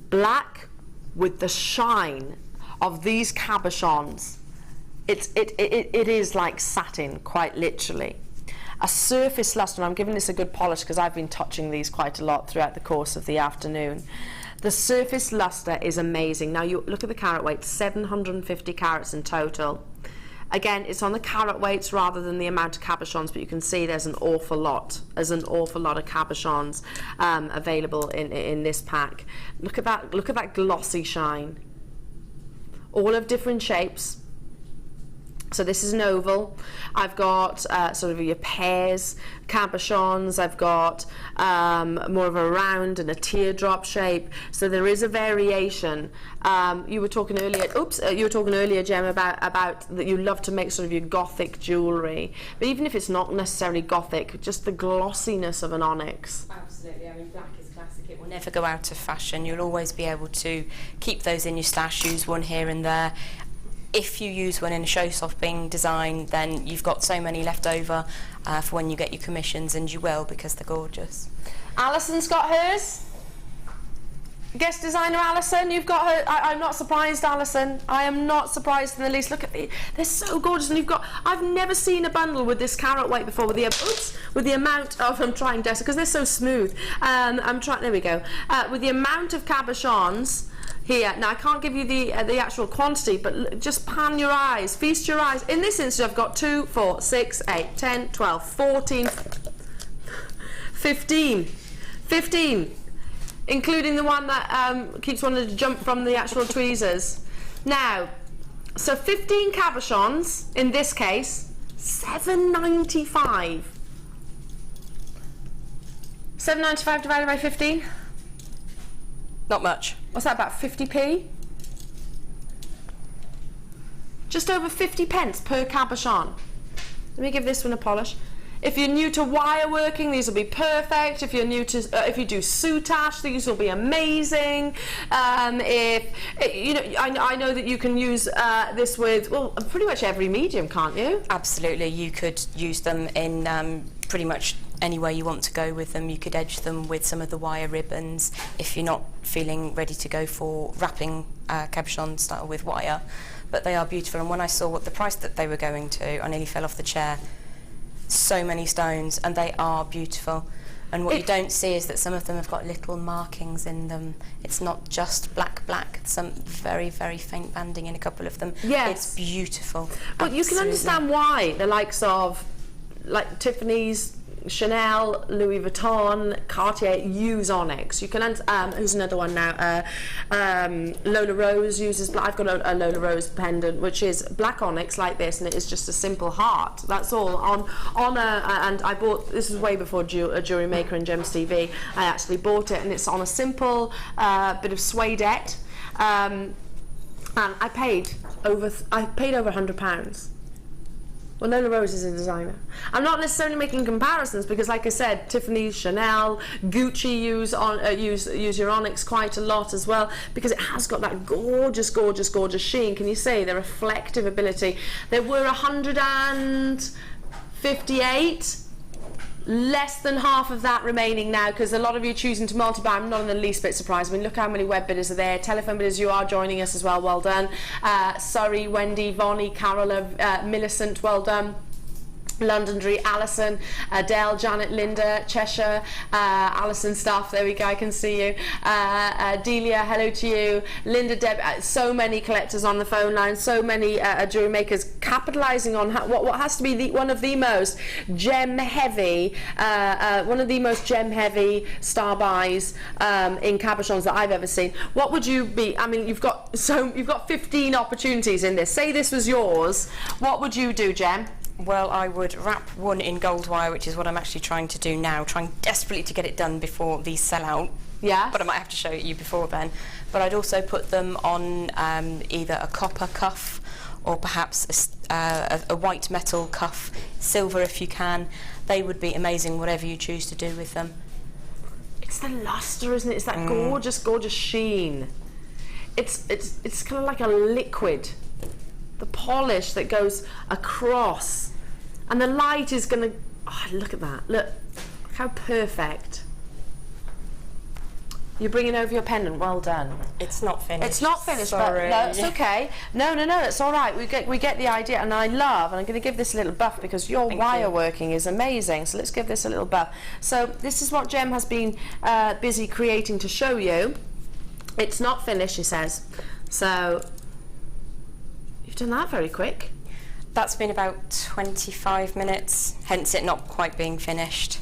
black with the shine of these cabochons, it is like satin, quite literally. A surface luster, and I'm giving this a good polish because I've been touching these quite a lot throughout the course of the afternoon. The surface luster is amazing. Now you look at the carat weight, 750 carats in total. Again, it's on the carat weights rather than the amount of cabochons, but you can see there's an awful lot. There's an awful lot of cabochons available in this pack. Look at that glossy shine. All of different shapes. So this is an oval. I've got sort of your pears, cabochons. I've got more of a round and a teardrop shape. So there is a variation. You were talking earlier. You were talking earlier, Jem, about that you love to make sort of your gothic jewellery. But even if it's not necessarily gothic, just the glossiness of an onyx. Absolutely. I mean, black is classic. It will never go out of fashion. You'll always be able to keep those in your stash. Use one here and there. If you use one in a show-stopping design, then you've got so many left over for when you get your commissions, and you will, because they're gorgeous. Alison's got hers. Guest designer Alison, you've got her. I'm not surprised, Alison. I am not surprised in the least. Look at these; they're so gorgeous, and you've got. I've never seen a bundle with this carat weight before. With the amount of. I'm trying Dessa because they're so smooth. I'm trying. There we go. With the amount of cabochons. Here, now I can't give you the actual quantity, but just pan your eyes, feast your eyes. In this instance, I've got 2, 4, 6, 8, 10, 12, 14, 15, including the one that keeps wanting to jump from the actual tweezers. Now, so 15 cabochons, in this case, $7.95. $7.95 divided by 15? Not much. What's that, about 50p? Just over 50 pence per cabochon. Let me give this one a polish. If you're new to wire working, these will be perfect. If you're new to, if you do soutache, these will be amazing. I know that you can use this with, well, pretty much every medium, can't you? Absolutely, you could use them in pretty much any way you want to go with them. You could edge them with some of the wire ribbons if you're not feeling ready to go for wrapping cabochon style with wire. But they are beautiful, and when I saw what the price that they were going to, I nearly fell off the chair. So many stones, and they are beautiful. And what you don't see is that some of them have got little markings in them. It's not just black, some very, very faint banding in a couple of them. Yes. It's beautiful. But you can understand why the likes of like Tiffany's, Chanel, Louis Vuitton, Cartier use onyx. You can who's another one now? Lola Rose uses. I've got a Lola Rose pendant, which is black onyx like this, and it is just a simple heart. That's all on and I bought this was way before JewelleryMaker and Gems TV. I actually bought it, and it's on a simple bit of suedette, and I paid over £100. Well, Lola Rose is a designer. I'm not necessarily making comparisons because, like I said, Tiffany, Chanel, Gucci use your onyx quite a lot as well, because it has got that gorgeous, gorgeous, gorgeous sheen. Can you see the reflective ability? There were 158. Less than half of that remaining now, because a lot of you are choosing to multi-buy. I'm not in the least bit surprised. I mean, look how many web bidders are there. Telephone bidders, you are joining us as well. Well done. Surrey, Wendy, Vonnie, Carola, Millicent, well done. Londonderry, Alison, Adele, Janet, Linda, Cheshire, Alison Staff, there we go, I can see you. Delia, hello to you. Linda, Deb, so many collectors on the phone line, so many jewellery makers capitalising on what has to be one of the most gem heavy star buys in cabochons that I've ever seen. What would you be? I mean, you've got 15 opportunities in this. Say this was yours. What would you do, Jem? Well, I would wrap one in gold wire, which is what I'm actually trying to do now, trying desperately to get it done before these sell out. Yeah. But I might have to show it you before then. But I'd also put them on either a copper cuff or perhaps a white metal cuff, silver if you can. They would be amazing, whatever you choose to do with them. It's the luster, isn't it? It's that gorgeous, gorgeous sheen. It's kind of like a liquid. The polish that goes across, and the light is going to. Oh, look at that! Look how perfect. You're bringing over your pendant. Well done. It's not finished. It's not finished, Sorry. but no, it's okay. No, it's all right. We get the idea, and I love. And I'm going to give this a little buff because your wire working is amazing. So let's give this a little buff. So this is what Jem has been busy creating to show you. It's not finished, she says. So you've done that very quick. That's been about 25 minutes, hence it not quite being finished.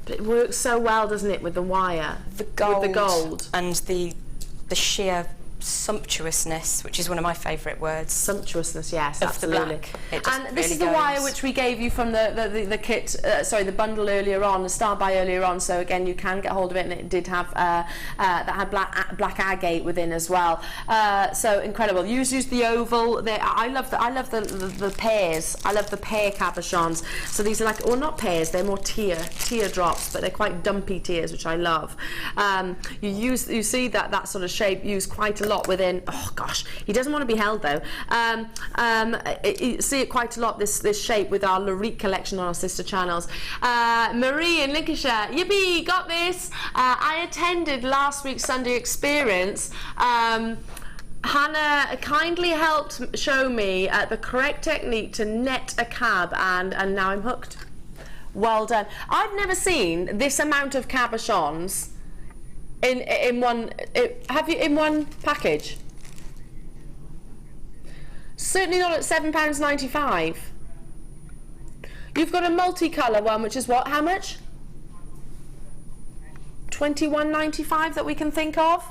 But it works so well, doesn't it, with the wire? The gold. With the gold. And the sheer sumptuousness, which is one of my favourite words. Sumptuousness, yes, of absolutely. The black. And this is the wire which we gave you from the kit, the bundle earlier on, the Star Buy earlier on. So again, you can get hold of it, and it did have that had black agate within as well. So incredible. Use the oval. I love the pairs. I love the pear cabochons. So these are like, or not pears, they're more tear drops, but they're quite dumpy tears, which I love. You see that sort of shape used quite a lot within. Oh gosh, he doesn't want to be held though. You see it quite a lot, this shape, with our Larique collection on our sister channels. Marie in Lincolnshire, yippee, got this. I attended last week's Sunday experience. Hannah kindly helped show me the correct technique to net a cab, and now I'm hooked. Well done. I've never seen this amount of cabochons in one. Have you in one package? Certainly not at £7.95. You've got a multicolour one, which is what? How much? £21.95 that we can think of.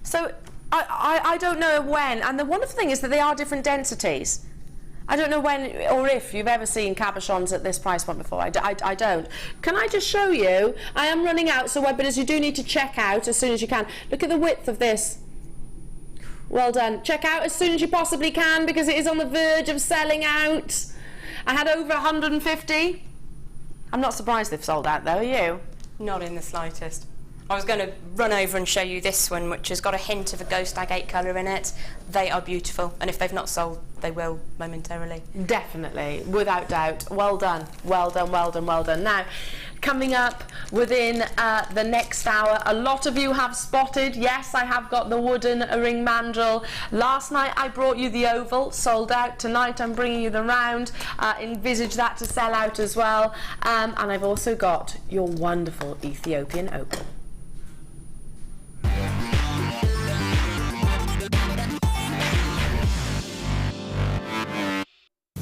So I don't know when. And the wonderful thing is that they are different densities. I don't know when or if you've ever seen cabochons at this price point before. I don't. Can I just show you? I am running out, so webbitters, you do need to check out as soon as you can. Look at the width of this. Well done. Check out as soon as you possibly can, because it is on the verge of selling out. I had over 150. I'm not surprised they've sold out though, are you? Not in the slightest. I was going to run over and show you this one, which has got a hint of a ghost agate colour in it. They are beautiful, and if they've not sold, they will momentarily. Definitely, without doubt. Well done, well done, well done, well done. Now, coming up within the next hour, a lot of you have spotted, yes, I have got the wooden ring mandrel. Last night I brought you the oval, sold out. Tonight I'm bringing you the round, envisage that to sell out as well. And I've also got your wonderful Ethiopian opal.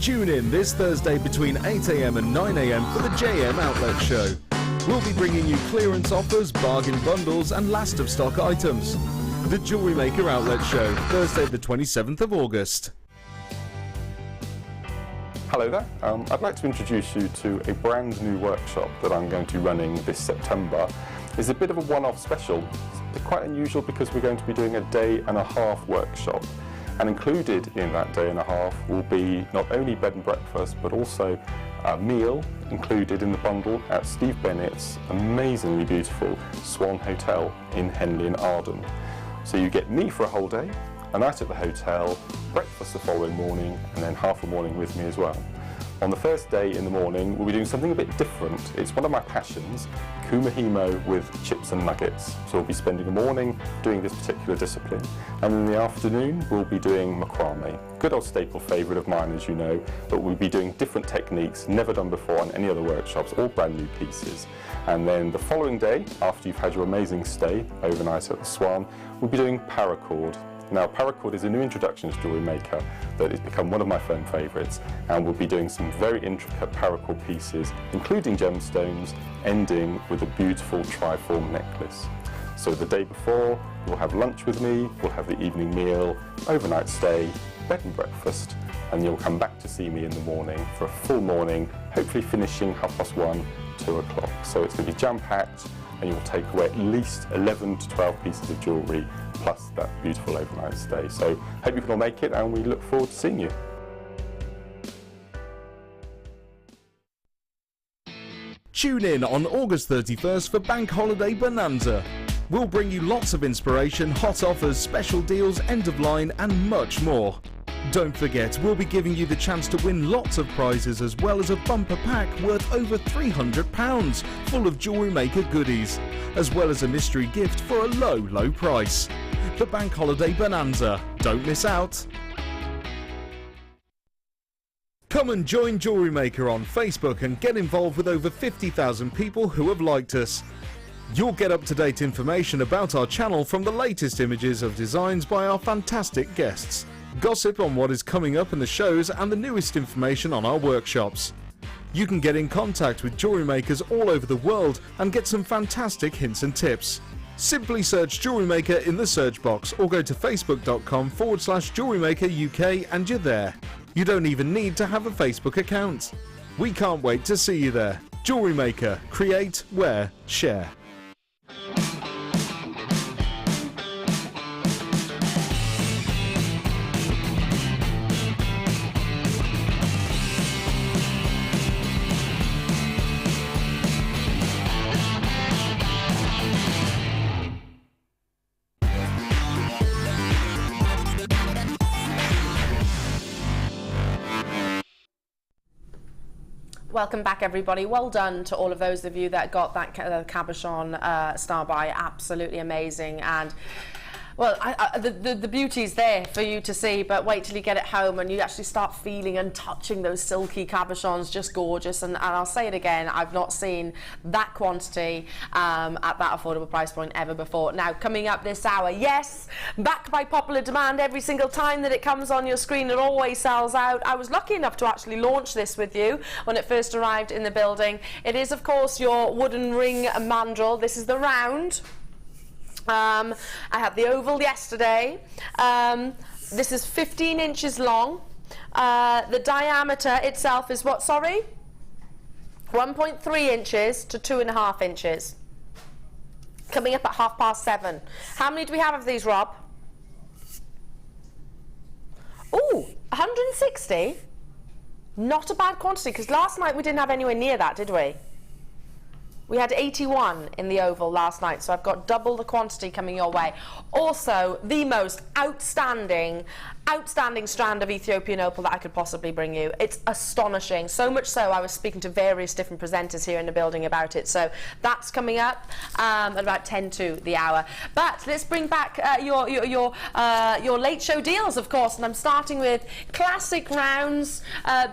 Tune in this Thursday between 8 AM and 9 AM for the JM Outlet Show. We'll be bringing you clearance offers, bargain bundles and last of stock items. The JewelleryMaker Outlet Show, Thursday the 27th of August. Hello there, I'd like to introduce you to a brand new workshop that I'm going to be running this September. It's a bit of a one-off special. It's quite unusual because we're going to be doing a day and a half workshop. And included in that day and a half will be not only bed and breakfast, but also a meal included in the bundle at Steve Bennett's amazingly beautiful Swan Hotel in Henley and Arden. So you get me for a whole day, a night at the hotel, breakfast the following morning, and then half a morning with me as well. On the first day in the morning, we'll be doing something a bit different. It's one of my passions, kumahimo with chips and nuggets. So we'll be spending a morning doing this particular discipline, and in the afternoon we'll be doing macrame. Good old staple favourite of mine, as you know, but we'll be doing different techniques, never done before on any other workshops, all brand new pieces. And then the following day, after you've had your amazing stay overnight at the Swan, we'll be doing paracord. Now, paracord is a new introduction to JewelleryMaker that has become one of my firm favourites, and we'll be doing some very intricate paracord pieces, including gemstones, ending with a beautiful triform necklace. So the day before, you'll have lunch with me, we'll have the evening meal, overnight stay, bed and breakfast, and you'll come back to see me in the morning for a full morning, hopefully finishing 1:30, 2 o'clock. So it's going to be jam-packed, and you'll take away at least 11 to 12 pieces of jewellery, plus that beautiful overnight stay. So hope you can all make it, and we look forward to seeing you. Tune in on August 31st for Bank Holiday Bonanza. We'll bring you lots of inspiration, hot offers, special deals, end of line and much more. Don't forget, we'll be giving you the chance to win lots of prizes as well as a bumper pack worth over £300 full of Jewellery Maker goodies, as well as a mystery gift for a low, low price. The Bank Holiday Bonanza. Don't miss out. Come and join Jewellery Maker on Facebook and get involved with over 50,000 people who have liked us. You'll get up-to-date information about our channel from the latest images of designs by our fantastic guests, gossip on what is coming up in the shows and the newest information on our workshops. You can get in contact with jewellery makers all over the world and get some fantastic hints and tips. Simply search Jewellery Maker in the search box or go to facebook.com/Jewellery Maker UK and you're there. You don't even need to have a Facebook account. We can't wait to see you there. Jewellery Maker. Create, wear, share. Welcome back, everybody. Well done to all of those of you that got that cabochon star by. Absolutely amazing. And well, the beauty's there for you to see, but wait till you get it home and you actually start feeling and touching those silky cabochons. Just gorgeous. And I'll say it again, I've not seen that quantity at that affordable price point ever before. Now, coming up this hour, yes, back by popular demand. Every single time that it comes on your screen, it always sells out. I was lucky enough to actually launch this with you when it first arrived in the building. It is, of course, your wooden ring mandrel. This is the round. I had the oval yesterday. This is 15 inches long. The diameter itself is what, sorry? 1.3 inches to 2.5 inches. Coming up at 7:30. How many do we have of these, Rob? Ooh, 160? Not a bad quantity, because last night we didn't have anywhere near that, did we? We had 81 in the oval last night, so I've got double the quantity coming your way. Also, the most outstanding strand of Ethiopian opal that I could possibly bring you. It's astonishing. So much so, I was speaking to various different presenters here in the building about it. So that's coming up at about 10 to the hour. But let's bring back your late show deals, of course. And I'm starting with classic rounds,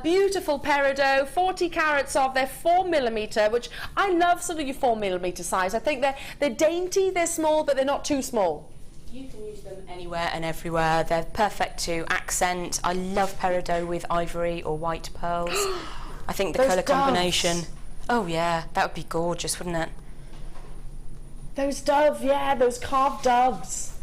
beautiful peridot, 40 carats of their 4mm, which I love sort of your 4mm size. I think they're dainty, they're small, but they're not too small. You can use them anywhere and everywhere. They're perfect to accent. I love peridot with ivory or white pearls. I think the colour combination. Oh yeah, that would be gorgeous, wouldn't it? Those doves, yeah, those carved doves.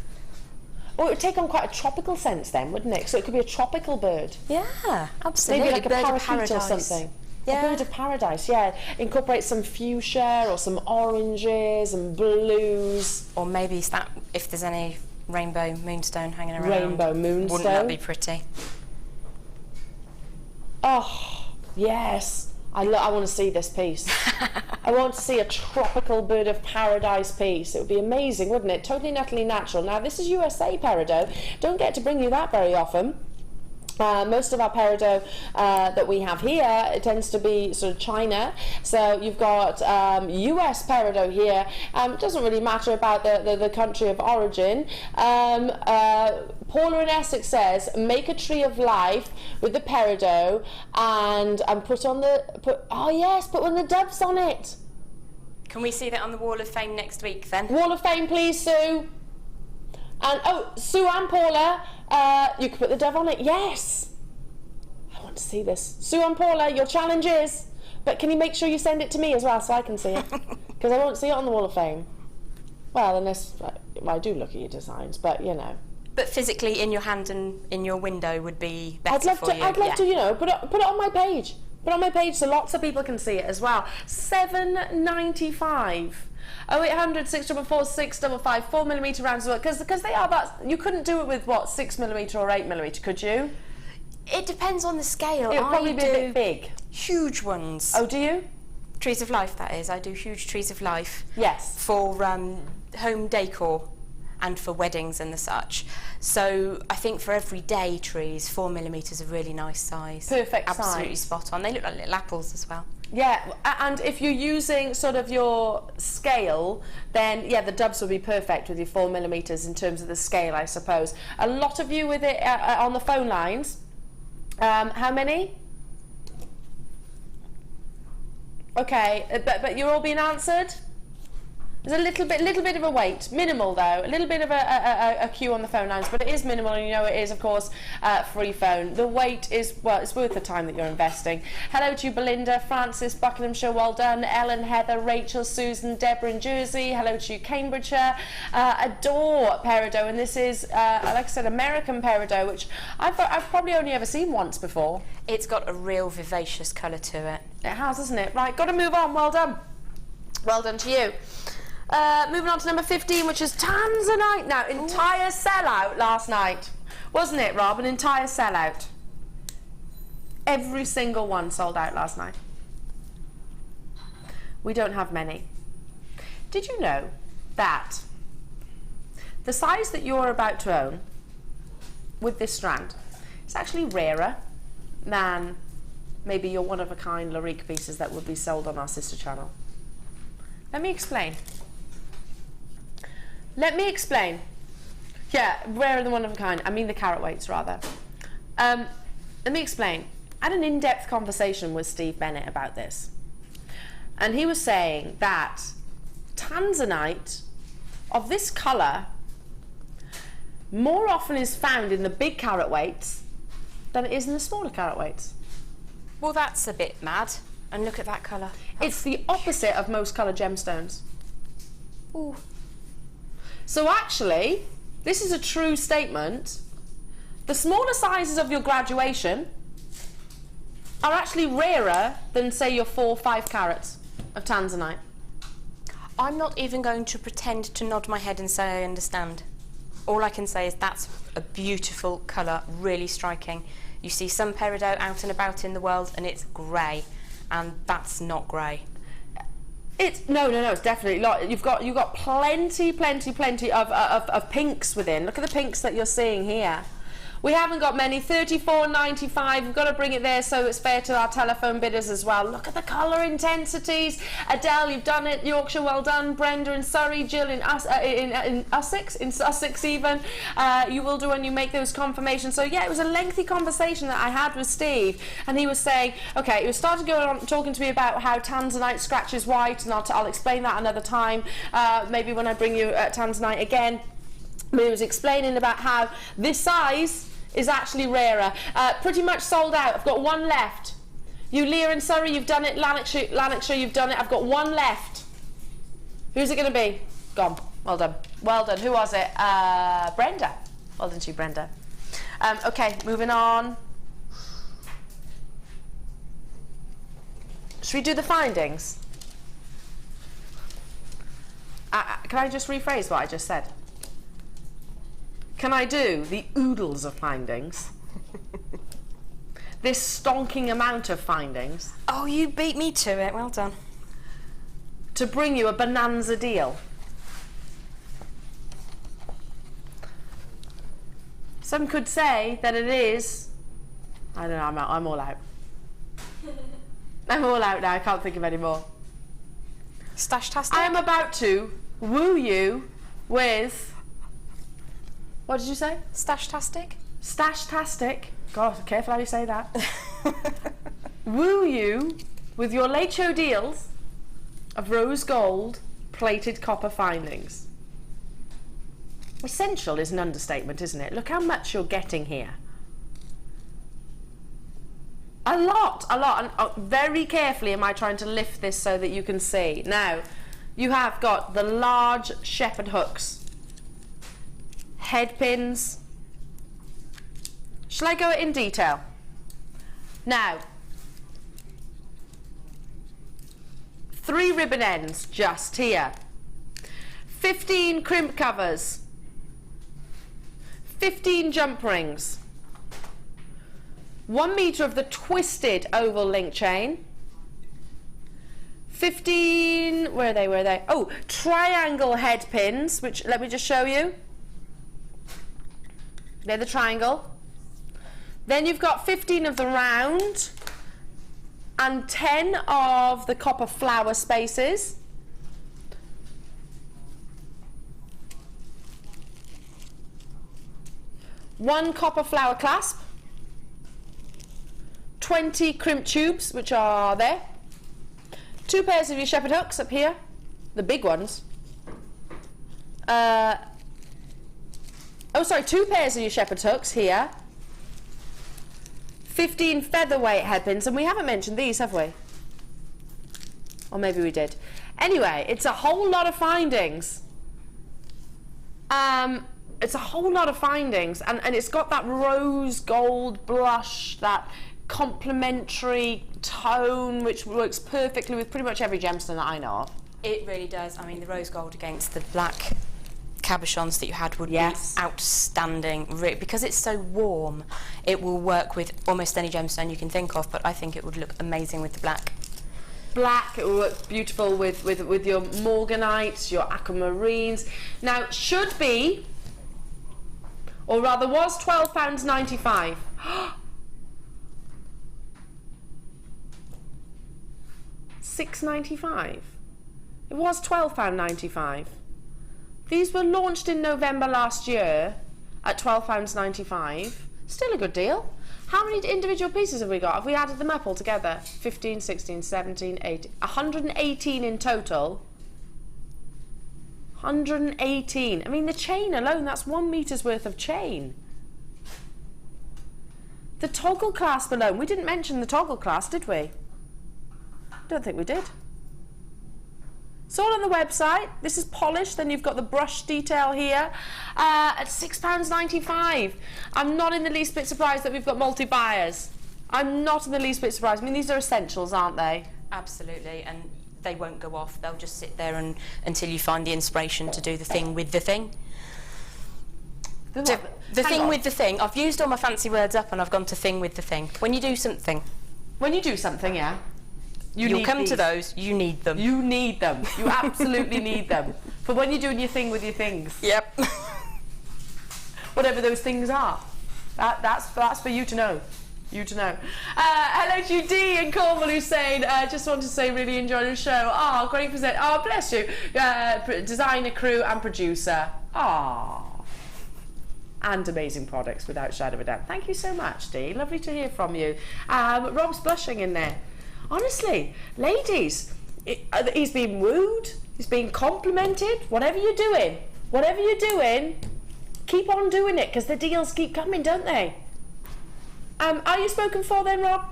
Oh, it would take on quite a tropical sense then, wouldn't it? So it could be a tropical bird. Yeah, absolutely. Maybe like a bird of parakeet or paradise. something. Yeah. A bird of paradise, yeah. Incorporate some fuchsia or some oranges and blues. Or maybe if there's any rainbow moonstone hanging around. Rainbow moonstone. Wouldn't that be pretty? Oh, yes. I want to see this piece. I want to see a tropical bird of paradise piece. It would be amazing, wouldn't it? Totally and utterly natural. Now, this is USA peridot. Don't get to bring you that very often. Most of our peridot that we have here, it tends to be sort of China. So you've got US peridot here. It doesn't really matter about the country of origin. Paula in Essex says, make a tree of life with the peridot and put one of the doves on it. Can we see that on the Wall of Fame next week then? Wall of Fame, please, Sue. And Sue and Paula, you can put the dove on it. Yes, I want to see this. Sue and Paula, your challenge is, but can you make sure you send it to me as well so I can see it? Because I won't see it on the Wall of Fame. Well, unless I do look at your designs, but you know. But physically in your hand and in your window would be better for you. I'd love to, you know, put it on my page. Put it on my page so lots of people can see it as well. $7.95. 0800 644 655 4mm rounds as well, because they are that. You couldn't do it with what, 6mm or 8mm, could you? It depends on the scale. It would probably be a bit big. Huge ones. Oh, do you? Trees of life, that is. I do huge trees of life. Yes. For home decor. and for weddings and the such. So I think for everyday trees, 4mm is a really nice size. Perfect size. Absolutely spot on. They look like little apples as well. Yeah, and if you're using sort of your scale, then yeah, the dubs will be perfect with your 4mm in terms of the scale, I suppose. A lot of you with it on the phone lines. How many? Okay, but you're all being answered? There's a little bit of a wait, minimal though, a little bit of a queue on the phone lines, but it is minimal, and you know it is, of course, free phone. The wait is, well, it's worth the time that you're investing. Hello to you, Belinda, Francis, Buckinghamshire, well done, Ellen, Heather, Rachel, Susan, Deborah in Jersey. Hello to you, Cambridgeshire. Adore peridot, and this is, like I said, American peridot, which I've probably only ever seen once before. It's got a real vivacious colour to it. It has, hasn't it? Right, got to move on. Well done. Well done to you. Moving on to number 15, which is Tanzanite. Now, entire sellout last night. Wasn't it, Rob? An entire sellout. Every single one sold out last night. We don't have many. Did you know that the size that you're about to own with this strand is actually rarer than maybe your one-of-a-kind Larique pieces that would be sold on our sister channel? Let me explain. Let me explain. Yeah, rarer than one of a kind. I mean the carat weights, rather. Let me explain. I had an in-depth conversation with Steve Bennett about this. And he was saying that Tanzanite of this colour more often is found in the big carat weights than it is in the smaller carat weights. Well, that's a bit mad. And look at that colour. It's the opposite of most coloured gemstones. Ooh. So actually, this is a true statement. The smaller sizes of your graduation are actually rarer than, say, your 4 or 5 carats of Tanzanite. I'm not even going to pretend to nod my head and say I understand. All I can say is that's a beautiful colour, really striking. You see some peridot out and about in the world and it's grey, and that's not grey. It's no, it's definitely not. You've got plenty of pinks within. Look at the pinks that you're seeing here. We haven't got many. 34.95. We've got to bring it there so it's fair to our telephone bidders as well. Look at the colour intensities. Adele, you've done it. Yorkshire, well done. Brenda in Surrey. Jill in Sussex even. You will do when you make those confirmations. So yeah, it was a lengthy conversation that I had with Steve, and he was saying, okay, he was starting going on talking to me about how Tanzanite scratches white, and I'll explain that another time. Maybe when I bring you Tanzanite again. But he was explaining about how this size is actually rarer. Pretty much sold out. I've got one left. You, Leah in Surrey, you've done it. Lanarkshire, you've done it. I've got one left. Who's it going to be? Gone. Well done. Well done. Who was it? Brenda. Well done to you, Brenda. Okay, moving on. Should we do the findings? Can I just rephrase what I just said? Can I do the oodles of findings? This stonking amount of findings? Oh, you beat me to it. Well done. To bring you a bonanza deal. Some could say that it is... I don't know, I'm all out. I'm all out now, I can't think of any more. Stash-tastic? I am about to woo you with... What did you say? Stash-tastic? Stash-tastic. God, careful how you say that. Woo you with your late show deals of rose gold plated copper findings. Essential is an understatement, isn't it? Look how much you're getting here. A lot. And very carefully am I trying to lift this so that you can see. Now, you have got the large shepherd hooks. Head pins. Shall I go in detail? Now, 3 ribbon ends just here. 15 crimp covers. 15 jump rings. 1 metre of the twisted oval link chain. 15, where are they? Oh, triangle head pins, which, let me just show you. They're the triangle. Then you've got 15 of the round and 10 of the copper flower spaces. One copper flower clasp. 20 crimp tubes, which are there. 2 pairs of your shepherd hooks up here, the big ones. 2 pairs of your shepherd hooks here. 15 featherweight headpins, and we haven't mentioned these, have we? Or maybe we did. Anyway, it's a whole lot of findings. It's a whole lot of findings, and it's got that rose gold blush, that complementary tone, which works perfectly with pretty much every gemstone that I know of. It really does. I mean, the rose gold against the black cabochons that you had would be outstanding, because it's so warm. It will work with almost any gemstone you can think of, but I think it would look amazing with the black. Black, it will work beautiful with your morganites, your aquamarines. Now, should be, or rather was, £12.95. £6.95. It was £12.95. These were launched in November last year at £12.95. Still a good deal. How many individual pieces have we got? Have we added them up all together? 15, 16, 17, 18, 118 in total. 118. I mean, the chain alone, that's 1 meter's worth of chain. The toggle clasp alone, we didn't mention the toggle clasp, did we? Don't think we did. It's all on the website. This is polished, then you've got the brush detail here at £6.95. I'm not in the least bit surprised that we've got multi-buyers. I'm not in the least bit surprised. I mean, these are essentials, aren't they? Absolutely, and they won't go off. They'll just sit there until you find the inspiration to do the thing with the thing. The thing with the thing. I've used all my fancy words up and I've gone to thing with the thing. When you do something. When you do something, yeah. You'll come to those, you need them. You need them. You absolutely need them. For when you're doing your thing with your things. Yep. Whatever those things are. That's for you to know. You to know. Hello to you, Dee in Cornwall, who's saying, just want to say really enjoyed the show. Oh, great present. Oh, bless you. Designer, crew and producer. Oh. And amazing products, without a shadow of a doubt. Thank you so much, Dee. Lovely to hear from you. Rob's blushing in there. Honestly, ladies, he's being wooed, he's being complimented. Whatever you're doing, keep on doing it, because the deals keep coming, don't they? Are you spoken for then, Rob?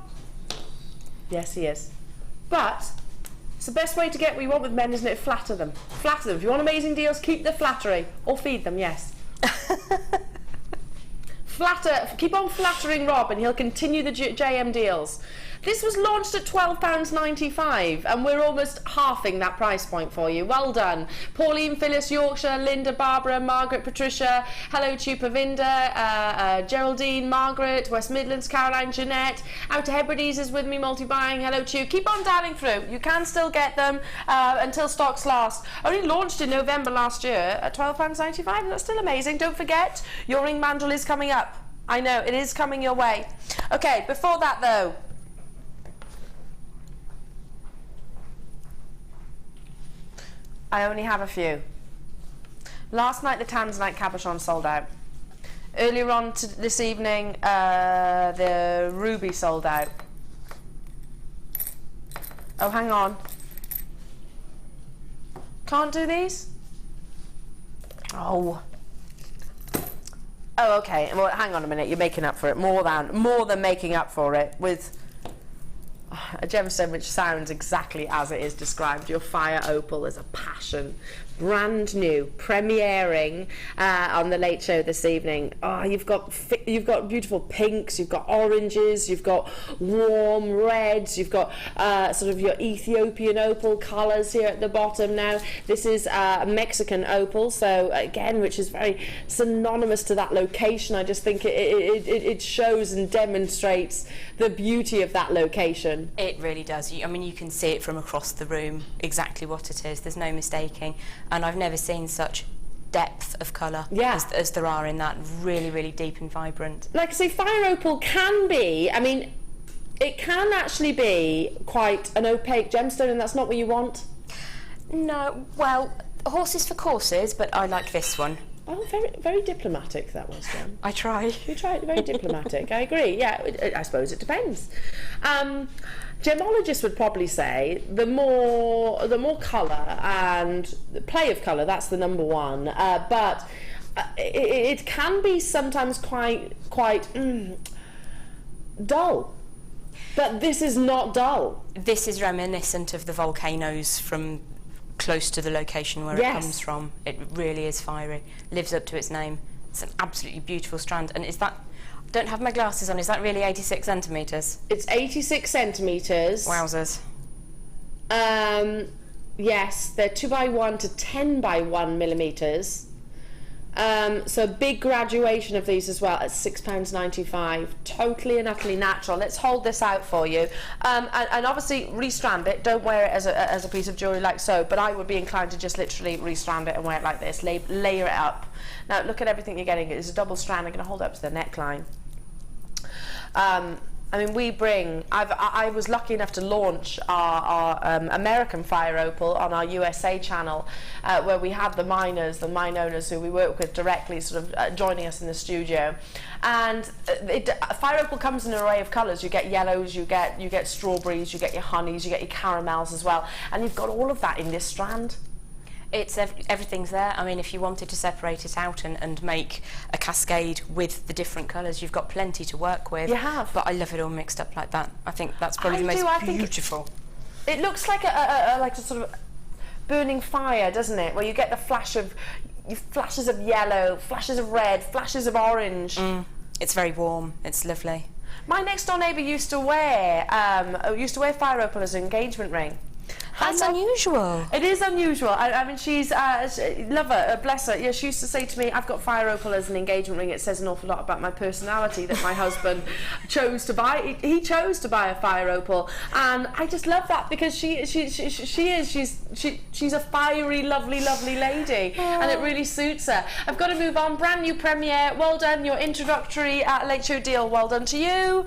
Yes, he is. But it's the best way to get what you want with men, isn't it? Flatter them. Flatter them. If you want amazing deals, keep the flattery. Or feed them, yes. Keep on flattering Rob and he'll continue the JM deals. This was launched at £12.95 and we're almost halving that price point for you. Well done. Pauline, Phyllis, Yorkshire, Linda, Barbara, Margaret, Patricia, hello to you, Pavinda, Geraldine, Margaret, West Midlands, Caroline, Jeanette, out to Hebrides is with me, multi-buying, hello to you. Keep on dialing through. You can still get them until stocks last. Only launched in November last year at £12.95. That's still amazing. Don't forget, your ring mandrel is coming up. I know, it is coming your way. Okay, before that though, I only have a few. Last night the Tanzanite cabochon sold out. Earlier on this evening the ruby sold out. Oh, hang on. Can't do these? Oh, okay. Well, hang on a minute. You're making up for it. More than making up for it with a gemstone which sounds exactly as it is described. Your fire opal is a passion. brand new, premiering on the Late Show this evening. Oh, you've got beautiful pinks, you've got oranges, you've got warm reds, you've got sort of your Ethiopian opal colours here at the bottom. Now this is Mexican opal, so again, which is very synonymous to that location. I just think it shows and demonstrates the beauty of that location. It really does. I mean, you can see it from across the room exactly what it is. There's no mistaking. And I've never seen such depth of colour as there are in that. Really, really deep and vibrant. Like I say, fire opal can be, I mean, it can actually be quite an opaque gemstone, and that's not what you want. No, well, horses for courses, but I like this one. Oh, very, very diplomatic that was, Jen. I try. You try. Very diplomatic. I agree. Yeah, I suppose it depends. Gemologists would probably say the more colour and the play of colour, that's the number one. But it can be sometimes quite dull. But this is not dull. This is reminiscent of the volcanoes from close to the location where it comes from. It really is fiery. Lives up to its name. It's an absolutely beautiful strand. And is that... I don't have my glasses on. Is that really 86 centimetres? It's 86 centimetres. Wowzers. Yes, they're 2x1 to 10x1 millimetres. So a big graduation of these as well at £6.95. Totally and utterly natural. Let's hold this out for you. And obviously restrand it. Don't wear it as a piece of jewellery like so, but I would be inclined to just literally restrand it and wear it like this. Layer it up. Now look at everything you're getting. It's a double strand. I'm going to hold it up to the neckline. I mean, we bring... I was lucky enough to launch our American fire opal on our USA channel, where we had the miners, the mine owners who we work with directly, sort of joining us in the studio. And fire opal comes in an array of colours. You get yellows, you get strawberries, you get your honeys, you get your caramels as well, and you've got all of that in this strand. It's everything's there. I mean, if you wanted to separate it out and make a cascade with the different colours, you've got plenty to work with. You have. But I love it all mixed up like that. I think that's probably the most beautiful. It looks like a sort of burning fire, doesn't it? Where you get the flashes of yellow, flashes of red, flashes of orange. It's very warm. It's lovely. My next door neighbour used to wear fire opal as an engagement ring. That's unusual. It is unusual. I mean, she's love her, bless her. Yeah, she used to say to me, "I've got fire opal as an engagement ring. It says an awful lot about my personality that my husband chose to buy. He chose to buy a fire opal, and I just love that because she's a fiery, lovely lady, and it really suits her. I've got to move on. Brand new premiere. Well done. Your introductory Late Show deal. Well done to you.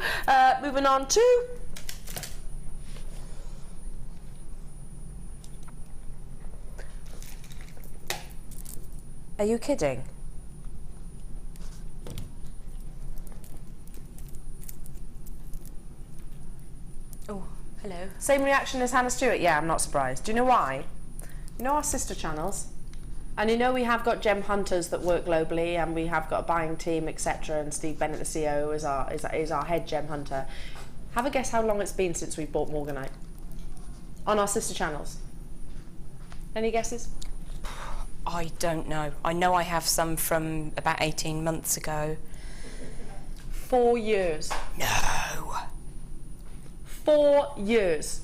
Moving on to. Are you kidding? Oh, hello. Same reaction as Hannah Stewart? Yeah, I'm not surprised. Do you know why? You know our sister channels? And you know we have got gem hunters that work globally, and we have got a buying team, etc. And Steve Bennett, the CEO, is our head gem hunter. Have a guess how long it's been since we bought Morganite? On our sister channels. Any guesses? I don't know. I know I have some from about 18 months ago. 4 years. No. 4 years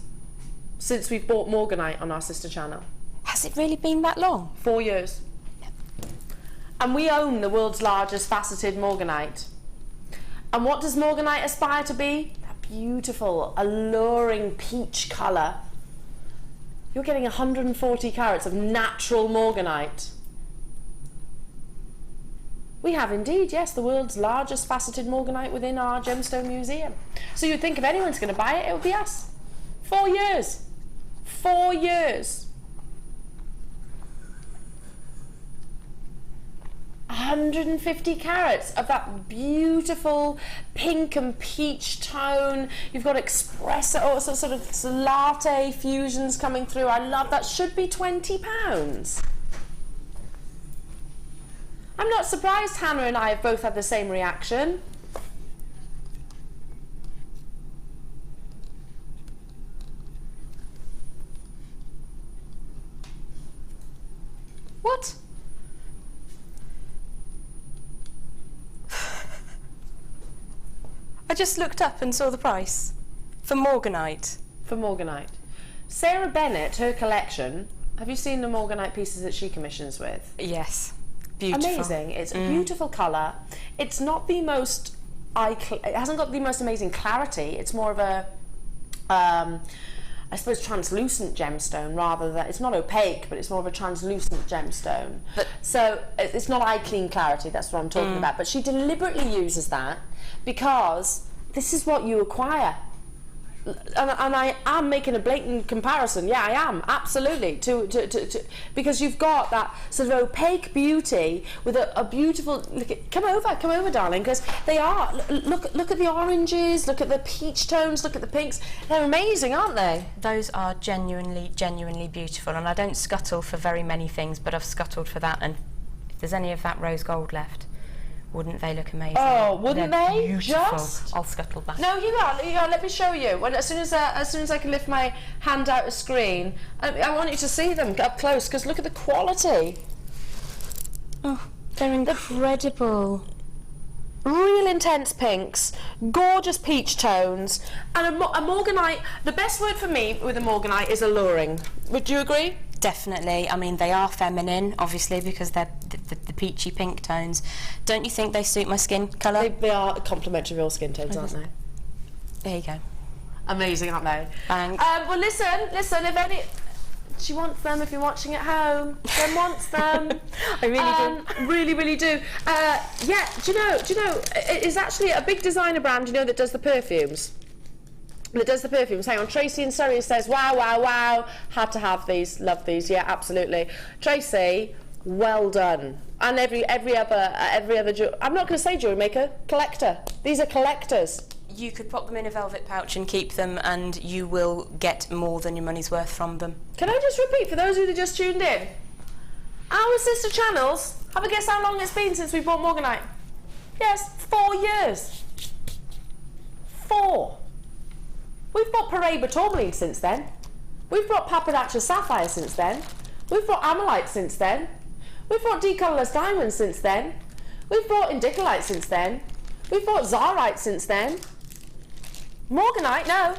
since we've bought Morganite on our sister channel. Has it really been that long? 4 years. And we own the world's largest faceted Morganite. And what does Morganite aspire to be? That beautiful, alluring peach colour. You're getting 140 carats of natural Morganite. We have indeed, yes, the world's largest faceted Morganite within our gemstone museum. So you'd think if anyone's going to buy it, it would be us. 4 years. 4 years. 150 carats of that beautiful pink and peach tone. You've got espresso, sort of latte fusions coming through. I love that. Should be £20. I'm not surprised Hannah and I have both had the same reaction. I just looked up and saw the price for morganite. For morganite. Sarah Bennett, her collection, have you seen the morganite pieces that she commissions with? Yes. Beautiful. Amazing. It's a beautiful colour. It's not the most it hasn't got the most amazing clarity. It's more of a I suppose translucent gemstone rather than, it's not opaque, but it's more of a translucent gemstone. So it's not eye clean clarity, that's what I'm talking about. But she deliberately uses that because this is what you acquire. And I am making a blatant comparison. Yeah, I am, absolutely. Because you've got that sort of opaque beauty with a beautiful. Come over, darling, because they are. Look at the oranges. Look at the peach tones. Look at the pinks. They're amazing, aren't they? Those are genuinely beautiful. And I don't scuttle for very many things, but I've scuttled for that. And if there's any of that rose gold left, wouldn't they look amazing? Oh, wouldn't they? Beautiful. Just. I'll scuttle back. No, you are. Let me show you. As soon as I can lift my hand out of screen, I want you to see them up close because look at the quality. Oh, they're incredible. Real intense pinks, gorgeous peach tones, and a morganite. The best word for me with a morganite is alluring. Would you agree? Definitely. I mean, they are feminine, obviously, because they're the peachy pink tones. Don't you think they suit my skin colour? They are complementary of all skin tones, aren't they? There you go. Amazing, aren't they? Thanks. Well, listen. If any, she wants them. If you're watching at home, Jen wants them. I really do. Really do. Yeah. Do you know? It's actually a big designer brand. You know that does the perfumes. Hang on, Tracy in Surrey says, wow, had to have these, love these. Yeah, absolutely. Tracy, well done. And every other I'm not going to say jewellery maker, collector. These are collectors. You could pop them in a velvet pouch and keep them, and you will get more than your money's worth from them. Can I just repeat for those who just tuned in? Our sister channels, have a guess how long it's been since we bought morganite? Yes, 4 years. 4. We've bought Paraiba tourmaline since then. We've brought Papadacha sapphire since then. We've brought amylite since then. We've brought decolourless diamonds since then. We've brought indicolite since then. We've brought zarite since then. Morganite, no.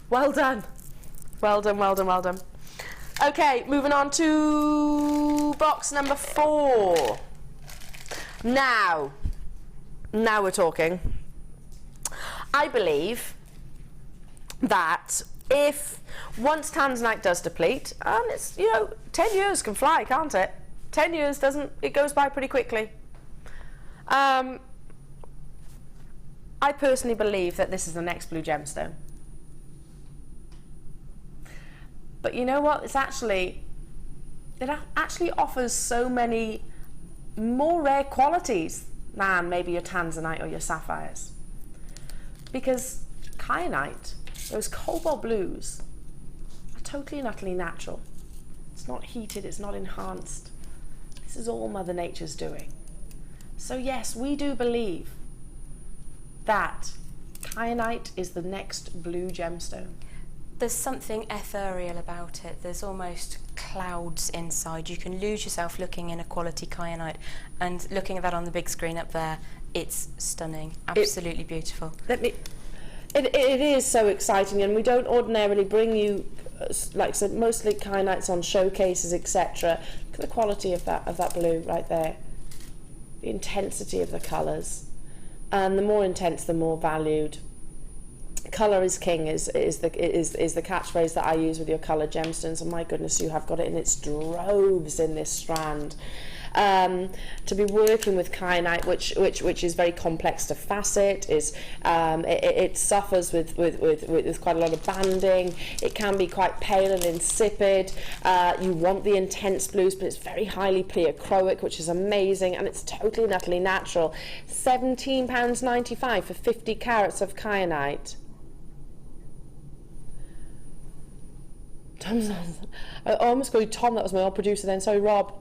Well done. Well done. Okay, moving on to box number 4. Now we're talking. I believe that if once tanzanite does deplete, and it's 10 years can fly, can't it? 10 years it goes by pretty quickly. I personally believe that this is the next blue gemstone. But you know what? It actually offers so many more rare qualities than maybe your tanzanite or your sapphires. Because kyanite, those cobalt blues, are totally and utterly natural. It's not heated, it's not enhanced. This is all Mother Nature's doing. So yes, we do believe that kyanite is the next blue gemstone. There's something ethereal about it. There's almost clouds inside. You can lose yourself looking in a quality kyanite, and looking at that on the big screen up there, it's stunning, absolutely beautiful. It is so exciting, and we don't ordinarily bring you, like I said, mostly kyanites on showcases, etc. Look at the quality of that blue right there. The intensity of the colours, and the more intense, the more valued. Colour is king is the catchphrase that I use with your coloured gemstones, and my goodness, you have got it in its droves in this strand. To be working with kyanite, which is very complex to facet, it suffers with quite a lot of banding. It can be quite pale and insipid. You want the intense blues, but it's very highly pleochroic, which is amazing, and it's totally and utterly natural. £17.95 for 50 carats of kyanite. I almost called you Tom, that was my old producer then, sorry, Rob.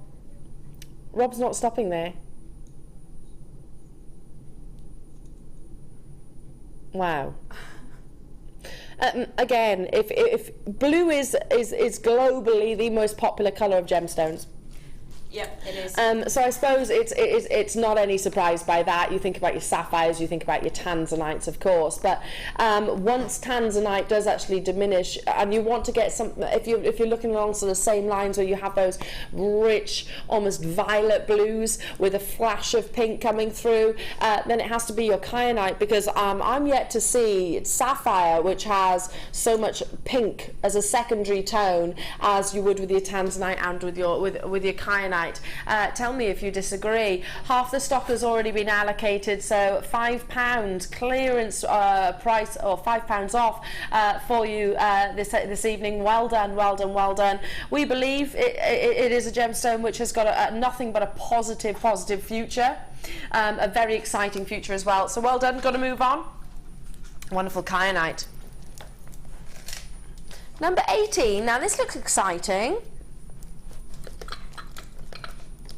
Rob's not stopping there. Wow. Again, if blue is globally the most popular colour of gemstones, Yep, it is. So I suppose it's not any surprise by that. You think about your sapphires, you think about your tanzanites, of course. But once tanzanite does actually diminish, and you want to get some, if you're looking along sort of same lines where you have those rich, almost violet blues with a flash of pink coming through, then it has to be your kyanite, because I'm yet to see sapphire which has so much pink as a secondary tone as you would with your tanzanite and with your kyanite. Tell me if you disagree. Half the stock has already been allocated, so £5 clearance price, or £5 off for you this evening. Well done, well done, well done. We believe it is a gemstone which has got nothing but a positive future, a very exciting future as well. So well done. Got to move on. Wonderful kyanite. Number 18. Now this looks exciting.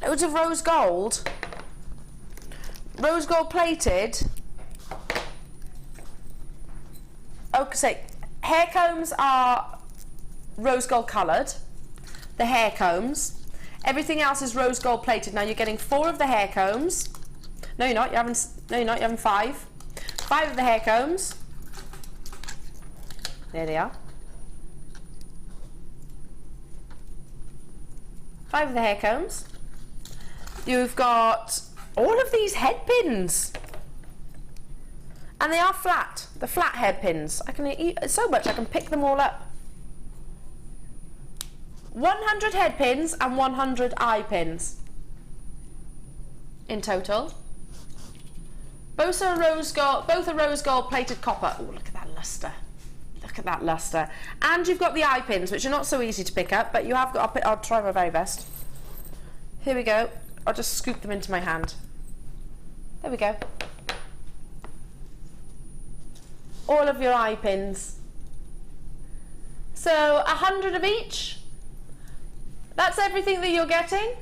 Loads of rose gold plated. Okay, so hair combs are rose gold coloured, the hair combs. Everything else is rose gold plated. Now you're getting 4 of the hair combs. No, you're not. You're having 5. 5 of the hair combs. There they are. 5 of the hair combs. You've got all of these head pins, and they are flat. The flat head pins. I can eat so much I can pick them all up. 100 head pins and 100 eye pins in total. Both are rose gold plated copper. Oh, look at that luster. Look at that luster. And you've got the eye pins, which are not so easy to pick up, but you have got. I'll try my very best. Here we go. I'll just scoop them into my hand. There we go. All of your eye pins. So 100 of each. That's everything that you're getting.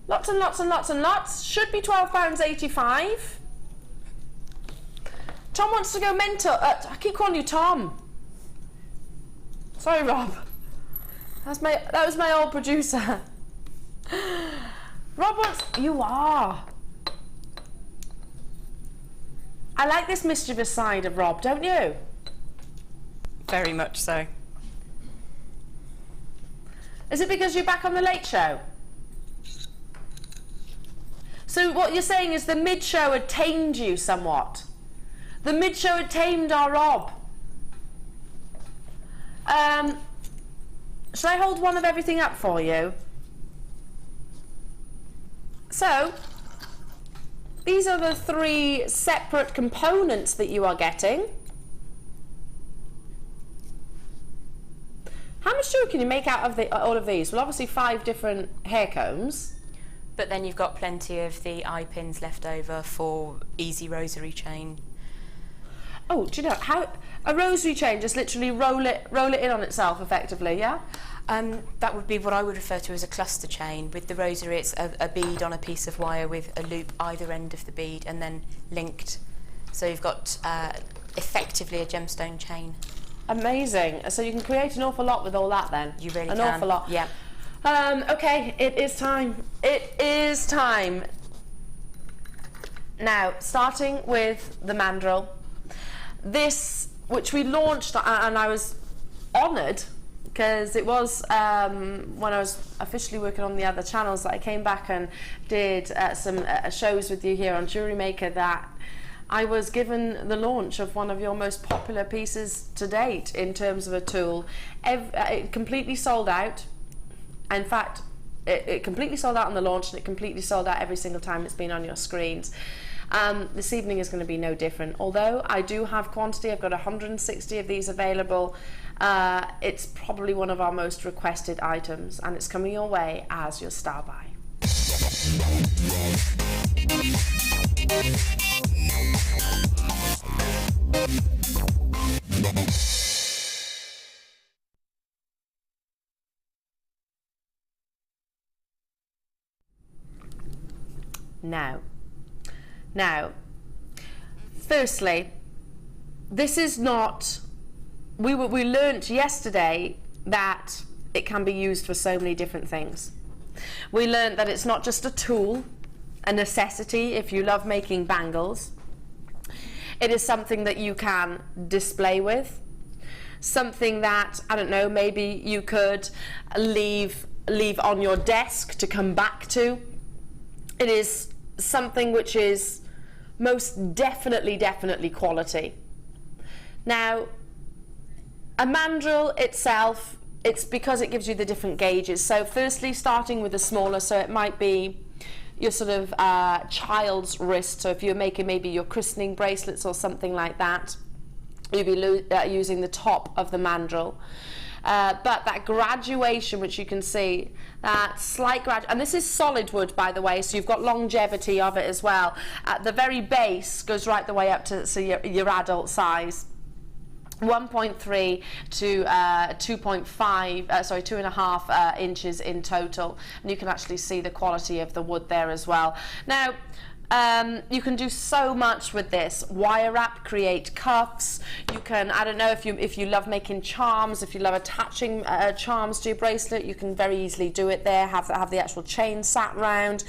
Lots and lots and lots and lots. Should be £12.85. Tom wants to go mental. I keep calling you Tom. Sorry, Rob. That was my old producer. Rob wants... You are. I like this mischievous side of Rob, don't you? Very much so. Is it because you're back on the Late Show? So what you're saying is the mid-show had tamed you somewhat. The mid-show had tamed our Rob. Shall I hold one of everything up for you? So, these are the 3 separate components that you are getting. How much jewelry can you make out of all of these? Well, obviously 5 different hair combs. But then you've got plenty of the eye pins left over for easy rosary chain. Oh, do you know how a rosary chain just literally roll it in on itself effectively, yeah? That would be what I would refer to as a cluster chain. With the rosary, it's a bead on a piece of wire with a loop either end of the bead and then linked. So you've got effectively a gemstone chain. Amazing. So you can create an awful lot with all that then. You really can. An awful lot. Yeah. Okay, it is time. It is time. Now, starting with the mandrel. This, which we launched, and I was honoured, because it was when I was officially working on the other channels that I came back and did some shows with you here on JewelleryMaker, that I was given the launch of one of your most popular pieces to date in terms of a tool. It completely sold out. In fact, it completely sold out on the launch, and it completely sold out every single time it's been on your screens. This evening is going to be no different. Although I do have quantity, I've got 160 of these available. It's probably one of our most requested items, and it's coming your way as your star buy. Now, firstly, this is not, we learnt yesterday that it can be used for so many different things. We learned that it's not just a tool, a necessity if you love making bangles. It is something that you can display with, something that, I don't know, maybe you could leave on your desk to come back to. It is something which is most definitely quality. Now, a mandrel itself, it's because it gives you the different gauges. So firstly, starting with the smaller, so it might be your sort of child's wrist. So if you're making maybe your christening bracelets or something like that, you'll be using the top of the mandrel. But that graduation, which you can see, that slight and this is solid wood, by the way, so you've got longevity of it as well. At the very base goes right the way up to your adult size. 1.3 to 2.5 inches in total, and you can actually see the quality of the wood there as well. Now, you can do so much with this. Wire wrap, create cuffs. You can, I don't know, if you love making charms, if you love attaching charms to your bracelet, you can very easily do it there. Have the actual chain sat round.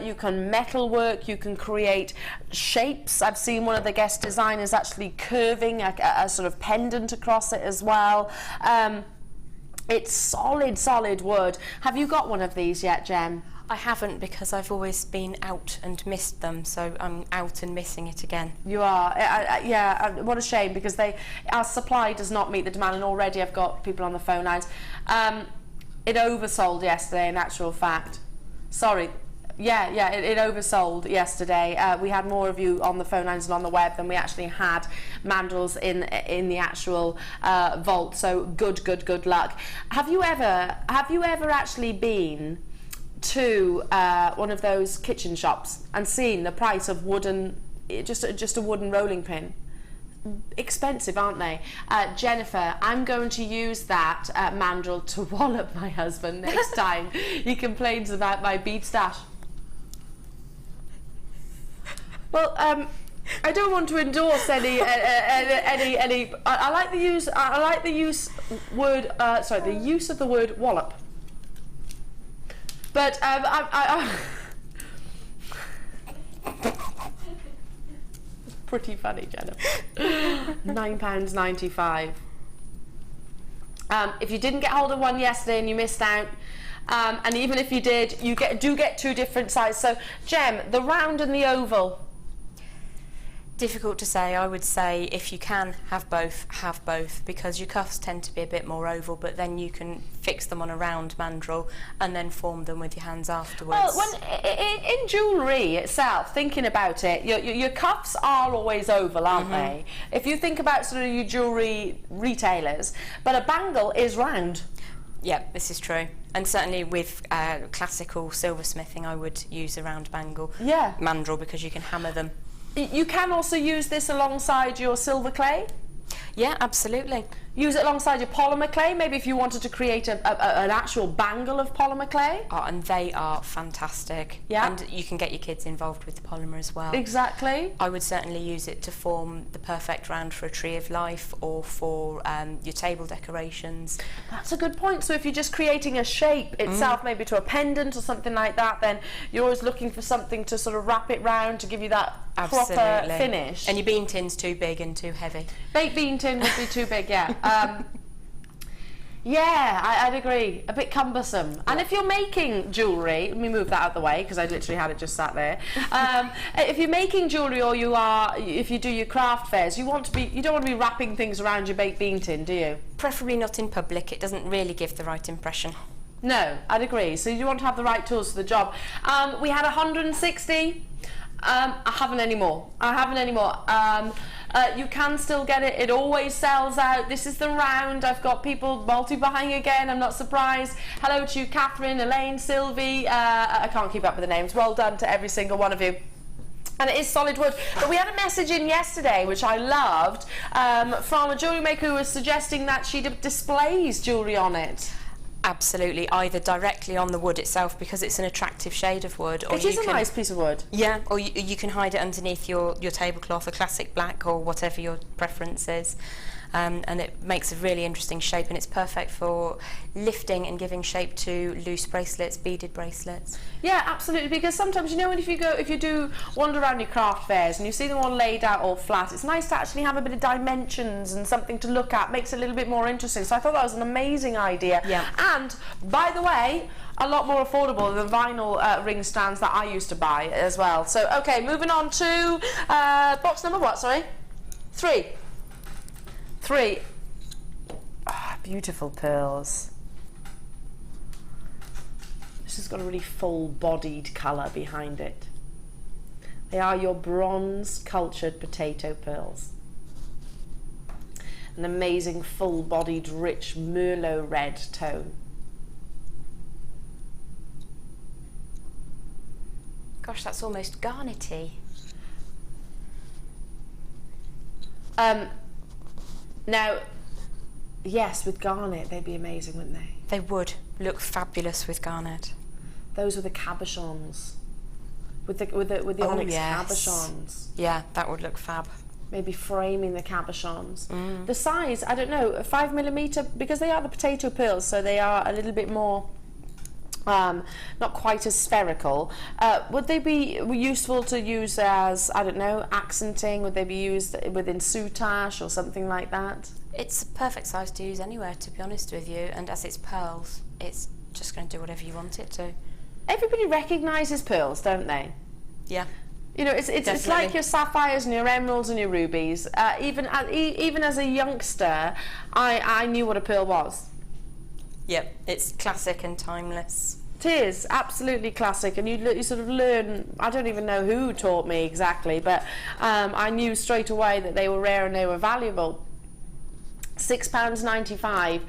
You can metal work. You can create shapes. I've seen one of the guest designers actually curving a sort of pendant across it as well. It's solid wood. Have you got one of these yet, Jem? I haven't, because I've always been out and missed them, so I'm out and missing it again. You are? Yeah, what a shame, because our supply does not meet the demand, and already I've got people on the phone lines. It oversold yesterday, in actual fact. Sorry. Yeah, it oversold yesterday. We had more of you on the phone lines and on the web than we actually had mandrels in the actual vault, so good luck. Have you ever actually been to one of those kitchen shops and seen the price of just a wooden rolling pin? Expensive, aren't they? Jennifer, I'm going to use that mandrel to wallop my husband next time he complains about my bead stash. Well, I don't want to endorse any. I like the use. I like the use word. The use of the word wallop. But pretty funny, Jennifer. £9.95. If you didn't get hold of one yesterday and you missed out, and even if you did, you do get two different sizes. So, Jem, the round and the oval. Difficult to say. I would say if you can have both, because your cuffs tend to be a bit more oval, but then you can fix them on a round mandrel and then form them with your hands afterwards. Well, in jewellery itself, thinking about it, your cuffs are always oval, aren't they? If you think about sort of your jewellery retailers, but a bangle is round. Yeah, this is true. And certainly with classical silversmithing, I would use a round mandrel, because you can hammer them. You can also use this alongside your silver clay? Yeah, absolutely. Use it alongside your polymer clay, maybe if you wanted to create an actual bangle of polymer clay. Oh, and they are fantastic. Yeah. And you can get your kids involved with the polymer as well. Exactly. I would certainly use it to form the perfect round for a tree of life, or for your table decorations. That's a good point. So if you're just creating a shape itself, maybe to a pendant or something like that, then you're always looking for something to sort of wrap it round to give you that proper finish. And your bean tin's too big and too heavy. Baked bean tin would be too big, yeah. Yeah, I'd agree. A bit cumbersome. Yeah. And if you're making jewellery, let me move that out of the way because I literally had it just sat there. If you're making jewellery, or if you do your craft fairs, you don't want to be wrapping things around your baked bean tin, do you? Preferably not in public. It doesn't really give the right impression. No, I'd agree. So you want to have the right tools for the job. We had 160. I haven't anymore. You can still get it. It always sells out. This is the round. I've got people multi-buying again. I'm not surprised. Hello to you, Catherine, Elaine, Sylvie. I can't keep up with the names. Well done to every single one of you. And it is solid wood. But we had a message in yesterday, which I loved, from a jewellery maker who was suggesting that she displays jewellery on it. Absolutely, either directly on the wood itself, because it's an attractive shade of wood, or it is a nice piece of wood. Yeah, or you can hide it underneath your tablecloth, a classic black or whatever your preference is. and it makes a really interesting shape, and it's perfect for lifting and giving shape to loose bracelets, beaded bracelets. Yeah, absolutely, because sometimes, you know, if you do wander around your craft fairs and you see them all laid out all flat, it's nice to actually have a bit of dimensions and something to look at, makes it a little bit more interesting. So I thought that was an amazing idea. Yeah. And, by the way, a lot more affordable than vinyl ring stands that I used to buy as well. So, okay, moving on to box number what, sorry? 3. 3. Ah, beautiful pearls. This has got a really full-bodied colour behind it. They are your bronze cultured potato pearls. An amazing full-bodied, rich Merlot red tone. Gosh, that's almost garnety. Now, yes, with garnet, they'd be amazing, wouldn't they? They would look fabulous with garnet. Those were the cabochons. With the onyx cabochons. Yeah, that would look fab. Maybe framing the cabochons. The size, I don't know, 5mm, because they are the potato pearls, so they are a little bit more, not quite as spherical. Would they be useful to use as, I don't know, accenting? Would they be used within soutache or something like that? It's a perfect size to use anywhere, to be honest with you, and as it's pearls, it's just going to do whatever you want it to. Everybody recognises pearls, don't they? Yeah. You know, it's like your sapphires and your emeralds and your rubies. Even as a youngster, I knew what a pearl was. Yep, it's classic and timeless. It is absolutely classic, and you sort of learn. I don't even know who taught me exactly, but I knew straight away that they were rare and they were valuable. £6.95.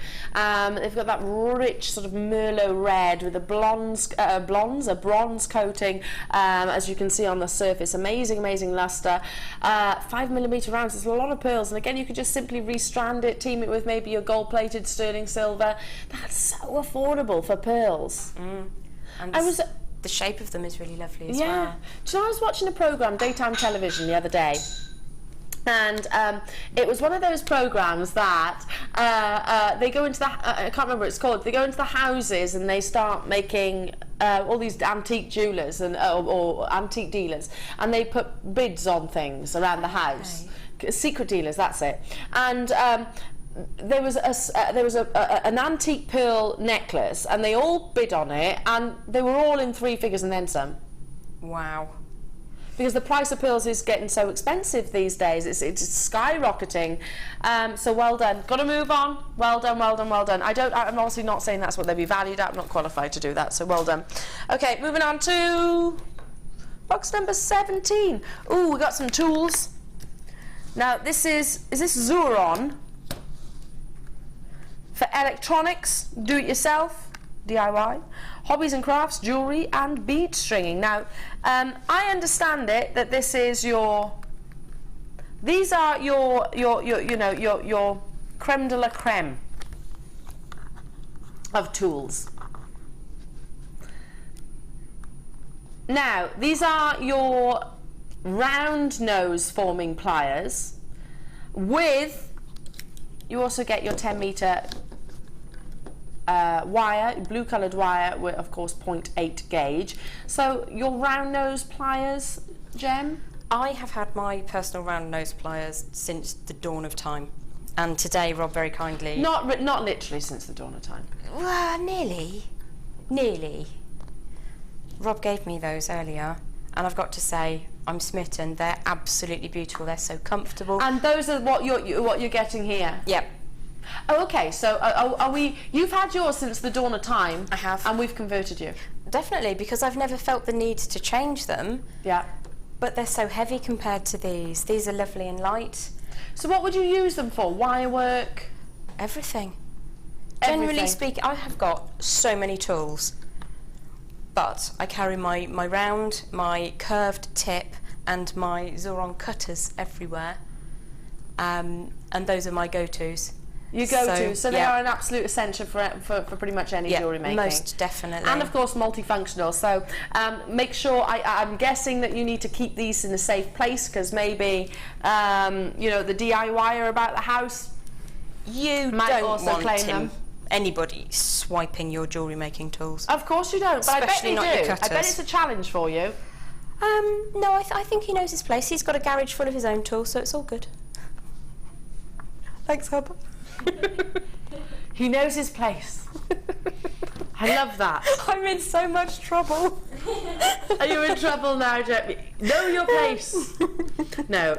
They've got that rich sort of Merlot red with a bronze coating, as you can see on the surface. Amazing luster. 5mm rounds. There's a lot of pearls, and again, you could just simply restrand it, team it with maybe your gold-plated sterling silver. That's so affordable for pearls. And the shape of them is really lovely as well. Yeah. Do you know, I was watching a programme, daytime television, the other day. And it was one of those programs that they go into the, I can't remember what it's called, they go into the houses and they start making all these antique jewellers and or antique dealers, and they put bids on things around the house. Okay. Secret dealers, that's it. And there was an antique pearl necklace, and they all bid on it, and they were all in 3 figures and then some. Wow. Because the price of pearls is getting so expensive these days, it's skyrocketing. So well done. Got to move on. Well done. I'm obviously not saying that's what they'd be valued at. I'm not qualified to do that. So well done. Okay, moving on to box number 17. Ooh, we got some tools. Now this is this Xuron for electronics, do-it-yourself, DIY, hobbies and crafts, jewellery and bead stringing. Now, I understand it that this is these are your creme de la creme of tools. Now, these are your round nose forming pliers with, you also get your 10-metre wire, blue coloured wire with, of course, 0.8 gauge. So your round nose pliers, Gem? I have had my personal round nose pliers since the dawn of time, and today Rob very kindly... Not literally since the dawn of time. Well, nearly. Rob gave me those earlier, and I've got to say, I'm smitten. They're absolutely beautiful. They're so comfortable. And those are what you're getting here? Yep. Oh, okay, so are we... You've had yours since the dawn of time. I have. And we've converted you. Definitely, because I've never felt the need to change them. Yeah. But they're so heavy compared to these. These are lovely and light. So what would you use them for? Wire work? Everything. Generally speaking, I have got so many tools. But I carry my round, my curved tip, and my Xuron cutters everywhere. And those are my go-tos. You go-to, so they are an absolute essential for pretty much any jewellery making. Most definitely. And of course multifunctional, so make sure, I'm guessing that you need to keep these in a safe place, because maybe, the DIYer about the house You might don't also want claim them. Anybody swiping your jewellery making tools. Of course you don't, but Especially I bet not you your do. cutters. I bet it's a challenge for you. No, I think he knows his place. He's got a garage full of his own tools, so it's all good. Thanks, Hub. He knows his place. I love that. I'm in so much trouble. Are you in trouble now, Jeremy? Know your place. No.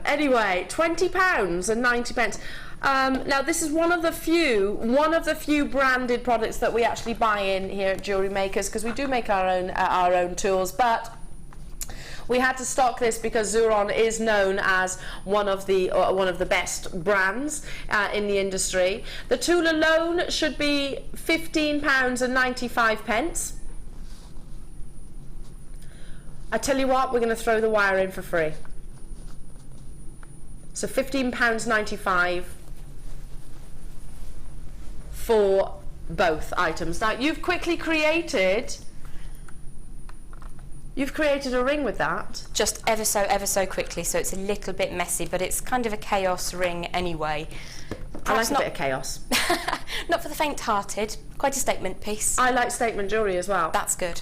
Anyway, £20 and 90 pence. Now this is one of the few branded products that we actually buy in here at Jewellery Makers, because we do make our own tools, but we had to stock this because Xuron is known as one of the best brands in the industry. The tool alone should be £15 and 95 pence. I tell you what, we're going to throw the wire in for free. So £15.95 for both items. Now you've created a ring with that. Just ever so quickly, so it's a little bit messy, but it's kind of a chaos ring anyway. I like a bit of chaos. Not for the faint-hearted. Quite a statement piece. I like statement jewellery as well. That's good.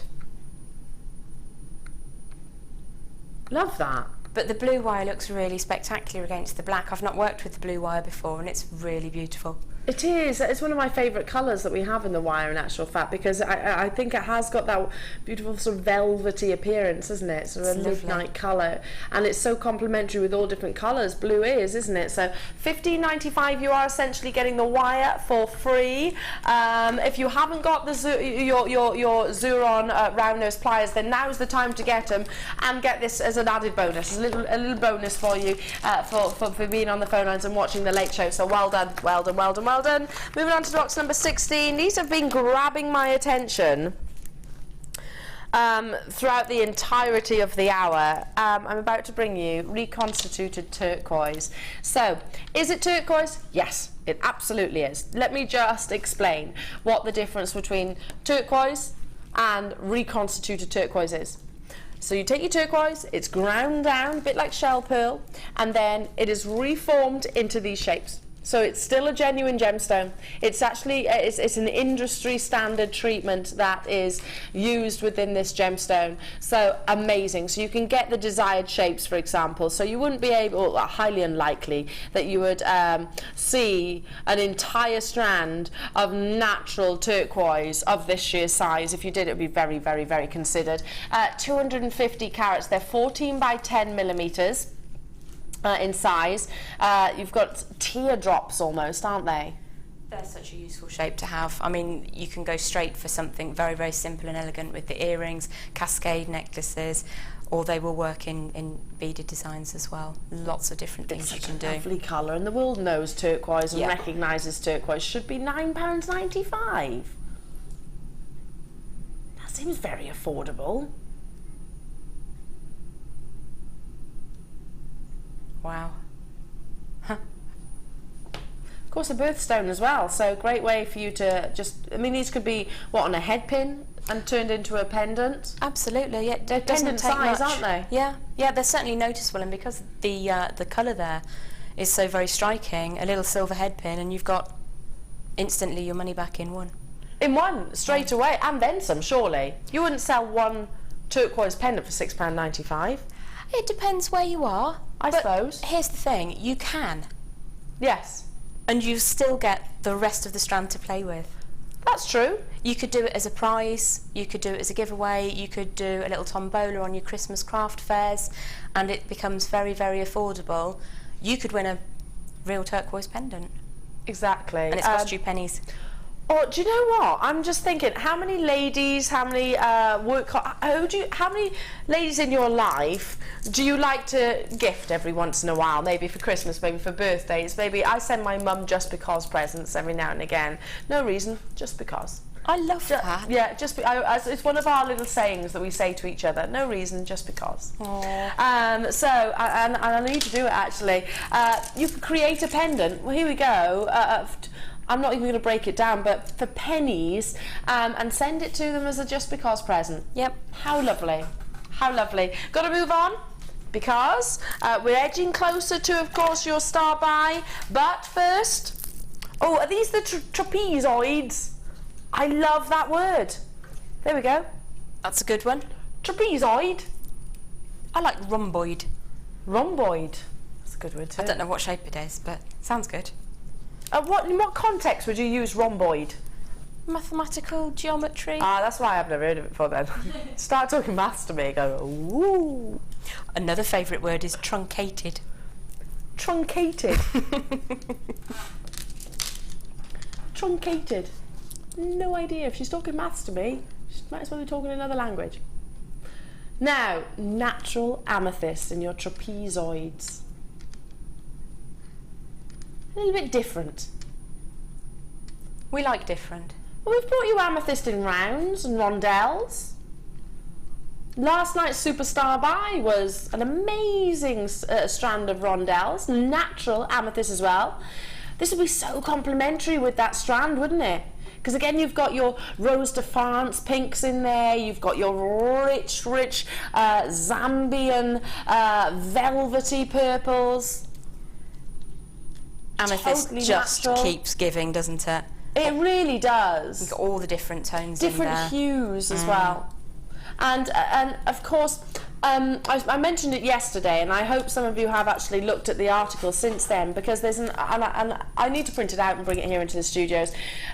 Love that. But the blue wire looks really spectacular against the black. I've not worked with the blue wire before, and it's really beautiful. It is. It's one of my favourite colours that we have in the wire, in actual fact, because I think it has got that beautiful sort of velvety appearance, isn't it? Sort of a midnight colour, and it's so complementary with all different colours. Blue is, isn't it? So £15.95, you are essentially getting the wire for free. If you haven't got your Xuron round nose pliers, then now's the time to get them and get this as an added bonus, a little bonus for you for being on the phone lines and watching the Late Show. So well done, well done, well done. Well done. Moving on to box number 16. These have been grabbing my attention throughout the entirety of the hour. I'm about to bring you reconstituted turquoise. So, is it turquoise? Yes, it absolutely is. Let me just explain what the difference between turquoise and reconstituted turquoise is. So you take your turquoise, it's ground down, a bit like shell pearl, and then it is reformed into these shapes. So it's still a genuine gemstone. It's actually it's an industry standard treatment that is used within this gemstone. So amazing. So you can get the desired shapes, for example. So you wouldn't be able, highly unlikely, that you would see an entire strand of natural turquoise of this sheer size. If you did, it would be very, very, very considered. 250 carats. They're 14 by 10 millimeters. In size. You've got teardrops almost, aren't they? They're such a useful shape to have. I mean, you can go straight for something very, very simple and elegant with the earrings, cascade necklaces, or they will work in beaded designs as well. Lots of different things you can do. Lovely colour, and the world knows turquoise and recognises turquoise. Should be £9.95. That seems very affordable. Wow. Huh. Of course, a birthstone as well, so great way for you to just, I mean, these could be, what, on a head pin and turned into a pendant? Absolutely, yeah. They're pendant size, aren't they? Yeah, yeah, they're certainly noticeable, and because the colour there is so very striking, a little silver head pin, and you've got instantly your money back in one. In one, straight away, and then some, surely. You wouldn't sell one turquoise pendant for £6.95. It depends where you are. I suppose. Here's the thing, you can. Yes. And you still get the rest of the strand to play with. That's true. You could do it as a prize, you could do it as a giveaway, you could do a little tombola on your Christmas craft fairs, and it becomes very, very affordable. You could win a real turquoise pendant. Exactly. And it's cost you pennies. Oh, do you know what? I'm just thinking, how many ladies, how many how many ladies in your life do you like to gift every once in a while? Maybe for Christmas, maybe for birthdays. Maybe I send my mum just because presents every now and again. No reason, just because. I love that. Yeah, it's one of our little sayings that we say to each other. No reason, just because. Aww. So, and I need to do it actually. You could create a pendant. Well, here we go. I'm not even going to break it down, but for pennies, and send it to them as a just because present. Yep. How lovely. How lovely. Got to move on because we're edging closer to, of course, your star buy. But first, Oh, are these the trapezoids? I love that word. There we go. That's a good one. Trapezoid. I like rhomboid. Rhomboid. That's a good word too. I don't know what shape it is, but sounds good. In what context would you use rhomboid? Mathematical geometry. Ah, that's why I've never heard of it before then. Start talking maths to me, go, ooh. Another favourite word is truncated. Truncated? Truncated. No idea. If she's talking maths to me, she might as well be talking another language. Now, natural amethyst in your trapezoids. A little bit different. We like different. Well, we've brought you amethyst in rounds and rondelles. Last night's Superstar Buy was an amazing strand of rondelles, natural amethyst as well. This would be so complementary with that strand, wouldn't it? Because again, you've got your Rose de France pinks in there, you've got your rich Zambian velvety purples. Amethyst totally just natural. Keeps giving, doesn't it? It really does. You've got all the different tones in there. Different hues as well. And of course, I mentioned it yesterday, and I hope some of you have actually looked at the article since then, because there's and I need to print it out and bring it here into the studios,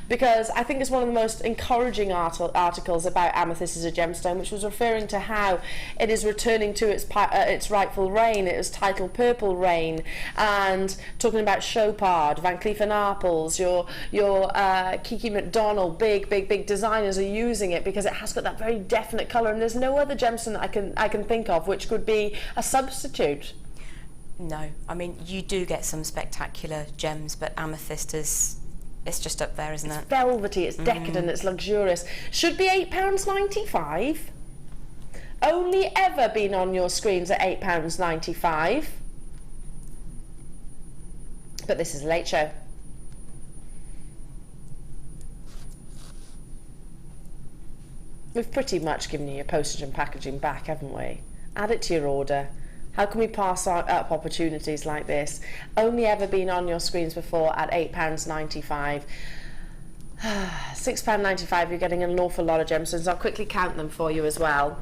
because I think it's one of the most encouraging articles about amethyst as a gemstone, which was referring to how it is returning to its rightful reign. It was titled Purple Rain, and talking about Chopard, Van Cleef & Arpels, your Kiki McDonald, big designers are using it because it has got that very definite colour, and there's no other gemstone that I can think of which could be a substitute. No, I mean, you do get some spectacular gems, but amethyst is, it's just up there, isn't it? It's velvety, it's decadent, it's luxurious. Should be £8.95. Only ever been on your screens at £8.95. But this is a late show. We've pretty much given you your postage and packaging back, haven't we? Add it to your order. How can we pass up opportunities like this? Only ever been on your screens before at £8.95. £6.95, you're getting an awful lot of gemstones. I'll quickly count them for you as well.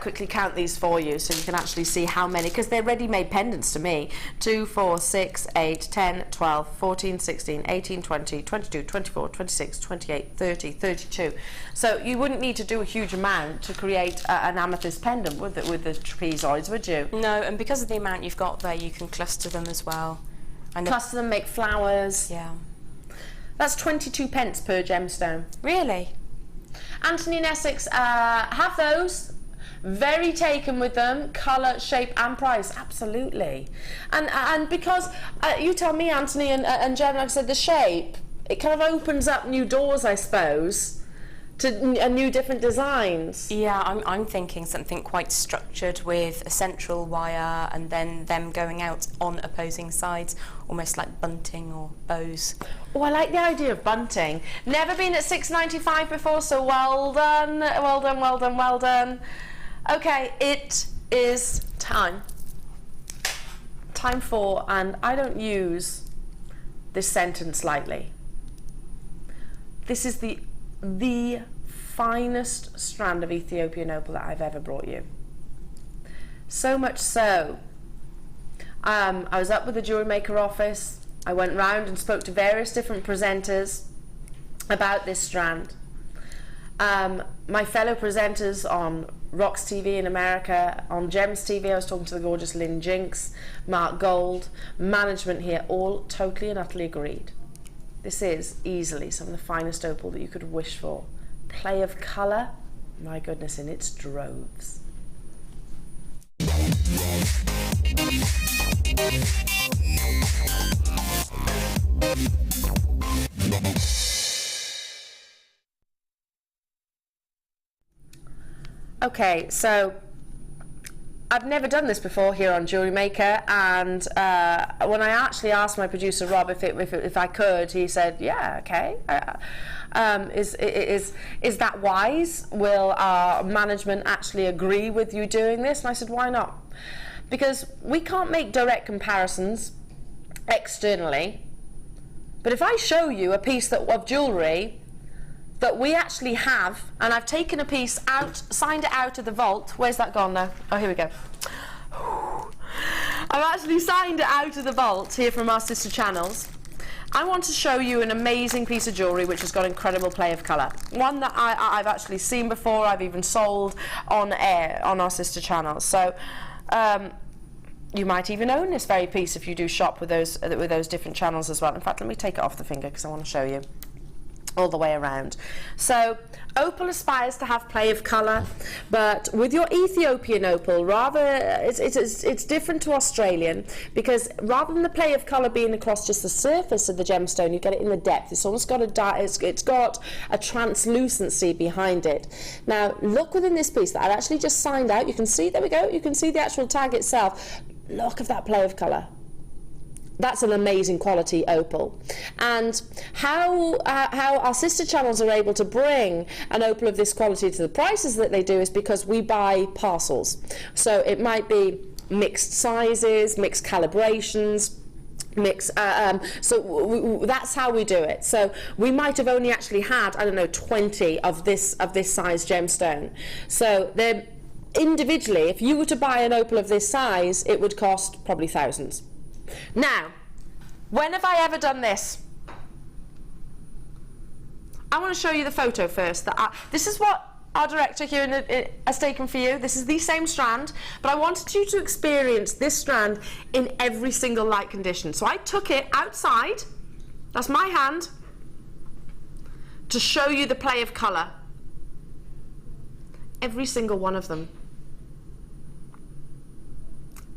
Quickly count these for you so you can actually see how many, because they're ready-made pendants to me. 2, 4, 6, 8, 10, 12, 14, 16, 18, 20, 22, 24, 26, 28, 30, 32. So you wouldn't need to do a huge amount to create an amethyst pendant with the trapezoids, would you? No, and because of the amount you've got there, you can cluster them as well. And cluster them, make flowers. Yeah. That's 22 pence per gemstone. Really? Anthony and Essex, have those. Very taken with them, colour, shape and price, absolutely. And because, you tell me, Anthony and Jen, like I said, the shape, it kind of opens up new doors, I suppose, to new different designs. Yeah, I'm thinking something quite structured with a central wire and then them going out on opposing sides, almost like bunting or bows. Oh, I like the idea of bunting. Never been at £6.95 before, so well done, well done, well done, well done. Okay, it is time. Time for, and I don't use this sentence lightly. This is the finest strand of Ethiopian opal that I've ever brought you. So much so, I was up with the Jewellery Maker office. I went round and spoke to various different presenters about this strand. My fellow presenters on Rocks TV in America, on Gems TV, I was talking to the gorgeous Lynn Jinks, Mark Gold, management here, all totally and utterly agreed. This is easily some of the finest opal that you could wish for. Play of colour, my goodness, in its droves. Okay, so I've never done this before here on Jewellery Maker, and when I actually asked my producer Rob if I could, he said, "Yeah, okay." Is that wise? Will our management actually agree with you doing this? And I said, why not? Because we can't make direct comparisons externally But if I show you a piece of jewellery that we actually have, and I've taken a piece out, signed it out of the vault. Where's that gone now? Oh, here we go. I've actually signed it out of the vault here from our sister channels. I want to show you an amazing piece of jewellery which has got incredible play of colour. One that I've actually seen before, I've even sold on air on our sister channels. So you might even own this very piece if you do shop with those different channels as well. In fact, let me take it off the finger because I want to show you all the way around. So opal aspires to have play of colour, but with your Ethiopian opal, it's different to Australian, because rather than the play of colour being across just the surface of the gemstone, you get it in the depth. It's almost got it's got a translucency behind it. Now look within this piece that I've actually just signed out. You can see, there we go, you can see the actual tag itself. Look at that play of colour. That's an amazing quality opal. And how our sister channels are able to bring an opal of this quality to the prices that they do is because we buy parcels. So it might be mixed sizes, mixed calibrations, that's how we do it. So we might have only actually had, I don't know, 20 of this size gemstone. So they're individually, if you were to buy an opal of this size, it would cost probably thousands. Now, when have I ever done this? I want to show you the photo first. This is what our director here has taken for you. This is the same strand, but I wanted you to experience this strand in every single light condition. So I took it outside, that's my hand, to show you the play of colour. Every single one of them.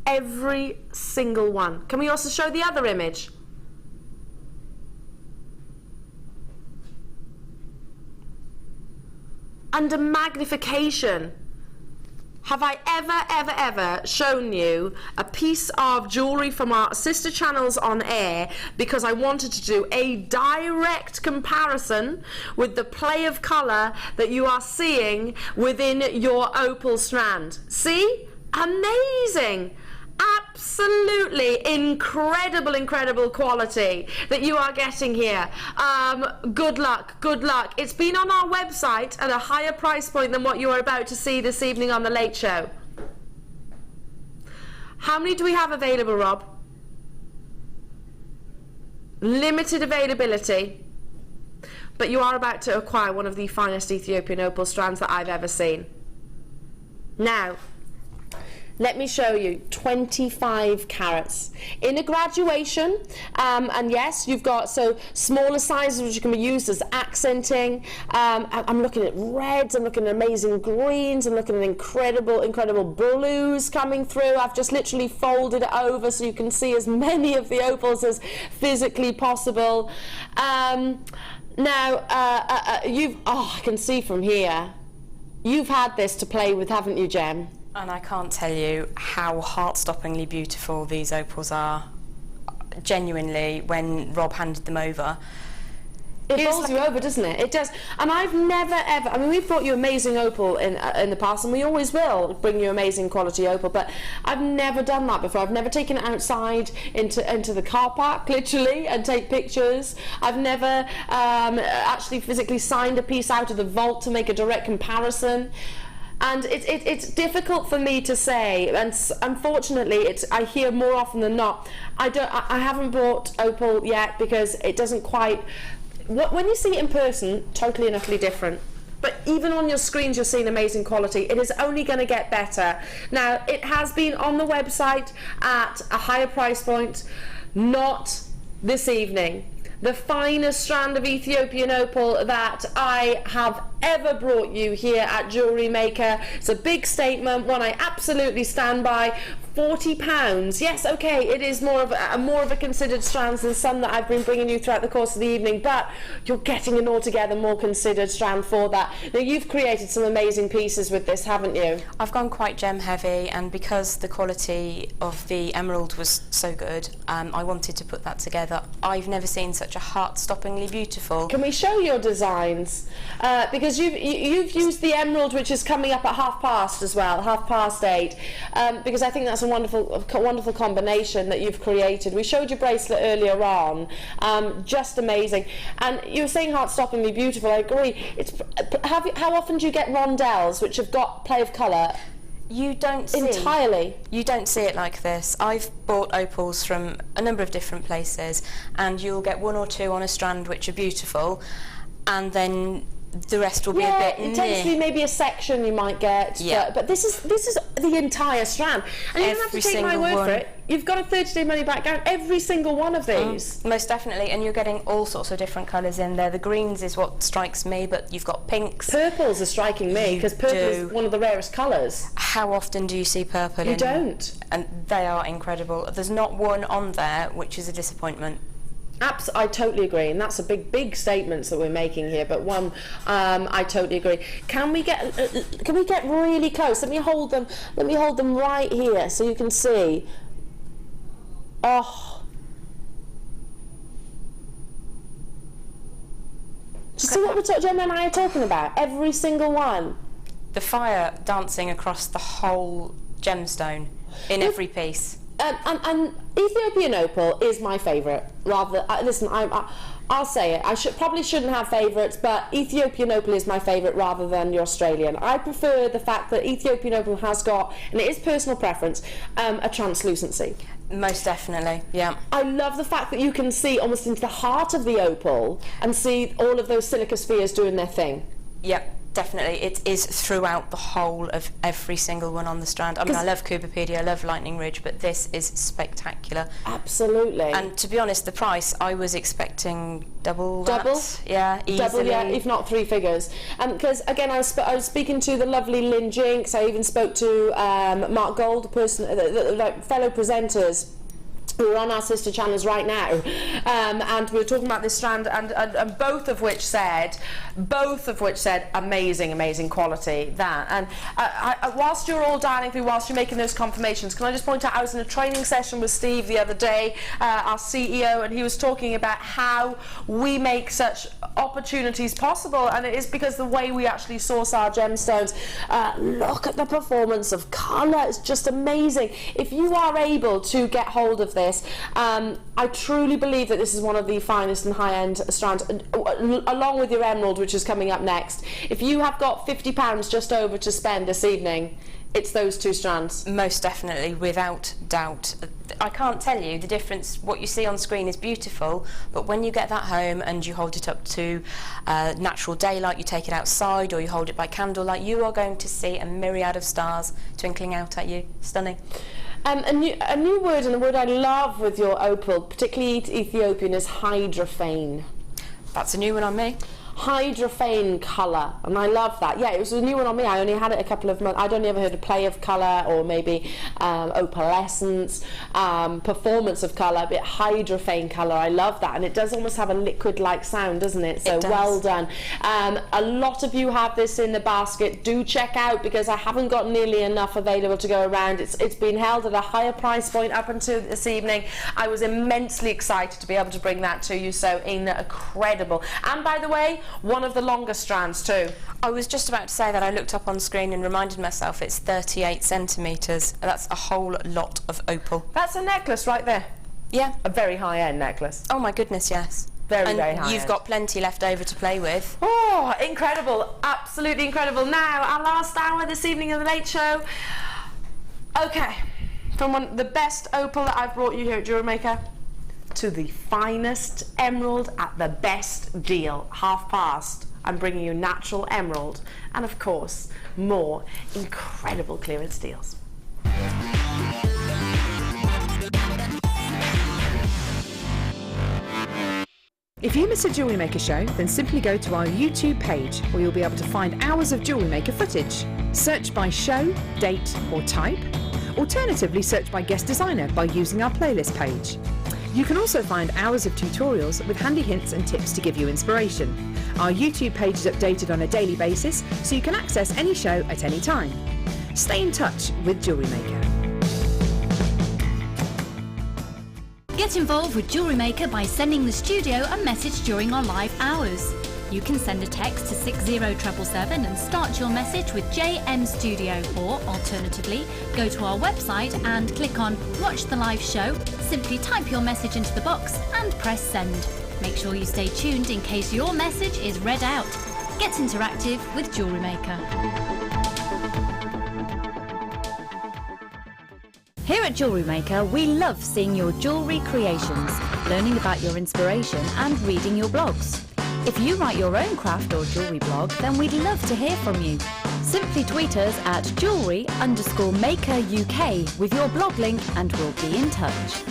Every single one. Can we also show the other image? Under magnification. Have I ever shown you a piece of jewellery from our sister channels on air because I wanted to do a direct comparison with the play of colour that you are seeing within your opal strand? See? Amazing! Absolutely incredible quality that you are getting here. Good luck. It's been on our website at a higher price point than what you are about to see this evening on The Late Show. How many do we have available, Rob? Limited availability, but you are about to acquire one of the finest Ethiopian opal strands that I've ever seen. Now, let me show you 25 carats in a graduation, and yes, you've got smaller sizes which can be used as accenting. I'm looking at reds, I'm looking at amazing greens, I'm looking at incredible blues coming through. I've just literally folded it over so you can see as many of the opals as physically possible. I can see from here you've had this to play with, haven't you, Jem? And I can't tell you how heart-stoppingly beautiful these opals are. Genuinely, when Rob handed them over, it bowls you over, doesn't it? It does. And I've never ever, I mean, we've brought you amazing opal in the past, and we always will bring you amazing quality opal, but I've never done that before. I've never taken it outside into the car park, literally, and take pictures. I've never actually physically signed a piece out of the vault to make a direct comparison. And it's difficult for me to say, and unfortunately I hear more often than not, I haven't bought opal yet because it doesn't quite, when you see it in person, totally and utterly different. But even on your screens you're seeing amazing quality. It is only going to get better. Now, it has been on the website at a higher price point, not this evening. The finest strand of Ethiopian opal that I have ever brought you here at JewelleryMaker. It's a big statement, one I absolutely stand by. £40. Yes, okay, it is more of a considered strand than some that I've been bringing you throughout the course of the evening, but you're getting an altogether more considered strand for that. Now, you've created some amazing pieces with this, haven't you? I've gone quite gem heavy, and because the quality of the emerald was so good, I wanted to put that together. I've never seen such a heart-stoppingly beautiful. Can we show your designs? Because you've used the emerald, which is coming up at 8:30 as well, 8:30, because I think that's a a wonderful combination that you've created. We showed your bracelet earlier on, just amazing. And you were saying heart-stoppingly beautiful. I agree. How often do you get rondelles which have got play of colour? You don't see You don't see it like this. I've bought opals from a number of different places, and you'll get one or two on a strand which are beautiful, and then the rest will be a bit it tends to be maybe a section you might get, but this is the entire strand, and you don't have to take my word for it. You've got a 30-day money-back guarantee, every single one of these. Most definitely, and you're getting all sorts of different colours in there. The greens is what strikes me, but you've got pinks. Purples are striking me, because purple is one of the rarest colours. How often do you see purple You don't. And they are incredible. There's not one on there which is a disappointment. I totally agree, and that's a big statements that we're making here. But one, I totally agree. Can we get really close? Let me hold them. Let me hold them right here so you can see. Oh, do you see what Gemma and I are talking about? Every single one. The fire dancing across the whole gemstone in every piece. And Ethiopian opal is my favourite. Listen, I'll say it. I probably shouldn't have favourites, but Ethiopian opal is my favourite rather than your Australian. I prefer the fact that Ethiopian opal has got, and it is personal preference, a translucency. Most definitely, yeah. I love the fact that you can see almost into the heart of the opal and see all of those silica spheres doing their thing. Yep. Definitely, it is throughout the whole of every single one on the strand. I mean, I love Cooperpedia, I love Lightning Ridge, but this is spectacular. Absolutely. And to be honest, the price, I was expecting double that. Yeah, easily. Double, yeah, if not 3 figures. Because, again, I was speaking to the lovely Lynn Jinks. I even spoke to Mark Gold, the person, the fellow presenters who are on our sister channels right now, and we were talking about this strand, and both of which said amazing quality. And whilst you're all dialing through, whilst you're making those confirmations, can I just point out I was in a training session with Steve the other day, our CEO, and he was talking about how we make such opportunities possible, and it is because the way we actually source our gemstones. Look at the performance of colour, it's just amazing. If you are able to get hold of this, I truly believe that this is one of the finest and high-end strands, along with your emerald, which is coming up next. If you have got £50 just over to spend this evening, it's those 2 strands. Most definitely, without doubt. I can't tell you the difference. What you see on screen is beautiful, but when you get that home and you hold it up to natural daylight, you take it outside or you hold it by candlelight, you are going to see a myriad of stars twinkling out at you. Stunning. A new word, and a word I love with your opal, particularly Ethiopian, is hydrophane. That's a new one on me. Hydrophane colour, and I love that. Yeah, it was a new one on me. I only had it a couple of months. I'd only ever heard of play of colour or maybe opalescence, performance of colour, but hydrophane colour, I love that, and it does almost have a liquid-like sound, doesn't it? So well done. A lot of you have this in the basket. Do check out, because I haven't got nearly enough available to go around. It's been held at a higher price point up until this evening. I was immensely excited to be able to bring that to you, so incredible. And by the way, one of the longest strands too. I was just about to say that. I looked up on screen and reminded myself it's 38 centimetres. That's a whole lot of opal. That's a necklace right there. Yeah. A very high-end necklace. Oh my goodness, yes. Very high. You've got plenty left over to play with. Oh, incredible. Absolutely incredible. Now, our last hour this evening of the Late Show. Okay. From the best opal that I've brought you here at JewelleryMaker to the finest emerald at the best deal, half past. I'm bringing you natural emerald and, of course, more incredible clearance deals. If you miss a JewelleryMaker show, then simply go to our YouTube page, where you'll be able to find hours of JewelleryMaker footage. Search by show, date or type. Alternatively, search by guest designer by using our playlist page. You can also find hours of tutorials with handy hints and tips to give you inspiration. Our YouTube page is updated on a daily basis, so you can access any show at any time. Stay in touch with JewelleryMaker. Get involved with JewelleryMaker by sending the studio a message during our live hours. You can send a text to 60777 and start your message with JM Studio, or alternatively, go to our website and click on Watch the Live Show, simply type your message into the box and press send. Make sure you stay tuned in case your message is read out. Get interactive with JewelleryMaker. Here at JewelleryMaker, we love seeing your jewellery creations, learning about your inspiration and reading your blogs. If you write your own craft or jewellery blog, then we'd love to hear from you. Simply tweet us at jewellery_maker UK with your blog link and we'll be in touch.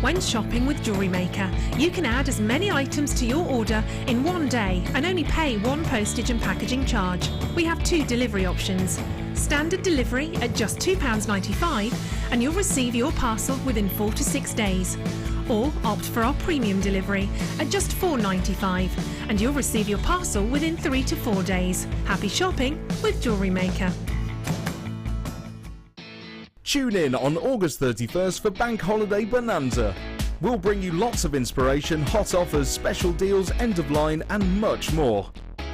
When shopping with JewelleryMaker, you can add as many items to your order in one day and only pay one postage and packaging charge. We have 2 delivery options. Standard delivery at just £2.95 and you'll receive your parcel within 4 to 6 days. Or opt for our premium delivery at just £4.95 and you'll receive your parcel within 3 to 4 days. Happy shopping with JewelleryMaker. Tune in on August 31st for Bank Holiday Bonanza. We'll bring you lots of inspiration, hot offers, special deals, end of line and much more.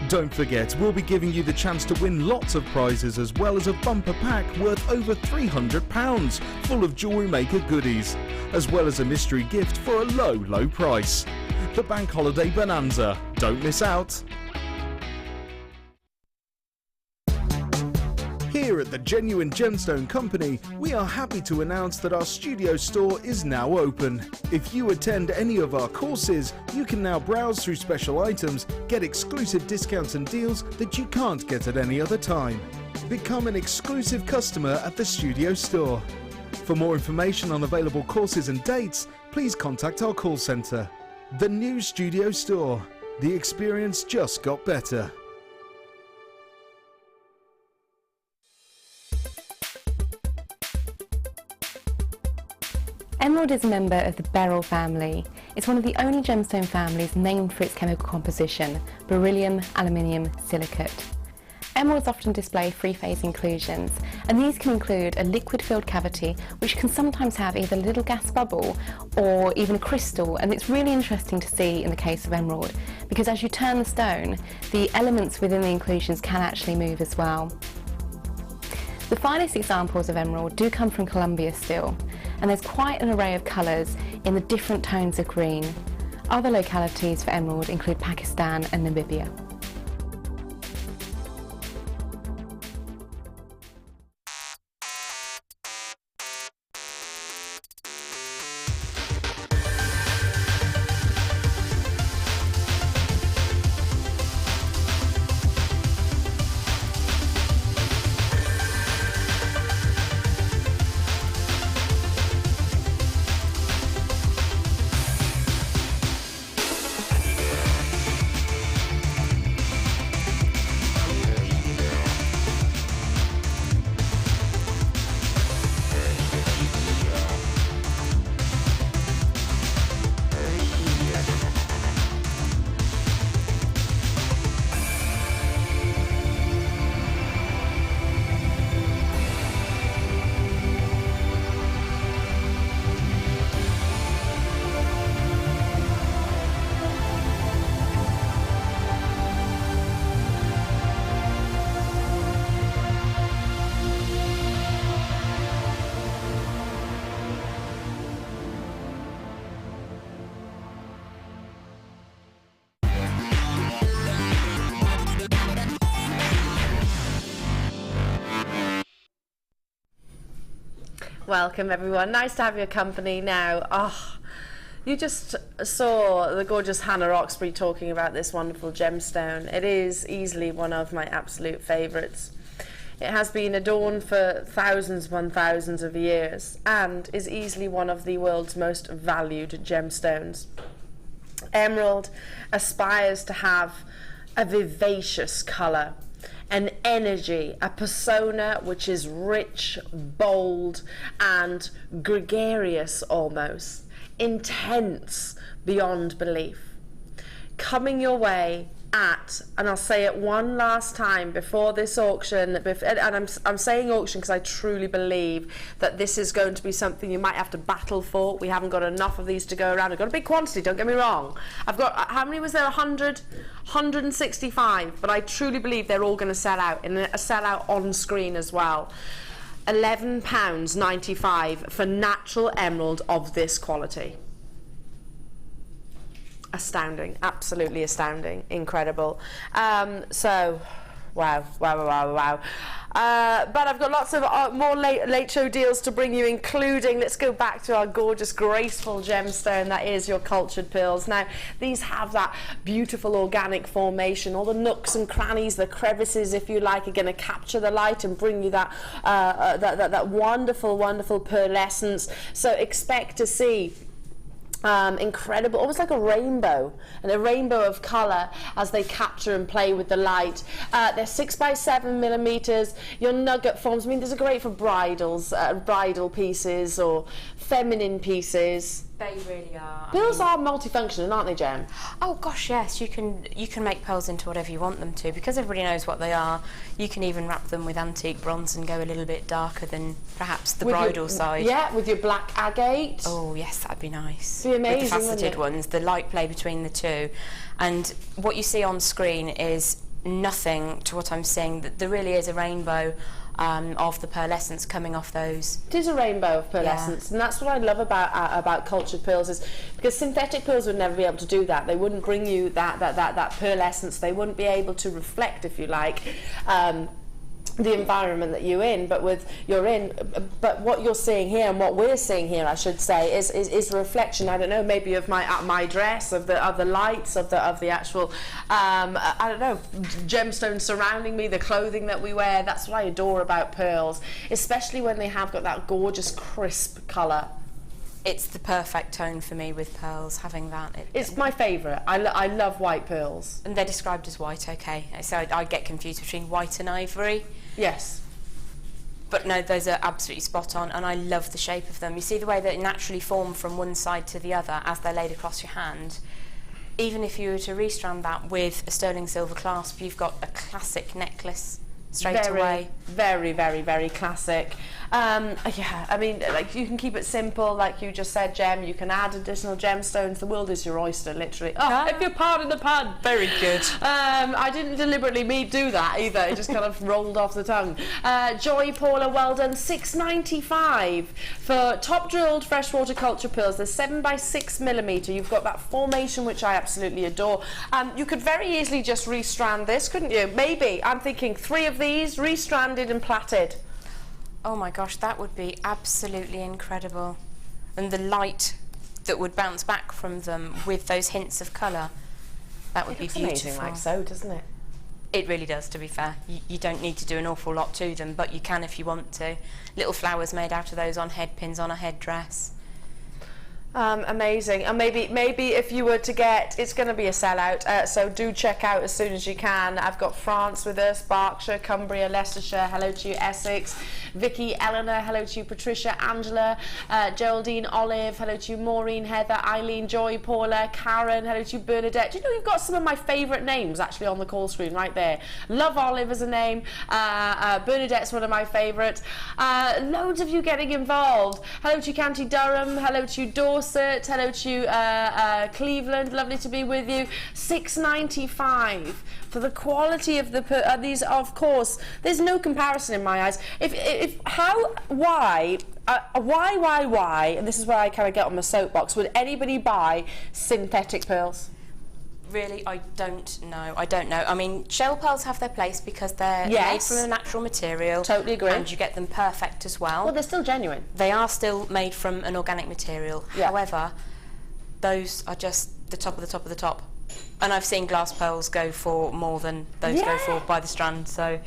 Don't forget, we'll be giving you the chance to win lots of prizes as well as a bumper pack worth over £300 full of JewelleryMaker goodies, as well as a mystery gift for a low, low price. The Bank Holiday Bonanza. Don't miss out. Here at the Genuine Gemstone Company, we are happy to announce that our studio store is now open. If you attend any of our courses, you can now browse through special items, get exclusive discounts and deals that you can't get at any other time. Become an exclusive customer at the studio store. For more information on available courses and dates, please contact our call centre. The new studio store. The experience just got better. Emerald is a member of the beryl family. It's one of the only gemstone families named for its chemical composition, beryllium aluminium silicate. Emeralds often display three-phase inclusions, and these can include a liquid-filled cavity, which can sometimes have either a little gas bubble or even a crystal, and it's really interesting to see in the case of emerald, because as you turn the stone, the elements within the inclusions can actually move as well. The finest examples of emerald do come from Colombia still, and there's quite an array of colours in the different tones of green. Other localities for emerald include Pakistan and Namibia. Welcome everyone, nice to have your company now. Oh, you just saw the gorgeous Hannah Roxbury talking about this wonderful gemstone. It is easily one of my absolute favourites. It has been adorned for thousands upon thousands of years and is easily one of the world's most valued gemstones. Emerald aspires to have a vivacious colour, an energy, a persona which is rich, bold, and gregarious almost, intense beyond belief. Coming your way at, and I'll say it one last time before this auction, and I'm saying auction because I truly believe that this is going to be something you might have to battle for. We haven't got enough of these to go around. I've got a big quantity, don't get me wrong. I've got, how many was there? 100? 165, but I truly believe they're all going to sell out, and a sell out on screen as well. £11.95 for natural emerald of this quality. Astounding, absolutely astounding, incredible. So, wow. But I've got lots of more late show deals to bring you, including, let's go back to our gorgeous, graceful gemstone that is your cultured pearls. Now, these have that beautiful organic formation. All the nooks and crannies, the crevices, if you like, are going to capture the light and bring you that, that wonderful, wonderful pearlescence. So expect to see incredible, almost like a rainbow, and a rainbow of colour as they capture and play with the light. They're 6 by 7 millimeters. Your nugget forms, I mean, these are great for bridals, bridal pieces or feminine pieces. They really are. Pearls are multifunctional, aren't they, Jem? Oh gosh, yes. You can make pearls into whatever you want them to, because everybody knows what they are. You can even wrap them with antique bronze and go a little bit darker than perhaps the bridal side. Yeah, with your black agate. Oh yes, that'd be nice. Be amazing. With the faceted ones, the light play between the two, and what you see on screen is nothing to what I'm seeing. There really is a rainbow of the pearlescence coming off those. It is a rainbow of pearlescence, and that's what I love about cultured pearls, is because synthetic pearls would never be able to do that. They wouldn't bring you that pearlescence. They wouldn't be able to reflect, if you like, the environment that you're in, but what you're seeing here, and what we're seeing here, I should say, is a reflection, I don't know, maybe of my dress, of the lights, of the actual I don't know, gemstones surrounding me, the clothing that we wear. That's what I adore about pearls, especially when they have got that gorgeous crisp colour. It's the perfect tone for me with pearls, having that. It's my favourite. I love white pearls. And they're described as white, okay. So I get confused between white and ivory. Yes. But no, those are absolutely spot on, and I love the shape of them. You see the way they naturally form from one side to the other as they're laid across your hand. Even if you were to restrand that with a sterling silver clasp, you've got a classic necklace straight away. Very, very, very classic. Yeah, I mean, like, you can keep it simple, like you just said, Jem. You can add additional gemstones. The world is your oyster, literally. Oh, if you're pardon the pun. Very good. I didn't deliberately do that either. It just kind of rolled off the tongue. Joy Paula, well done. £6.95 for top drilled freshwater culture pearls. They're 7 by 6 millimeter. You've got that formation, which I absolutely adore. You could very easily just restrand this, couldn't you? Maybe. I'm thinking 3 of these restranded and plaited. Oh my gosh, that would be absolutely incredible. And the light that would bounce back from them with those hints of colour, that would be beautiful. Amazing, like so, doesn't it? It really does, to be fair. You don't need to do an awful lot to them, but you can if you want to. Little flowers made out of those on head pins on a headdress. Amazing. And maybe if you were to get, it's going to be a sellout, so do check out as soon as you can. I've got France with us, Berkshire, Cumbria, Leicestershire, hello to you, Essex, Vicky, Eleanor, hello to you, Patricia, Angela, Geraldine, Olive, hello to you, Maureen, Heather, Eileen, Joy, Paula, Karen, hello to you, Bernadette. Do you know you've got some of my favourite names actually on the call screen right there? Love Olive as a name, Bernadette's one of my favourites. Loads of you getting involved. Hello to you, County Durham, hello to you, Dorset, hello to you, Cleveland, lovely to be with you. $6.95 for the quality of the these. Of course, there's no comparison in my eyes. Why, and this is where I kind of get on my soapbox, would anybody buy synthetic pearls? Really, I don't know. I mean, shell pearls have their place because they're made from a natural material. Totally agree. And you get them perfect as well. Well, they're still genuine. They are still made from an organic material. Yeah. However, those are just the top of the top of the top. And I've seen glass pearls go for more than those go for by the strand. So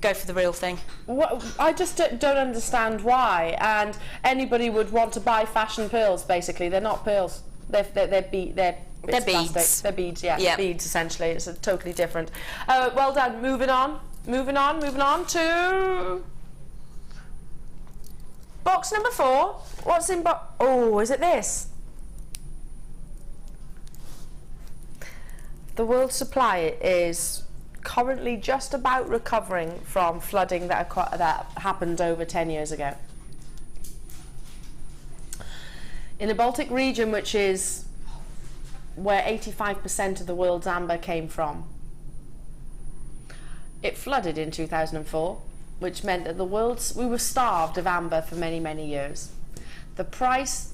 go for the real thing. What, I just don't understand why. And anybody would want to buy fashion pearls. Basically, they're not pearls. They're beads. Plastic. They're beads, yeah. Beads, essentially. It's totally different. Well done. Moving on to box number 4. What's in box? Oh, is it this? The world supply is currently just about recovering from flooding that happened over 10 years ago. In the Baltic region, which is where 85% of the world's amber came from, it flooded in 2004, which meant that we were starved of amber for many, many years. The price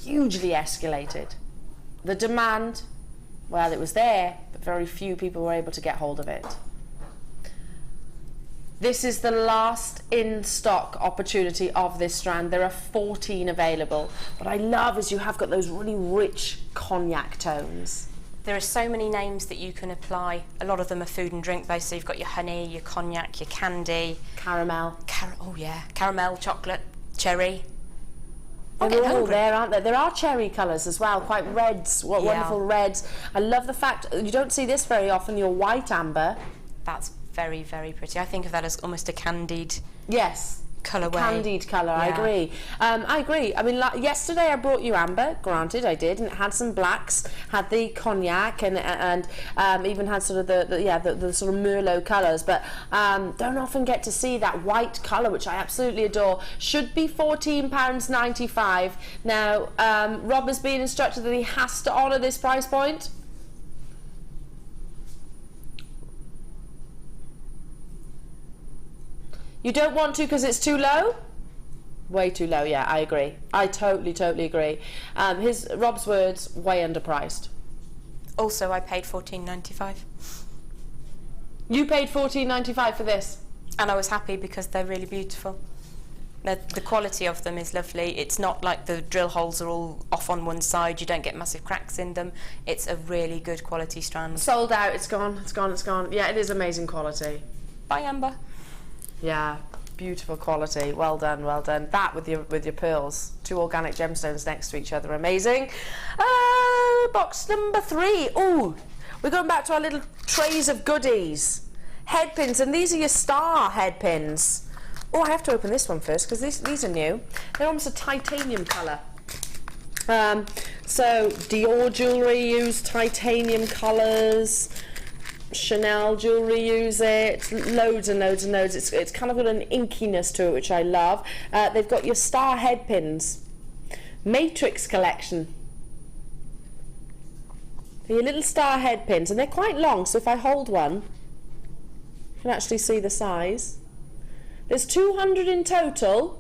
hugely escalated. The demand, well, it was there, but very few people were able to get hold of it. This is the last in-stock opportunity of this strand. There are 14 available. What I love is you have got those really rich cognac tones. There are so many names that you can apply. A lot of them are food and drink based, so you've got your honey, your cognac, your candy. Caramel. Oh yeah, caramel, chocolate, cherry. They're all there, aren't they? There are cherry colours as well, quite reds, wonderful reds. I love the fact, you don't see this very often, your white amber. That's very, very pretty. I think of that as almost a candied colourway. Candied colour, I agree. I agree. I mean, yesterday I brought you amber, granted I did, and it had some blacks, had the cognac, and even had sort of the sort of Merlot colours, but don't often get to see that white colour, which I absolutely adore. Should be £14.95. Now, Rob has been instructed that he has to honour this price point. You don't want to because it's too low? Way too low, yeah, I agree. I totally agree. Rob's words, way underpriced. Also, I paid £14.95. You paid £14.95 for this? And I was happy because they're really beautiful. The quality of them is lovely. It's not like the drill holes are all off on one side. You don't get massive cracks in them. It's a really good quality strand. Sold out, it's gone. Yeah, it is amazing quality. Bye, Amber. Yeah, beautiful quality. Well done, well done. That with your pearls. 2 organic gemstones next to each other. Amazing. Box number 3. Ooh, we're going back to our little trays of goodies. Head pins, and these are your star head pins. Oh, I have to open this one first because these are new. They're almost a titanium colour. So Dior jewellery use titanium colours. Chanel jewellery use it, loads and loads and loads. It's kind of got an inkiness to it, which I love. They've got your star head pins, Matrix collection. They're your little star head pins, and they're quite long, so if I hold one, you can actually see the size. There's 200 in total.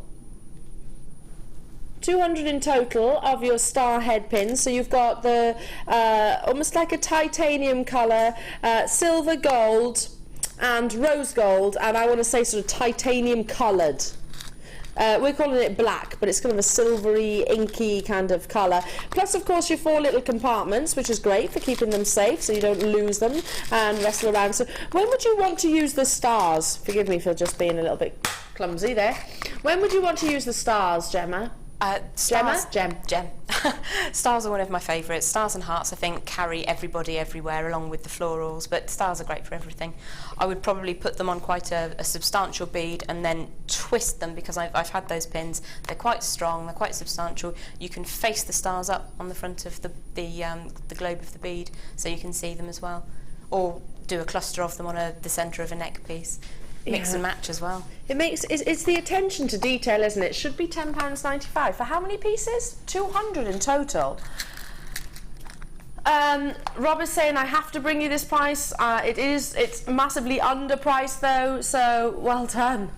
200 in total of your star head pins. So you've got the almost like a titanium colour, silver gold and rose gold, and I want to say sort of titanium coloured. We're calling it black, but it's kind of a silvery, inky kind of colour. Plus, of course, your 4 little compartments, which is great for keeping them safe so you don't lose them and wrestle around. So when would you want to use the stars? Forgive me for just being a little bit clumsy there. When would you want to use the stars, Gemma? Stars, Gem. Stars are one of my favourites. Stars and hearts, I think, carry everybody everywhere along with the florals, but stars are great for everything. I would probably put them on quite a substantial bead and then twist them, because I've had those pins. They're quite strong, they're quite substantial. You can face the stars up on the front of the globe of the bead so you can see them as well. Or do a cluster of them on the centre of a neck piece. Mix and match as well. It's the attention to detail, isn't it? Should be £10.95 for how many pieces? 200 in total. Rob is saying I have to bring you this price. It's massively underpriced though, so well done.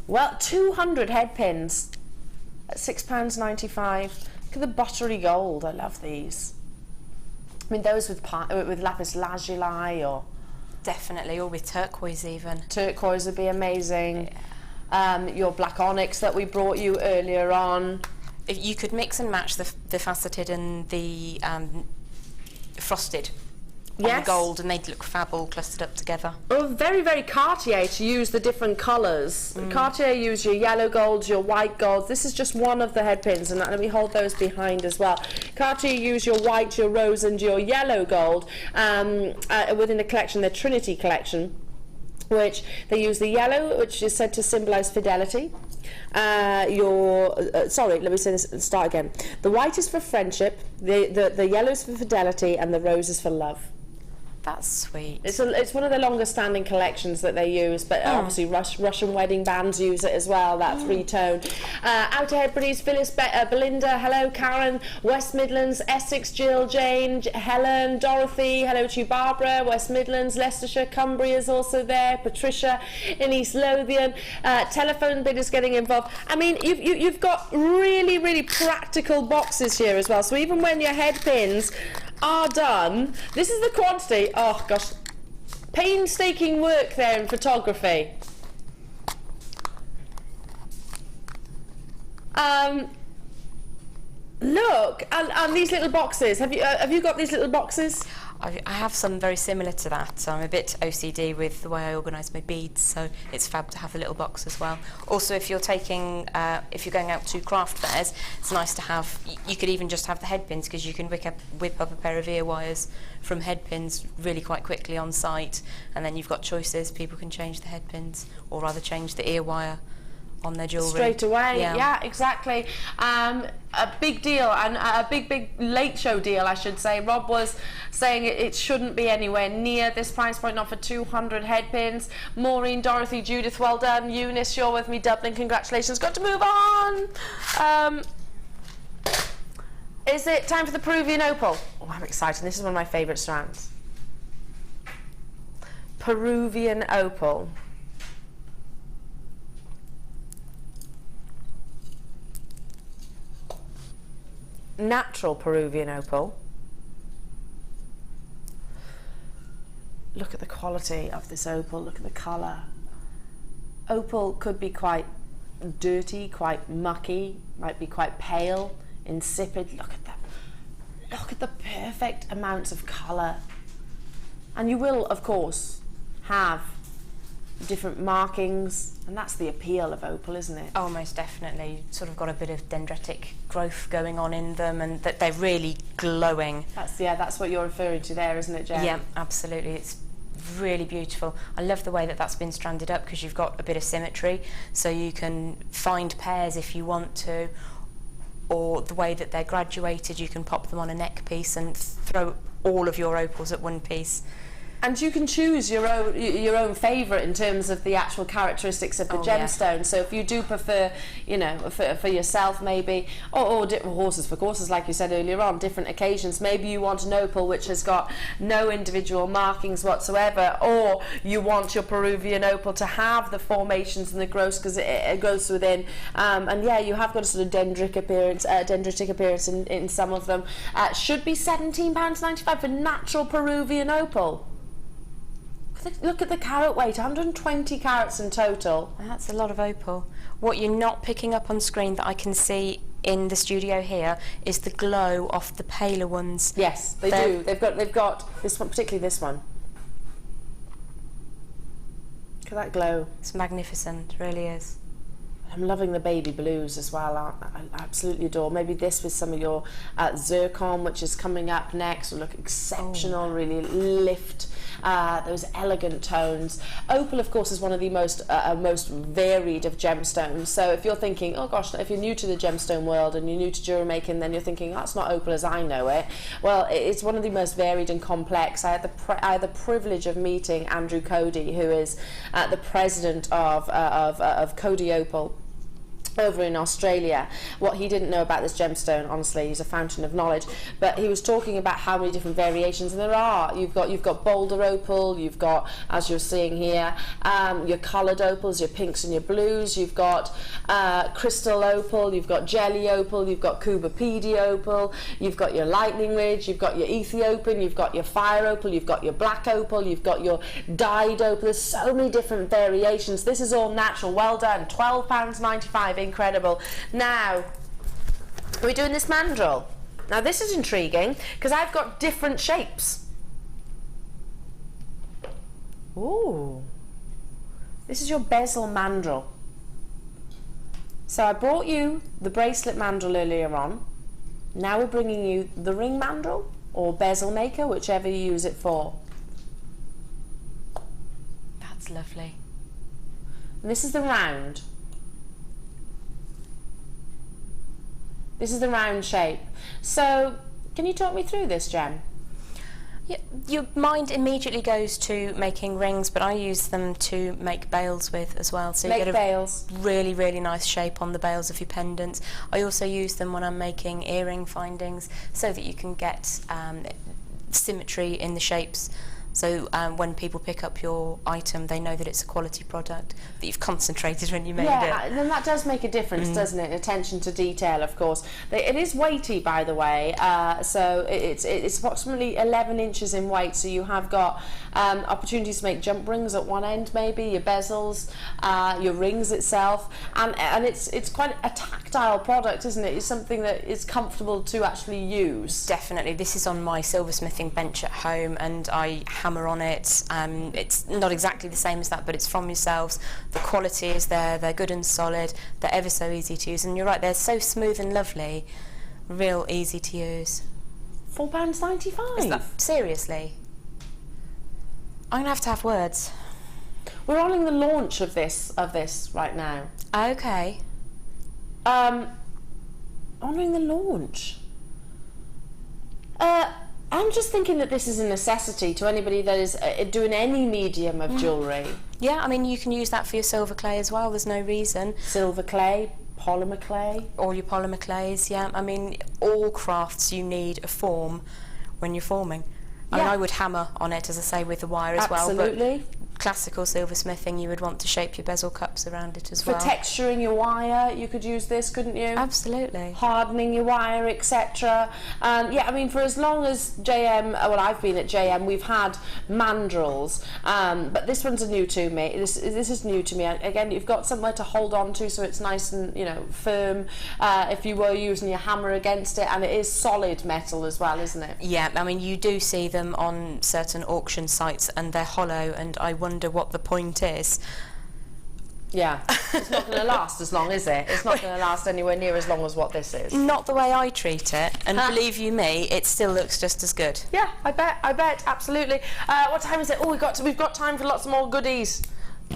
Well, 200 head pins at £6.95. Look at the buttery gold. I love these. I mean, those with lapis lazuli or. Definitely, or with turquoise even. Turquoise would be amazing. Your black onyx that we brought you earlier on. If you could mix and match the faceted and the frosted on the gold, and they'd look fab all clustered up together. Oh, very, very Cartier to use the different colours. Cartier use your yellow golds, your white golds. This is just one of the head pins, and let me hold those behind as well. Cartier use your white, your rose and your yellow gold within the collection, the Trinity collection, which they use the yellow, which is said to symbolise fidelity. Sorry, let me say this, start again. The white is for friendship, the yellow is for fidelity, and the rose is for love. That's sweet. It's one of the longest standing collections that they use, but obviously Russian wedding bands use it as well, that three-tone. Outer Hebrides, Phyllis, Belinda, hello, Karen, West Midlands, Essex, Jill, Jane, Helen, Dorothy, hello to you, Barbara, West Midlands, Leicestershire, Cumbria is also there, Patricia in East Lothian, telephone bidders getting involved. I mean, you've got really, really practical boxes here as well, so even when your head pins are done, this is the quantity. Oh gosh, painstaking work there in photography. Look, and these little boxes. Have you got these little boxes? I have some very similar to that. I'm a bit OCD with the way I organise my beads, so it's fab to have a little box as well. Also, if you're taking, if you're going out to craft fairs, it's nice to have. You could even just have the head pins, because you can whip up a pair of ear wires from head pins really quite quickly on site, and then you've got choices. People can change the head pins, or rather change the ear wire on their jewellery. Straight away, yeah, exactly. A big deal, and a big late show deal, I should say. Rob was saying it shouldn't be anywhere near this price point, not for 200 head pins. Maureen, Dorothy, Judith, well done. Eunice, you're with me. Dublin, congratulations. Got to move on. Is it time for the Peruvian opal? Oh, I'm excited. This is one of my favourite strands. Peruvian opal. Natural Peruvian opal. Look at the quality of this opal, look at the colour. Opal could be quite dirty, quite mucky, might be quite pale, insipid. Look at that. Look at the perfect amounts of colour. And you will, of course, have different markings, and that's the appeal of opal, isn't it? Oh, most definitely. Sort of got a bit of dendritic growth going on in them, and that they're really glowing. That's what you're referring to there, isn't it, Jen? Yeah, absolutely. It's really beautiful. I love the way that that's been stranded up, because you've got a bit of symmetry, so you can find pairs if you want to, or the way that they're graduated, you can pop them on a neck piece and throw all of your opals at one piece. And you can choose your own favourite in terms of the actual characteristics of the gemstone. Yeah. So if you do prefer, you know, for yourself maybe, or horses for courses, like you said earlier on, different occasions. Maybe you want an opal which has got no individual markings whatsoever, or you want your Peruvian opal to have the formations and the growths, because it grows within. And yeah, you have got a sort of dendritic appearance in some of them. Should be £17.95 for natural Peruvian opal. Look at the carat weight, 120 carats in total. That's a lot of opal. What you're not picking up on screen that I can see in the studio here is the glow off the paler ones. Yes, they do. They've got this one, particularly this one. Look at that glow. It's magnificent, it really is. I'm loving the baby blues as well. I absolutely adore. Maybe this with some of your zircon, which is coming up next, will look exceptional, really lift those elegant tones. Opal, of course, is one of the most varied of gemstones. So if you're thinking, oh gosh, if you're new to the gemstone world and you're new to jewelry making, then you're thinking, that's not opal as I know it. Well, it's one of the most varied and complex. I had the privilege of meeting Andrew Cody, who is the president of Cody Opal over in Australia. What he didn't know about this gemstone, honestly, he's a fountain of knowledge, but he was talking about how many different variations, and there are. You've got boulder opal, you've got, as you're seeing here, your coloured opals, your pinks and your blues, you've got crystal opal, you've got jelly opal, you've got Kubapedi opal, you've got your lightning ridge, you've got your Ethiopian, you've got your fire opal, you've got your black opal, you've got your dyed opal. There's so many different variations. This is all natural. Well done. £12.95. Incredible. Now, are we doing this mandrel? Now this is intriguing because I've got different shapes. Ooh. This is your bezel mandrel. So I brought you the bracelet mandrel earlier on. Now we're bringing you the ring mandrel or bezel maker, whichever you use it for. That's lovely. And this is the round. This is the round shape. So, can you talk me through this, Jen? Your mind immediately goes to making rings, but I use them to make bails with as well. So you get a really, really nice shape on the bails of your pendants. I also use them when I'm making earring findings so that you can get symmetry in the shapes. So when people pick up your item, they know that it's a quality product, that you've concentrated when you made it. Yeah, then that does make a difference, doesn't it? Attention to detail, of course. It is weighty, by the way, so it's approximately 11 inches in weight, so you have got opportunities to make jump rings at one end, maybe, your bezels, your rings itself, and it's quite a tactile product, isn't it? It's something that is comfortable to actually use. Definitely. This is on my silversmithing bench at home, and I hammer on it. It's not exactly the same as that, but it's from yourselves. The quality is there, they're good and solid, they're ever so easy to use, and you're right, they're so smooth and lovely, real easy to use. £4.95? Seriously? I'm going to have words. We're on the launch of this right now. Okay. Honouring the launch. I'm just thinking that this is a necessity to anybody that is doing any medium of jewellery. Yeah, I mean, you can use that for your silver clay as well, there's no reason. Silver clay, polymer clay. All your polymer clays, yeah. I mean, all crafts you need a form when you're forming. I mean, I would hammer on it, as I say, with the wire as well. Absolutely. Classical silversmithing, you would want to shape your bezel cups around it as well. For texturing your wire, you could use this, couldn't you? Absolutely. Hardening your wire, etc. Yeah, I mean, for as long as JM, well, I've been at JM, we've had mandrels, but this one's new to me. This is new to me. Again, you've got somewhere to hold on to, so it's nice and, you know, firm if you were using your hammer against it, and it is solid metal as well, isn't it? Yeah, I mean, you do see them on certain auction sites, and they're hollow, and I wonder what the point is. Yeah, it's not going to last as long, is it? It's not going to last anywhere near as long as what this is. Not the way I treat it, and believe you me, it still looks just as good. Yeah, I bet, absolutely. What time is it? Oh, we've got time for lots more goodies.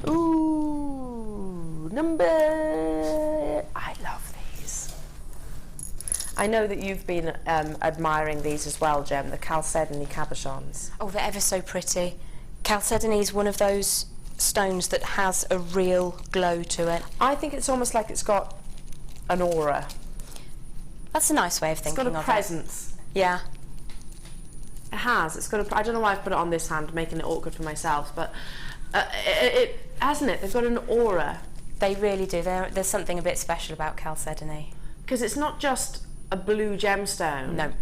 Ooh, I love these. I know that you've been admiring these as well, Jem, the Chalcedony cabochons. Oh, they're ever so pretty. Chalcedony is one of those stones that has a real glow to it. I think it's almost like it's got an aura. That's a nice way of thinking of it. It's got a presence. Yeah. It has. It's got a, I don't know why I've put it on this hand, making it awkward for myself, but it hasn't it? They've got an aura. They really do. There's something a bit special about Chalcedony. Because it's not just a blue gemstone. No.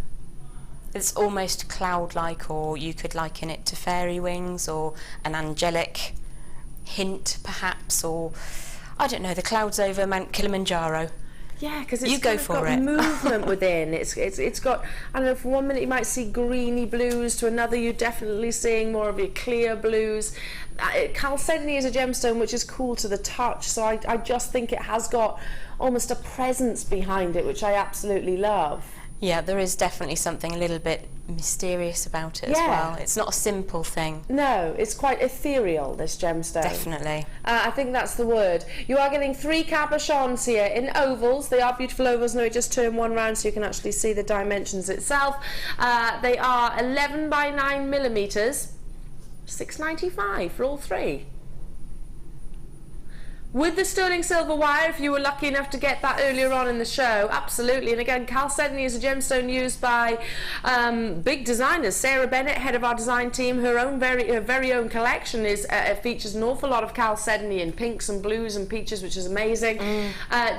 It's almost cloud-like, or you could liken it to fairy wings, or an angelic hint, perhaps, or, I don't know, the clouds over Mount Kilimanjaro. Yeah, because it's got movement within. It's got, I don't know, for 1 minute you might see greeny blues, to another you're definitely seeing more of your clear blues. Chalcedony is a gemstone which is cool to the touch, so I just think it has got almost a presence behind it, which I absolutely love. Yeah, there is definitely something a little bit mysterious about it as well. It's not a simple thing. No, it's quite ethereal, this gemstone. Definitely. I think that's the word. You are getting 3 cabochons here in ovals. They are beautiful ovals. No, we just turn one round so you can actually see the dimensions itself. They are 11 by 9 millimetres. $6.95 for all 3. With the sterling silver wire, if you were lucky enough to get that earlier on in the show, absolutely. And again, Chalcedony is a gemstone used by big designers. Sarah Bennett, head of our design team, her very own collection features an awful lot of Chalcedony in pinks and blues and peaches, which is amazing.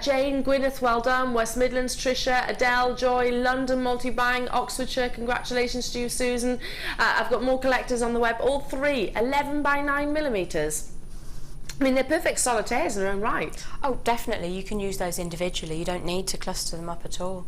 Jane, Gwyneth, well done. West Midlands, Trisha, Adele, Joy, London, multi-buying, Oxfordshire, congratulations to you, Susan. I've got more collectors on the web, all 3, 11 by 9 millimetres. I mean, they're perfect solitaires in their own right. Oh, definitely. You can use those individually. You don't need to cluster them up at all.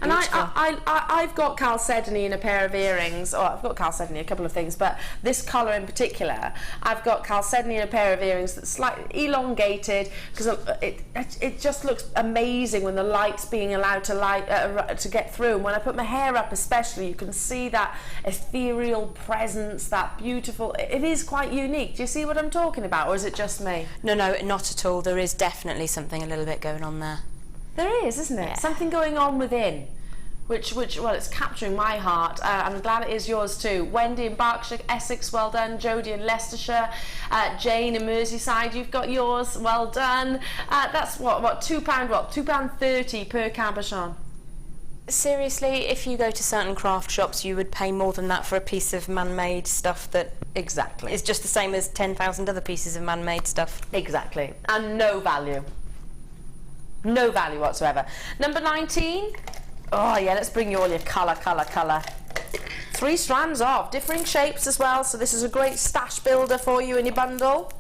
And I've got Chalcedony in a pair of earrings. Oh, I've got Chalcedony, a couple of things, but this colour in particular, I've got Chalcedony in a pair of earrings that's slightly elongated, because it just looks amazing when the light's being allowed to get through. And when I put my hair up especially, you can see that ethereal presence, that beautiful... It is quite unique. Do you see what I'm talking about, or is it just me? No, not at all. There is definitely something a little bit going on there. There is, isn't it? Yeah. Something going on within. which well, it's capturing my heart. I'm glad it is yours too. Wendy in Berkshire, Essex, well done. Jodie in Leicestershire, Jane in Merseyside, you've got yours, well done. That's what £2, what, £2.30 per cabochon. Seriously, if you go to certain craft shops, you would pay more than that for a piece of man-made stuff that exactly is just the same as 10,000 other pieces of man-made stuff. Exactly, and no value. No value whatsoever. Number 19. Oh yeah, let's bring you all your colour. 3 strands of differing shapes as well, so this is a great stash builder for you in your bundle.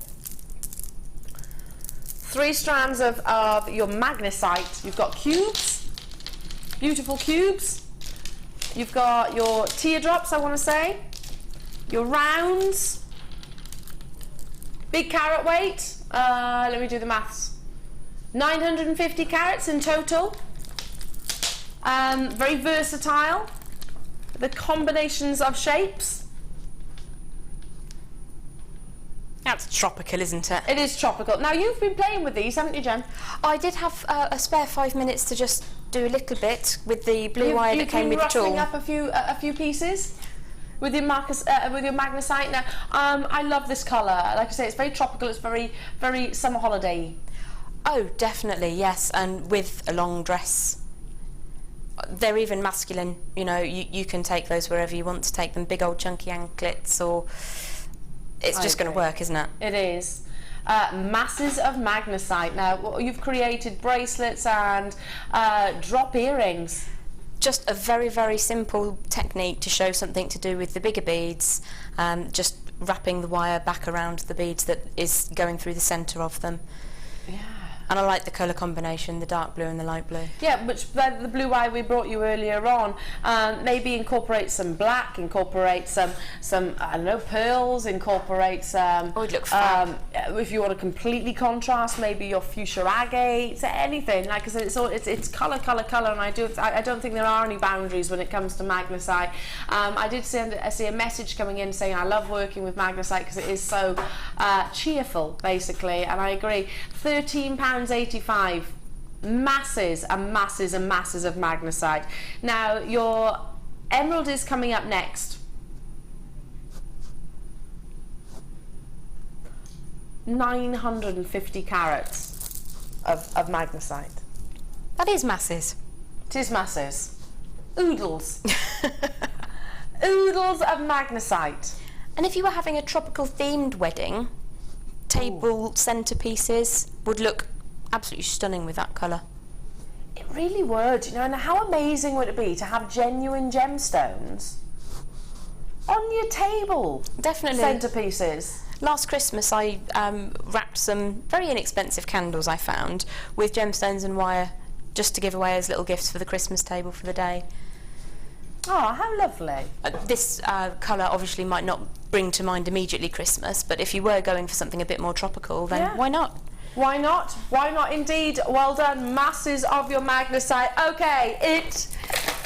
3 strands of your magnesite. You've got cubes. Beautiful cubes. You've got your teardrops, I want to say. Your rounds. Big carat weight. Let me do the maths. 950 carats in total. Very versatile. The combinations of shapes. That's tropical, isn't it? It is tropical. Now, you've been playing with these, haven't you, Jen? I did have a spare 5 minutes to just do a little bit with the blue wire that came with the tool. You've been ruffling up a few pieces with your magnesite. Now, I love this colour. Like I say, it's very tropical. It's very, very summer holiday. Oh, definitely, yes. And with a long dress. They're even masculine. You know, you can take those wherever you want to take them. Big old chunky anklets, or it's just going to work, isn't it? It is. Masses of magnesite. Now, you've created bracelets and drop earrings. Just a very, very simple technique to show something to do with the bigger beads. Just wrapping the wire back around the beads that is going through the centre of them. Yeah. And I like the colour combination, the dark blue and the light blue. Yeah, which the blue wire we brought you earlier on, maybe incorporate some black, incorporate some I don't know, pearls, incorporate some... Oh, it'd look fab. If you want to completely contrast, maybe your fuchsia agates, anything. Like I said, it's colour, and I don't think there are any boundaries when it comes to magnesite. I did see a message coming in saying I love working with magnesite because it is so cheerful, basically, and I agree. £13.85, masses and masses and masses of magnesite. Now, your emerald is coming up next. 950 carats of magnesite. That is masses. It is masses. Oodles. Oodles of magnesite. And if you were having a tropical themed wedding, table centerpieces would look absolutely stunning with that colour. It really would, you know, and how amazing would it be to have genuine gemstones on your table? Definitely. Centerpieces. Last Christmas I wrapped some very inexpensive candles I found with gemstones and wire just to give away as little gifts for the Christmas table for the day. Oh, how lovely. This colour obviously might not bring to mind immediately Christmas, but if you were going for something a bit more tropical, then why not? Why not? Why not indeed? Well done, masses of your magnesite. Okay, it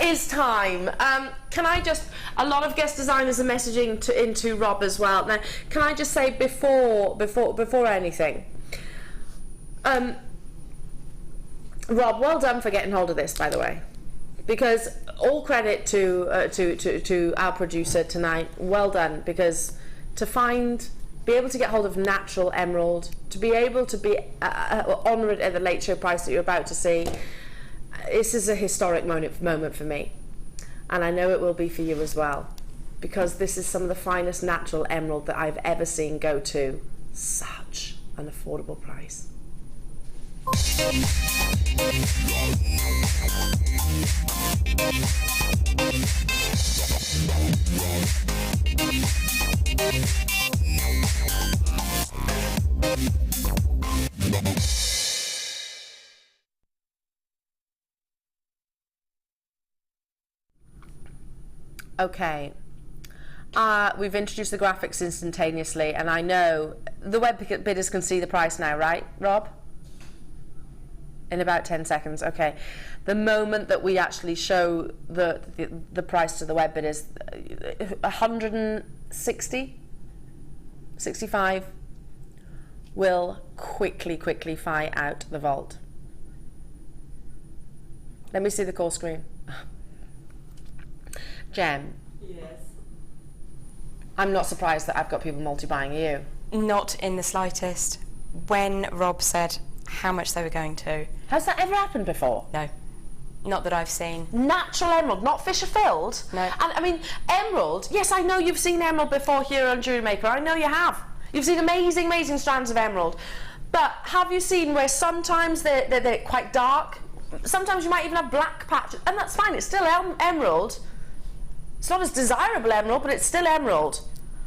is time. Can I just, a lot of guest designers are messaging into Rob as well. Now, can I just say before anything, Rob, well done for getting hold of this, by the way. Because all credit to our producer tonight. Well done, because to be able to get hold of natural emerald, to be able to be honour it at the late show price that you're about to see, this is a historic moment for me, and I know it will be for you as well, because this is some of the finest natural emerald that I've ever seen go to such an affordable price. Okay, we've introduced the graphics instantaneously, and I know the web bidders can see the price now, right, Rob? In about 10 seconds, okay. The moment that we actually show the price to the web bidders, 160, 65 will quickly fly out the vault. Let me see the call screen. Gem. Yes. I'm not surprised that I've got people multi-buying you. Not in the slightest. When Rob said how much they were going to. Has that ever happened before? No. Not that I've seen. Natural emerald, not Fisher filled. No. And I mean, emerald, yes, I know you've seen emerald before here on JewelleryMaker. I know you have. You've seen amazing, amazing strands of emerald. But have you seen where sometimes they're quite dark? Sometimes you might even have black patches, and that's fine, it's still emerald. It's not as desirable emerald, but it's still emerald.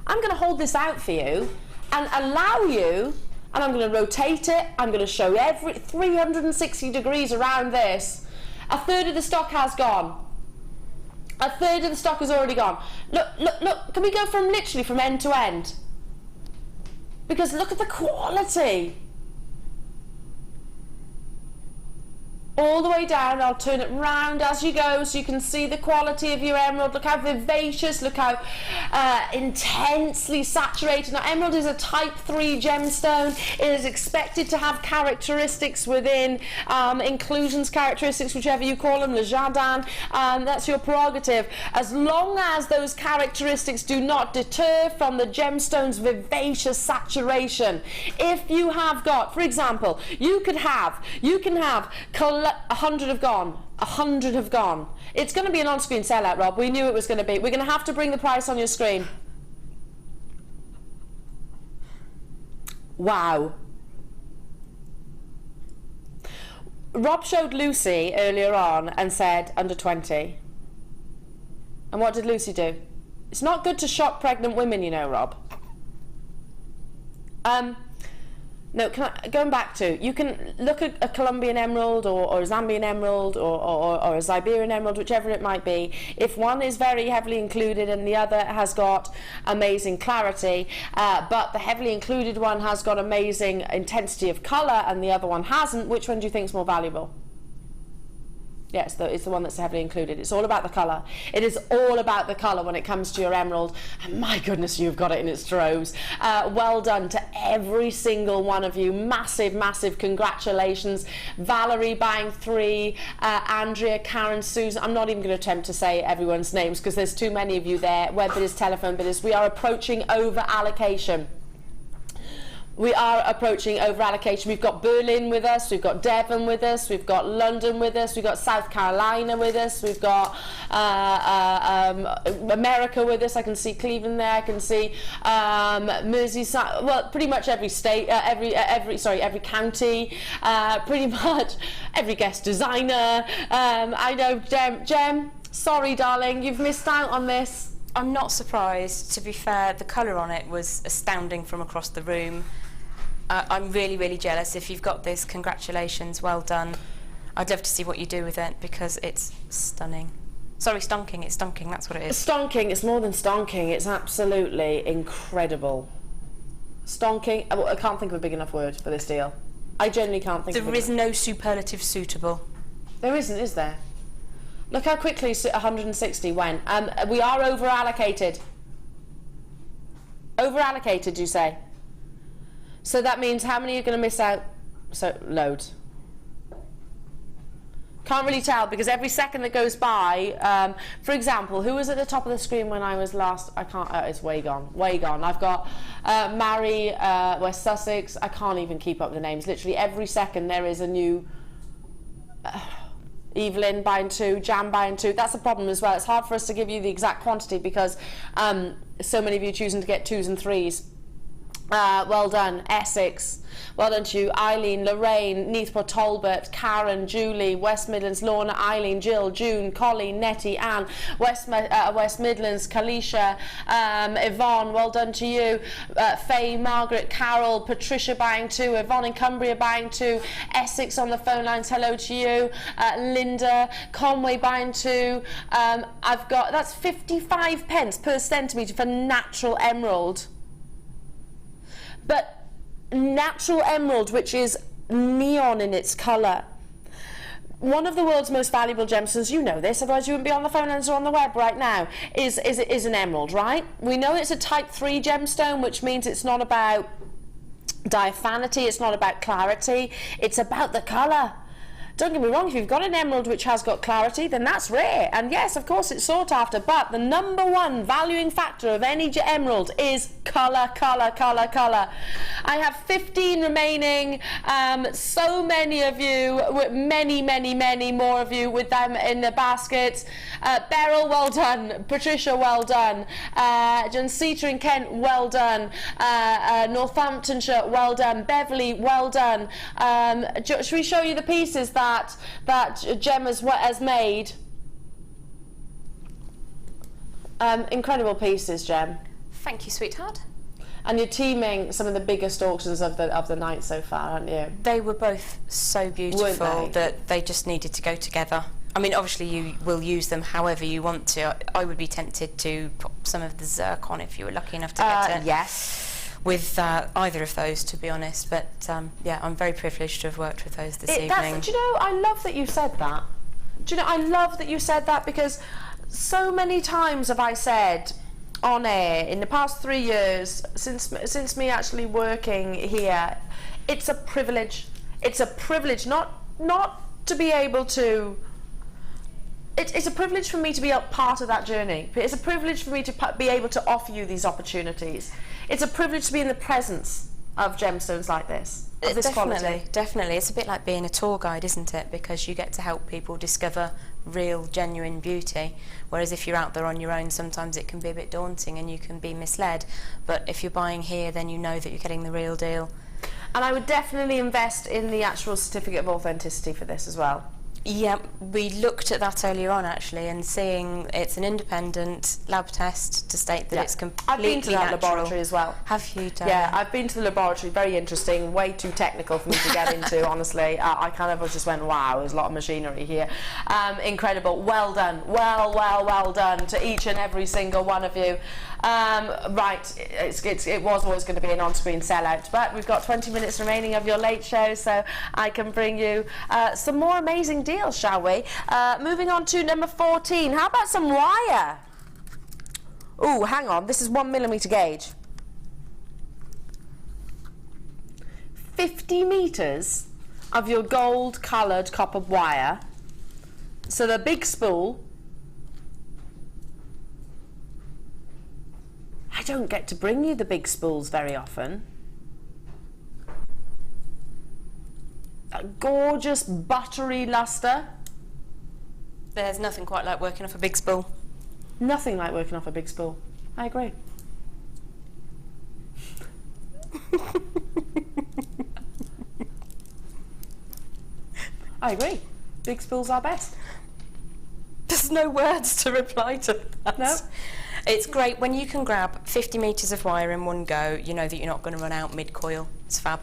I'm going to hold this out for you and allow you, and I'm going to rotate it, I'm going to show every 360 degrees around this. A third of the stock has gone. A third of the stock has already gone. Look, look, look, can we go from literally from end to end? Because look at the quality. All the way down, I'll turn it round as you go so you can see the quality of your emerald. Look how vivacious, look how intensely saturated. Now, emerald is a type 3 gemstone. It is expected to have characteristics within, inclusions, characteristics, whichever you call them, le jardin, that's your prerogative. As long as those characteristics do not deter from the gemstone's vivacious saturation. If you have got, for example, you can have 100 have gone. 100 have gone. It's going to be an on-screen sellout, Rob. We knew it was going to be. We're going to have to bring the price on your screen. Wow. Rob showed Lucy earlier on and said under 20. And what did Lucy do? It's not good to shock pregnant women, you know, Rob. No, going back to, you can look at a Colombian emerald or a Zambian emerald or a Siberian emerald, whichever it might be. If one is very heavily included and the other has got amazing clarity, but the heavily included one has got amazing intensity of colour and the other one hasn't, which one do you think is more valuable? Yes, it's the one that's heavily included. It's all about the colour. It is all about the colour when it comes to your emerald. And my goodness, you've got it in its droves. Well done to every single one of you. Massive, massive congratulations. Valerie buying 3, Andrea, Karen, Susan. I'm not even going to attempt to say everyone's names because there's too many of you there. Web bidders, telephone bidders. We are approaching over allocation. We are approaching over allocation. We've got Berlin with us, we've got Devon with us, we've got London with us, we've got South Carolina with us, we've got America with us. I can see Cleveland there, I can see Merseyside, well, pretty much every state, every county, pretty much every guest designer. I know, Jem, sorry darling, you've missed out on this. I'm not surprised. To be fair, the colour on it was astounding from across the room. I'm really, really jealous. If you've got this, congratulations, well done. I'd love to see what you do with it because it's stunning. Sorry, stonking, it's stonking, that's what it is. Stonking, it's more than stonking, it's absolutely incredible. Stonking, I can't think of a big enough word for this deal. I genuinely can't think of it. There is no superlative suitable. There isn't, is there? Look how quickly 160 went. We are over allocated. Over allocated, you say? So that means how many are going to miss out? So, loads. Can't really tell because every second that goes by, for example, who was at the top of the screen when I was last? I can't, it's way gone, way gone. I've got Mary, West Sussex. I can't even keep up with the names. Literally every second there is a new... Evelyn buying 2, Jam buying 2. That's a problem as well. It's hard for us to give you the exact quantity because so many of you choosing to get 2s and 3s. Well done, Essex. Well done to you, Eileen, Lorraine, Neathport, Talbot, Karen, Julie, West Midlands, Lorna, Eileen, Jill, June, Colleen, Nettie, Anne, West Midlands, Kalisha, Yvonne, well done to you, Faye, Margaret, Carol, Patricia buying 2, Yvonne in Cumbria buying 2, Essex on the phone lines, hello to you, Linda, Conway buying 2, I've got, that's 55 pence per centimetre for natural emerald. But natural emerald, which is neon in its colour. One of the world's most valuable gemstones, you know this, otherwise you wouldn't be on the phone lines or on the web right now, is an emerald, right? We know it's a type 3 gemstone, which means it's not about diaphanity, it's not about clarity, it's about the colour. Don't get me wrong, if you've got an emerald which has got clarity, then that's rare. And yes, of course, it's sought after. But the number one valuing factor of any emerald is colour, colour, colour, colour. I have 15 remaining. So many of you, many, many, many more of you with them in the baskets. Beryl, well done. Patricia, well done. John Citrine, Kent, well done. Northamptonshire, well done. Beverly, well done. Should we show you the pieces that Gem has made? Incredible pieces, Gem. Thank you, sweetheart. And you're teaming some of the biggest auctions of the night so far, aren't you? They were both so beautiful that they just needed to go together. I mean, obviously you will use them however you want to. I would be tempted to put some of the zircon if you were lucky enough to get it. Yes. With either of those, to be honest, but yeah, I'm very privileged to have worked with those this evening. Do you know, I love that you said that. Do you know, I love that you said that, because so many times have I said on air in the past 3 years, since me actually working here, it's a privilege. It's a privilege not to be able to. It's a privilege for me to be a part of that journey. It's a privilege for me to be able to offer you these opportunities. It's a privilege to be in the presence of gemstones like this, of this quality. Definitely. It's a bit like being a tour guide, isn't it? Because you get to help people discover real, genuine beauty. Whereas if you're out there on your own, sometimes it can be a bit daunting and you can be misled. But if you're buying here, then you know that you're getting the real deal. And I would definitely invest in the actual certificate of authenticity for this as well. Yeah, we looked at that earlier on actually, and seeing it's an independent lab test to state that it's completely I've been to that natural. laboratory as well. Have you done? Yeah, I've been to the laboratory. Very interesting. Way too technical for me to get into, honestly. I kind of just went, wow, there's a lot of machinery here. Incredible. Well done. Well done to each and every single one of you. Right, it was always going to be an on-screen sellout, but we've got 20 minutes remaining of your late show, so I can bring you some more amazing deals, shall we? Moving on to number 14. How about some wire? Ooh, hang on. This is 1mm gauge. 50 meters of your gold-coloured copper wire. So the big spool. I don't get to bring you the big spools very often. A gorgeous buttery luster. There's nothing quite like working off a big spool. Nothing like working off a big spool. I agree. I agree. Big spools are best. There's no words to reply to that. No. It's great when you can grab 50 metres of wire in one go. You know that you're not going to run out mid-coil. It's fab.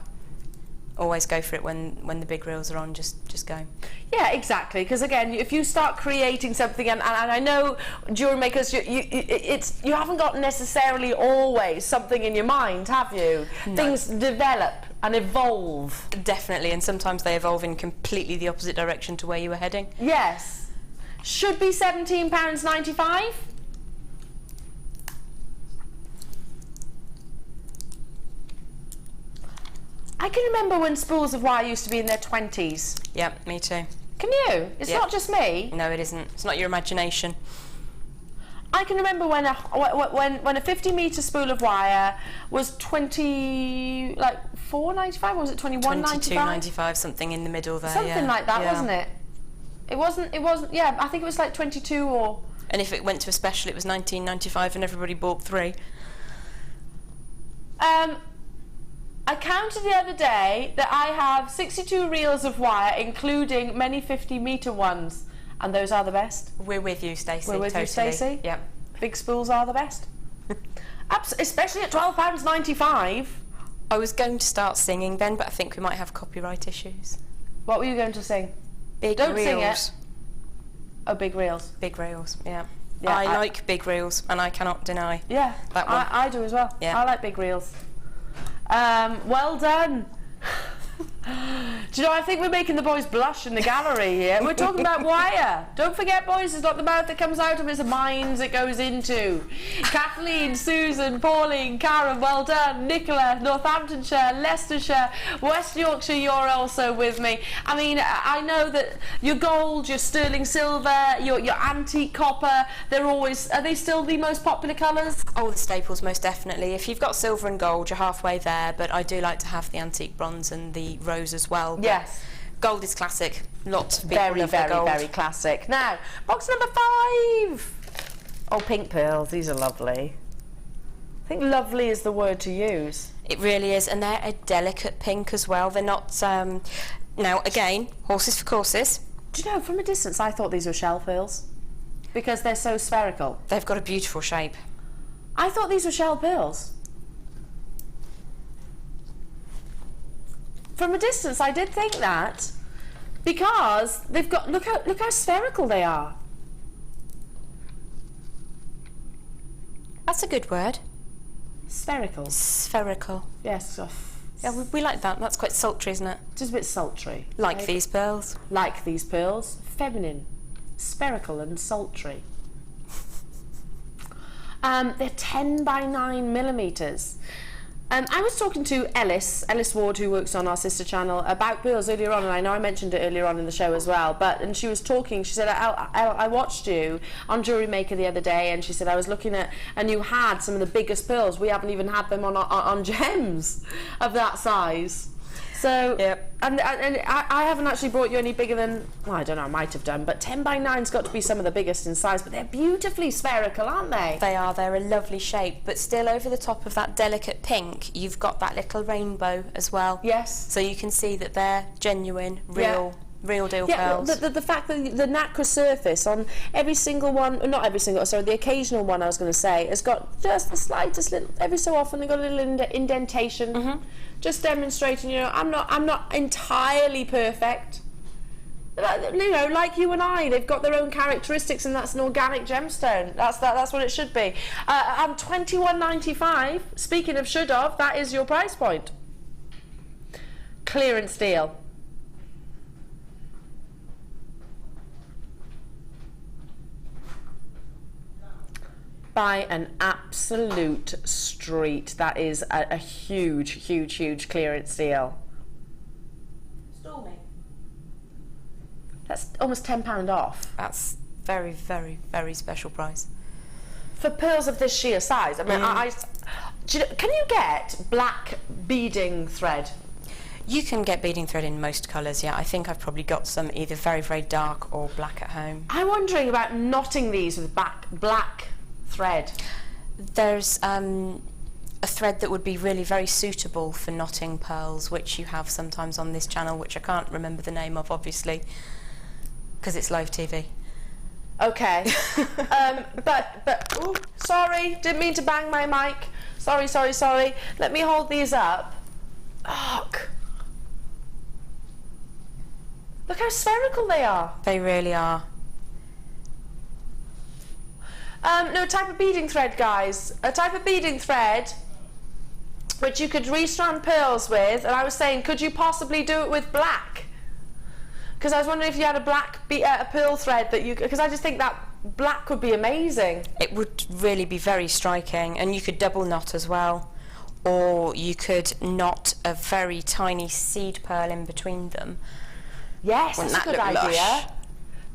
Always go for it when the big reels are on. Just go. Yeah, exactly. Because again, if you start creating something, and I know jewelry makers, you haven't got necessarily always something in your mind, have you? No. Things develop and evolve. Definitely, and sometimes they evolve in completely the opposite direction to where you were heading. Yes. Should be £17.95. I can remember when spools of wire used to be in their 20s. Yeah, me too. Can you? It's not just me. No, it isn't. It's not your imagination. I can remember when a 50-metre spool of wire was £24.95, or was it £21.95? £22.95, something in the middle there. Something like that, wasn't it? It wasn't. Yeah, I think it was like 22 or. And if it went to a special, it was £19.95, and everybody bought 3. I counted the other day that I have 62 reels of wire, including many 50-metre ones, and those are the best. We're with you, Stacey. We're with you, Stacey. Yeah. Big spools are the best. Especially at £12.95. I was going to start singing then, but I think we might have copyright issues. What were you going to sing? Big Don't reels. sing it. Oh, big reels. Big reels, yeah. I like big reels, and I cannot deny that one. I do as well. Yeah. I like big reels. Well done. Do you know, I think we're making the boys blush in the gallery here. We're talking about wire. Don't forget, boys, it's not the mouth that comes out of, it's the minds it goes into. Kathleen, Susan, Pauline, Karen, well done. Nicola, Northamptonshire, Leicestershire, West Yorkshire, you're also with me. I mean, I know that your gold, your sterling silver, your antique copper, they're always, are they still the most popular colours? Oh, the staples, most definitely. If you've got silver and gold, you're halfway there, but I do like to have the antique bronze and the rose as well. Yes. Gold is classic. Lots of people love very, gold. very classic. Now, box number 5. Oh, pink pearls. These are lovely. I think lovely is the word to use. It really is, and they're a delicate pink as well. They're not... now, again, horses for courses. Do you know, from a distance, I thought these were shell pearls because they're so spherical. They've got a beautiful shape. I thought these were shell pearls. From a distance, I did think that because they've got look how spherical they are. That's a good word. Spherical. Spherical. Yes. Yeah, we like that. That's quite sultry, isn't it? Just a bit sultry. Like these pearls. Like these pearls. Feminine, spherical, and sultry. They're 10 by 9 millimeters. I was talking to Ellis Ward, who works on our sister channel, about pearls earlier on, and I know I mentioned it earlier on in the show as well, and she was talking, she said, I watched you on JewelleryMaker the other day, and she said, I was looking at, and you had some of the biggest pearls. We haven't even had them on gems of that size. So, yep. and I haven't actually brought you any bigger than, well, I don't know, I might have done, but 10 by 9's got to be some of the biggest in size, but they're beautifully spherical, aren't they? They are, they're a lovely shape, but still over the top of that delicate pink, you've got that little rainbow as well. Yes. So you can see that they're genuine, real deal pearls. The fact that the nacre surface on every single one, not every single, sorry, the occasional one I was going to say, has got just the slightest little, every so often they've got a little indentation. Just demonstrating, you know, I'm not entirely perfect. You know, like you and I, they've got their own characteristics, and that's an organic gemstone. That's what it should be. I'm $21.95. Speaking of should have, that is your price point. Clearance deal. By an absolute street. That is a huge clearance deal. Stormy. That's almost £10 off. That's very, very, very special price. For pearls of this sheer size. I mean, do you know, can you get black beading thread? You can get beading thread in most colours, yeah. I think I've probably got some either very, very dark or black at home. I'm wondering about knotting these with black thread. There's a thread that would be really very suitable for knotting pearls, which you have sometimes on this channel, which I can't remember the name of, obviously, because it's live TV. Okay. but ooh, sorry, didn't mean to bang my mic. Sorry. Let me hold these up. Look how spherical they are. They really are. No, type of beading thread, guys. A type of beading thread which you could restrand pearls with, and I was saying, could you possibly do it with black? Because I was wondering if you had a black a pearl thread that you, because I just think that black would be amazing. It would really be very striking, and you could double knot as well, or you could knot a very tiny seed pearl in between them. Yes, that's a good idea.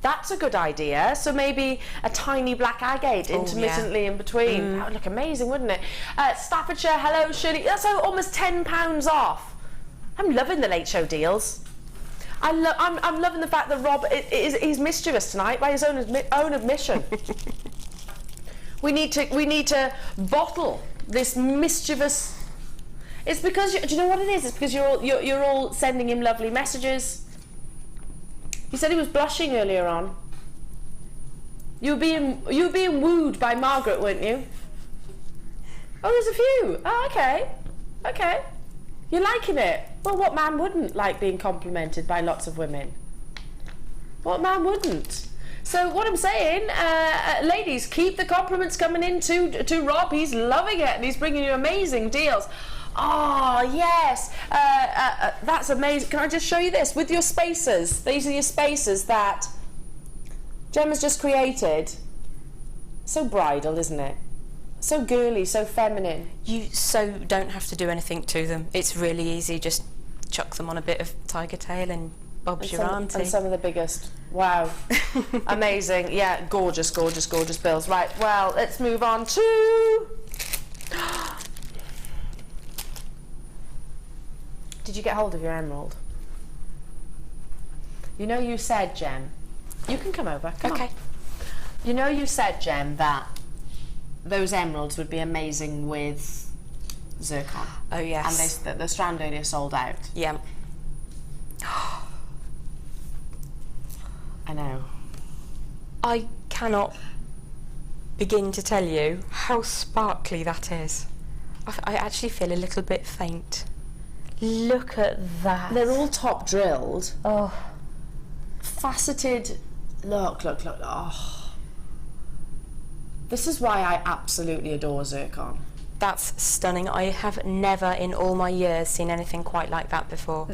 That's a good idea. So maybe a tiny black agate intermittently in between. That would look amazing, wouldn't it? Staffordshire, hello Shirley. That's almost £10 off. I'm loving the late show deals. I'm loving the fact that Rob he's mischievous tonight by his own admission. we need to bottle this mischievous. It's because do you know what it is? It's because you're all sending him lovely messages. You said he was blushing earlier on. You were being wooed by Margaret, weren't you? Oh, there's a few. Oh, okay. You're liking it. Well, what man wouldn't like being complimented by lots of women? What man wouldn't? So what I'm saying, ladies, keep the compliments coming in to Rob. He's loving it, and he's bringing you amazing deals. Oh, yes. That's amazing. Can I just show you this? With your spacers, these are your spacers that Jem has just created. So bridal, isn't it? So girly, so feminine. You so don't have to do anything to them. It's really easy. Just chuck them on a bit of tiger tail and Bob's your auntie. And some of the biggest. Wow. Amazing. Yeah, gorgeous, gorgeous, gorgeous bills. Right, well, let's move on to... Did you get hold of your emerald? You know you said, Jem... You can come over. Come on. You know you said, Jem, that those emeralds would be amazing with zircon. Oh, yes. And the strand earlier sold out. Yeah. I know. I cannot begin to tell you how sparkly that is. I actually feel a little bit faint. Look at that. They're all top drilled. Oh. Faceted. Look. Oh. This is why I absolutely adore zircon. That's stunning. I have never in all my years seen anything quite like that before.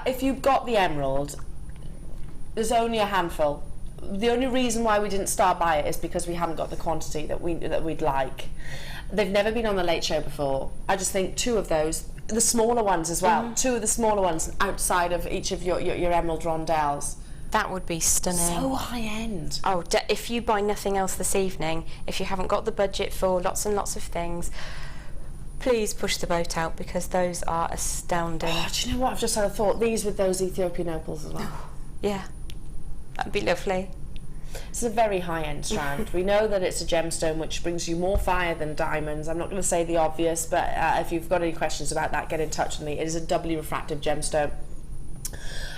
If you've got the emerald, there's only a handful. The only reason why we didn't start by it is because we haven't got the quantity that we'd like. They've never been on the Late Show before. I just think two of those, the smaller ones as well, two of the smaller ones outside of each of your emerald rondelles. That would be stunning. So high end. Oh, if you buy nothing else this evening, if you haven't got the budget for lots and lots of things, please push the boat out because those are astounding. Oh, do you know what? I've just had a thought. These with those Ethiopian opals as well. Yeah, that'd be lovely. It's a very high-end strand. We know that it's a gemstone which brings you more fire than diamonds. I'm not going to say the obvious, but if you've got any questions about that, get in touch with me. It is a doubly refractive gemstone.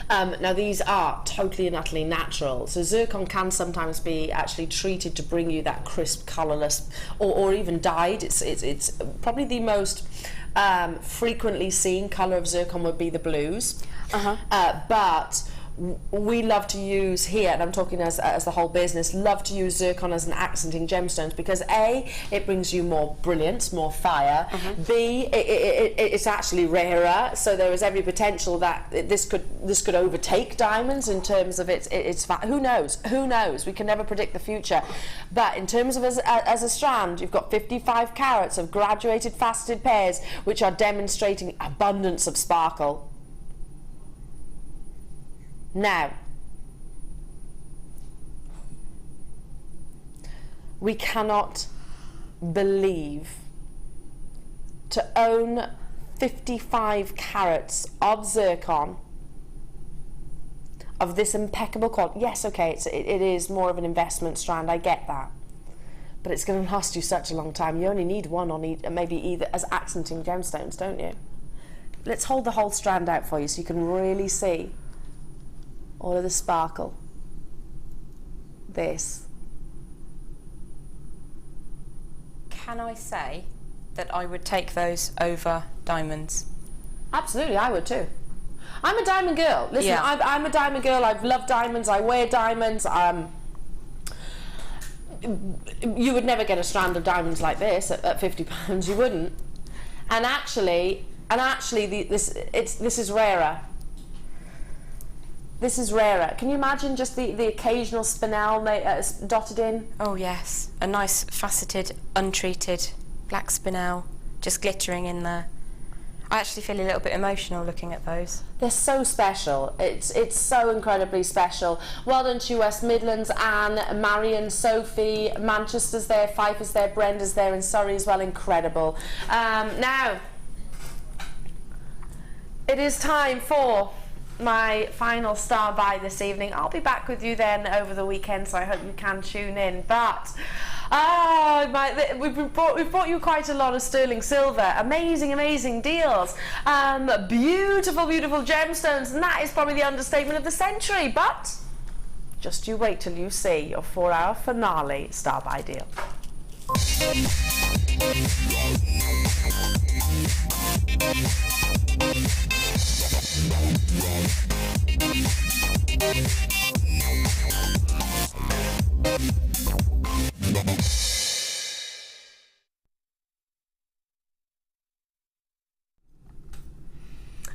Now these are totally and utterly natural, so zircon can sometimes be actually treated to bring you that crisp, colourless, or even dyed. It's probably the most frequently seen colour of zircon would be the blues, but we love to use here, and I'm talking as the whole business, love to use zircon as an accenting gemstones because A, it brings you more brilliance, more fire, B, it's actually rarer, so there is every potential that this could overtake diamonds in terms of its who knows, we can never predict the future, but in terms of as a strand, you've got 55 carats of graduated faceted pairs which are demonstrating abundance of sparkle. Now, we cannot believe to own 55 carats of zircon of this impeccable quality. Yes, okay, it is more of an investment strand, I get that. But it's going to last you such a long time. You only need one on each, maybe either as accenting gemstones, don't you? Let's hold the whole strand out for you so you can really see all of the sparkle. This. Can I say that I would take those over diamonds? Absolutely, I would too. I'm a diamond girl. Listen, yeah. I'm a diamond girl. I've loved diamonds. I wear diamonds. You would never get a strand of diamonds like this at £50. You wouldn't. And actually, this is rarer. This is rarer. Can you imagine just the occasional spinel dotted in? Oh yes, a nice faceted, untreated black spinel just glittering in there. I actually feel a little bit emotional looking at those. They're so special. It's so incredibly special. Well done to you, West Midlands, Anne, Marion, Sophie, Manchester's there, Fife is there, Brenda's there, and Surrey as well. Incredible. Now, it is time for my final star buy this evening. I'll be back with you then over the weekend, so I hope you can tune in. But we've brought you quite a lot of sterling silver, amazing deals, beautiful gemstones, and that is probably the understatement of the century. But just you wait till you see your 4-hour finale star buy deal.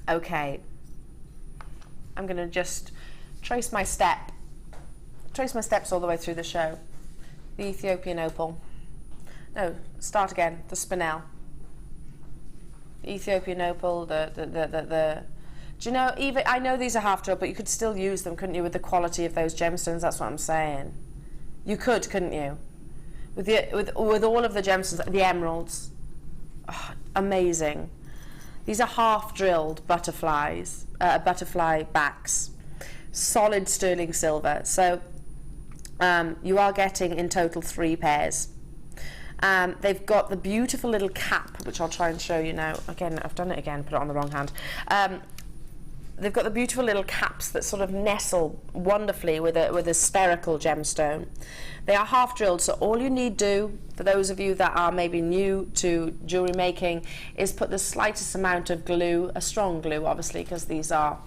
Okay, I'm going to just trace my steps all the way through the show. The Ethiopian opal. No, start again. The Spinel. The Ethiopian opal. Do you know? Even I know these are half drilled, but you could still use them, couldn't you? With the quality of those gemstones, that's what I'm saying. You could, couldn't you? With all of the gemstones, the emeralds, amazing. These are half drilled butterfly backs, solid sterling silver. So you are getting in total 3 pairs. They've got the beautiful little cap, which I'll try and show you now. Again, I've done it again, put it on the wrong hand. They've got the beautiful little caps that sort of nestle wonderfully with a spherical gemstone. They are half drilled, so all you need do, for those of you that are maybe new to jewellery making, is put the slightest amount of glue, a strong glue obviously, because these are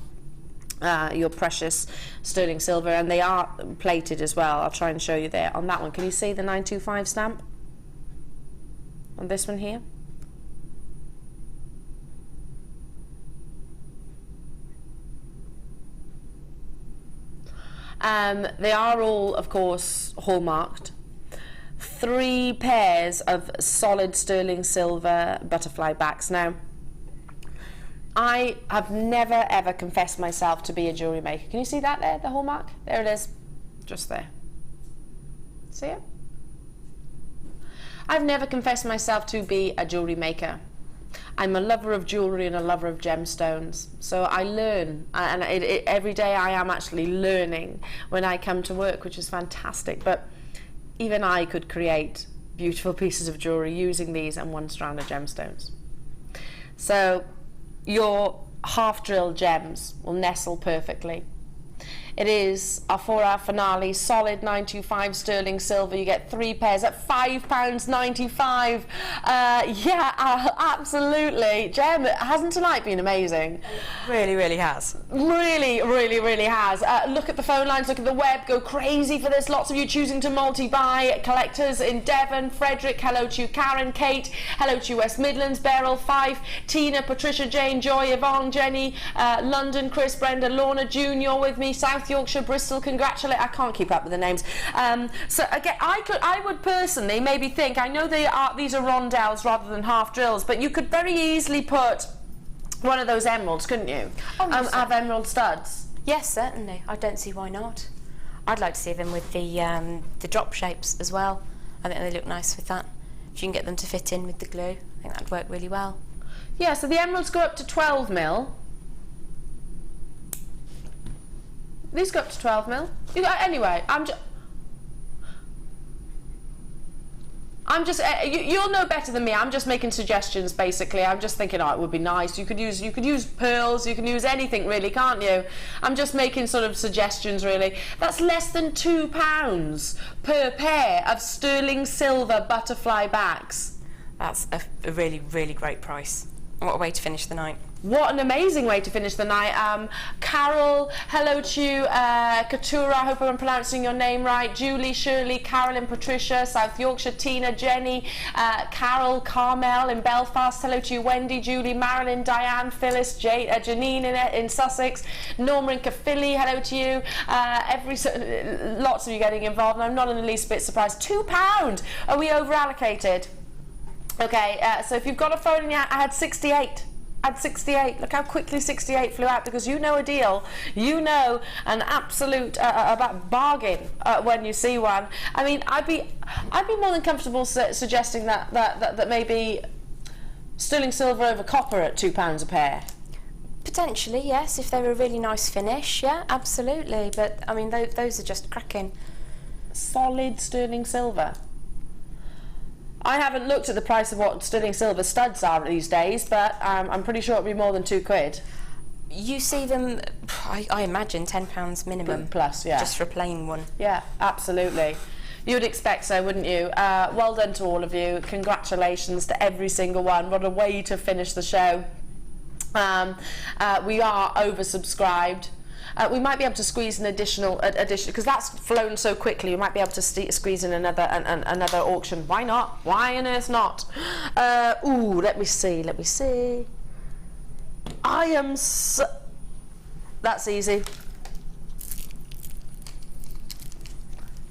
your precious sterling silver, and they are plated as well. I'll try and show you there on that one. Can you see the 925 stamp on this one here? They are all, of course, hallmarked. 3 pairs of solid sterling silver butterfly backs. Now, I have never ever confessed myself to be a jewellery maker. Can you see that there, the hallmark? There it is, just there. See it? I've never confessed myself to be a jewellery maker. I'm a lover of jewellery and a lover of gemstones, so I learn, and every day I am actually learning when I come to work, which is fantastic. But even I could create beautiful pieces of jewellery using these and 1 strand of gemstones. So your half-drilled gems will nestle perfectly. It is our 4-hour finale, solid 925 sterling silver. You get 3 pairs at £5.95. Yeah, absolutely. Gem, hasn't tonight been amazing? Really, really has. Really, really, really has. Look at the phone lines, look at the web, go crazy for this. Lots of you choosing to multi-buy. Collectors in Devon, Frederick, hello to you, Karen, Kate, hello to you, West Midlands, Beryl, Fife, Tina, Patricia, Jane, Joy, Yvonne, Jenny, London, Chris, Brenda, Lorna, June, you're with me, South Yorkshire, Bristol, congratulate. I can't keep up with the names. So again, I would personally maybe think, I know these are rondelles rather than half drills, but you could very easily put one of those emeralds, couldn't you? Have emerald studs. Yes, certainly. I don't see why not. I'd like to see them with the drop shapes as well. I think they look nice with that. If you can get them to fit in with the glue, I think that'd work really well. Yeah, so the emeralds go up to 12 mil. These go up to 12 mil. Anyway, you'll know better than me. I'm just making suggestions, basically. I'm just thinking, it would be nice. You could use pearls. You can use anything, really, can't you? I'm just making sort of suggestions, really. That's less than £2 per pair of sterling silver butterfly backs. That's a really, really great price. And what a way to finish the night. What an amazing way to finish the night. Carol, hello to you. Katura, I hope I'm pronouncing your name right. Julie, Shirley, Carolyn, Patricia, South Yorkshire, Tina, Jenny, Carol, Carmel in Belfast, hello to you. Wendy, Julie, Marilyn, Diane, Phyllis, Janine in Sussex, Norma in Caerphilly, hello to you. Lots of you getting involved, and I'm not in the least bit surprised. £2? Are we over allocated? Okay, so if you've got a phone in your hand, I had 68. At 68, look how quickly 68 flew out, because you know a deal, you know an absolute about bargain when you see one. I mean, I'd be more than comfortable suggesting that maybe sterling silver over copper at £2 a pair. Potentially, yes, if they were a really nice finish, yeah, absolutely. But I mean, those are just cracking. Solid sterling silver. I haven't looked at the price of what sterling silver studs are these days, but I'm pretty sure it'll be more than £2. You see them, I imagine, £10 minimum. Plus, yeah. Just for a plain one. Yeah, absolutely. You'd expect so, wouldn't you? Well done to all of you. Congratulations to every single one. What a way to finish the show. We are oversubscribed. We might be able to squeeze an additional because that's flown so quickly. We might be able to squeeze in another auction. Why not? Why on earth not? Let me see. I I am so... That's easy.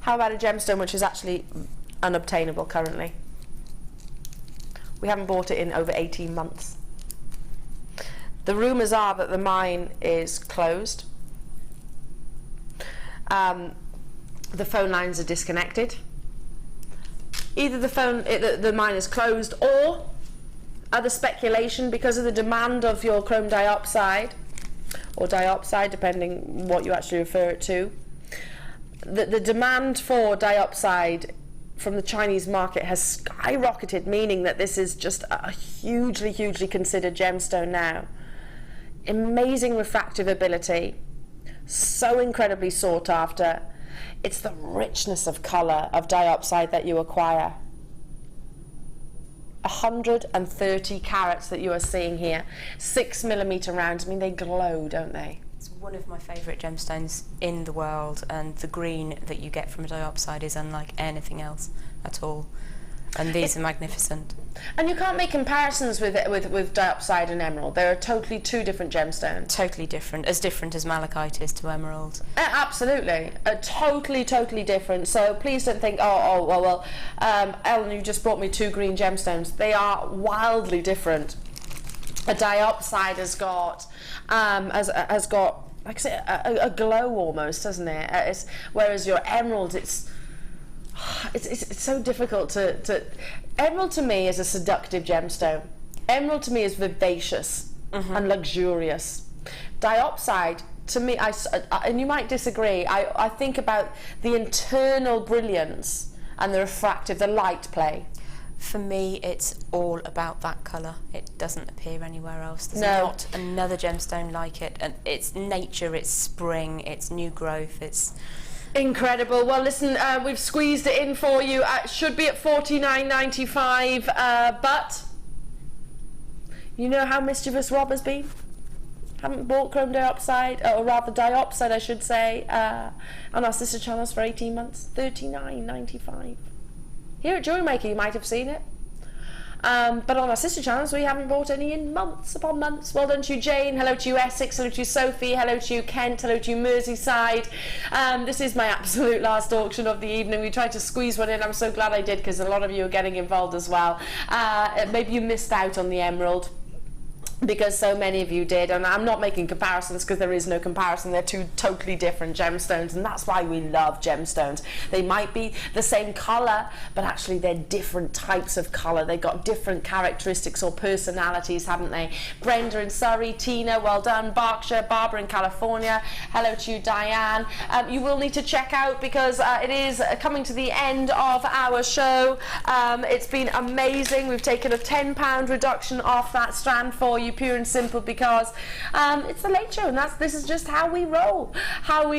How about a gemstone which is actually unobtainable currently? We haven't bought it in over 18 months. The rumours are that the mine is closed. The phone lines are disconnected. Either the mine is closed, or other speculation, because of the demand of your chrome diopside, or diopside, depending what you actually refer it to. The demand for diopside from the Chinese market has skyrocketed, meaning that this is just a hugely, hugely considered gemstone now. Amazing refractive ability, so incredibly sought after. It's the richness of colour of diopside that you acquire. 130 carats that you are seeing here, 6mm rounds. I mean, they glow, don't they? It's one of my favourite gemstones in the world, and the green that you get from a diopside is unlike anything else at all. And these are magnificent. And you can't make comparisons with diopside and emerald. They're totally two different gemstones. Totally different as malachite is to emerald. Absolutely, totally different. So please don't think, Ellen, you just brought me two green gemstones. They are wildly different. A diopside has got like I say, a glow almost, doesn't it? Whereas your emerald, it's so difficult to... Emerald to me is a seductive gemstone. Emerald to me is vivacious and luxurious. Diopside, to me, and you might disagree, I think about the internal brilliance and the refractive, the light play. For me, it's all about that colour. It doesn't appear anywhere else. There's not another gemstone like it. And it's nature, it's spring, it's new growth, it's... Incredible. Well, listen, we've squeezed it in for you. It should be at $49.95, but you know how mischievous Rob has been? Haven't bought chrome diopside, or rather diopside, I should say, on our sister channels for 18 months. $39.95. Here at JewelleryMaker, you might have seen it. But on our sister channels, we haven't bought any in months upon months. Well done to you, Jane. Hello to you, Essex. Hello to you, Sophie. Hello to you, Kent. Hello to you, Merseyside. This is my absolute last auction of the evening. We tried to squeeze one in. I'm so glad I did, because a lot of you are getting involved as well. Maybe you missed out on the emerald, because so many of you did, and I'm not making comparisons because there is no comparison. They're two totally different gemstones, and that's why we love gemstones. They might be the same colour, but actually they're different types of colour. They've got different characteristics or personalities, haven't they? Brenda in Surrey, Tina, well done. Berkshire, Barbara in California. Hello to you, Diane. You will need to check out, because it is coming to the end of our show. It's been amazing. We've taken a £10 reduction off that strand for you, pure and simple, because it's the late show, and this is just how we roll. Now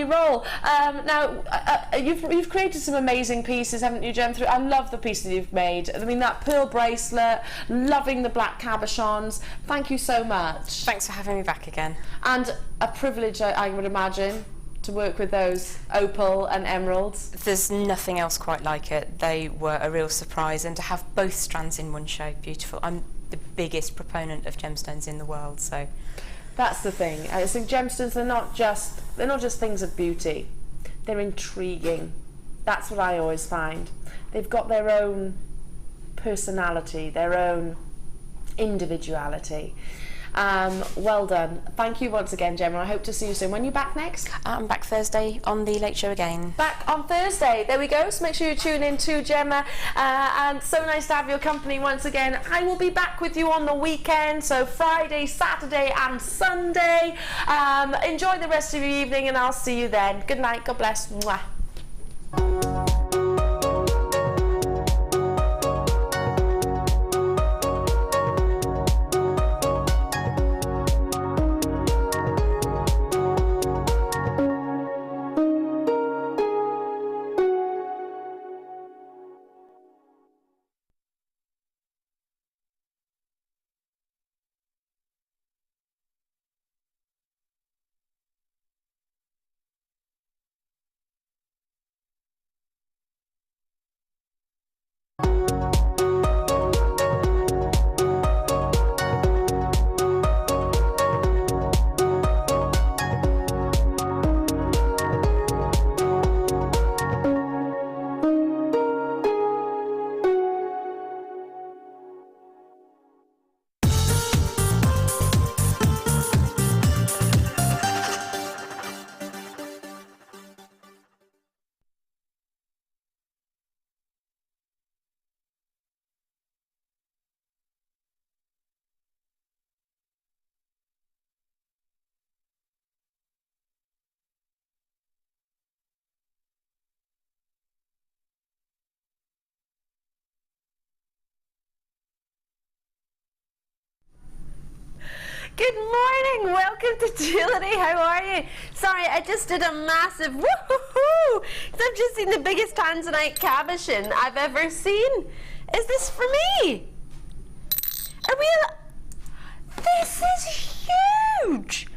you've created some amazing pieces, haven't you, Jem? I love the pieces you've made. I mean, that pearl bracelet, loving the black cabochons. Thank you so much. Thanks for having me back again. And a privilege, I would imagine, to work with those opal and emeralds. There's nothing else quite like it. They were a real surprise, and to have both strands in one show, beautiful. I'm the biggest proponent of gemstones in the world, so that's the thing. I think gemstones, they're not just things of beauty. They're intriguing. That's what I always find. They've got their own personality, their own individuality. Well done. Thank you once again, Gemma. I hope to see you soon. When are you back next? I'm back Thursday on the Late Show again. Back on Thursday. There we go. So make sure you tune in to Gemma. And so nice to have your company once again. I will be back with you on the weekend. So Friday, Saturday and Sunday. Enjoy the rest of your evening, and I'll see you then. Good night. God bless. Mwah. Good morning, welcome to Jewellery. How are you? Sorry, I just did a massive woohoo! I've just seen the biggest tanzanite cabochon I've ever seen. Is this for me? Are we? This is huge.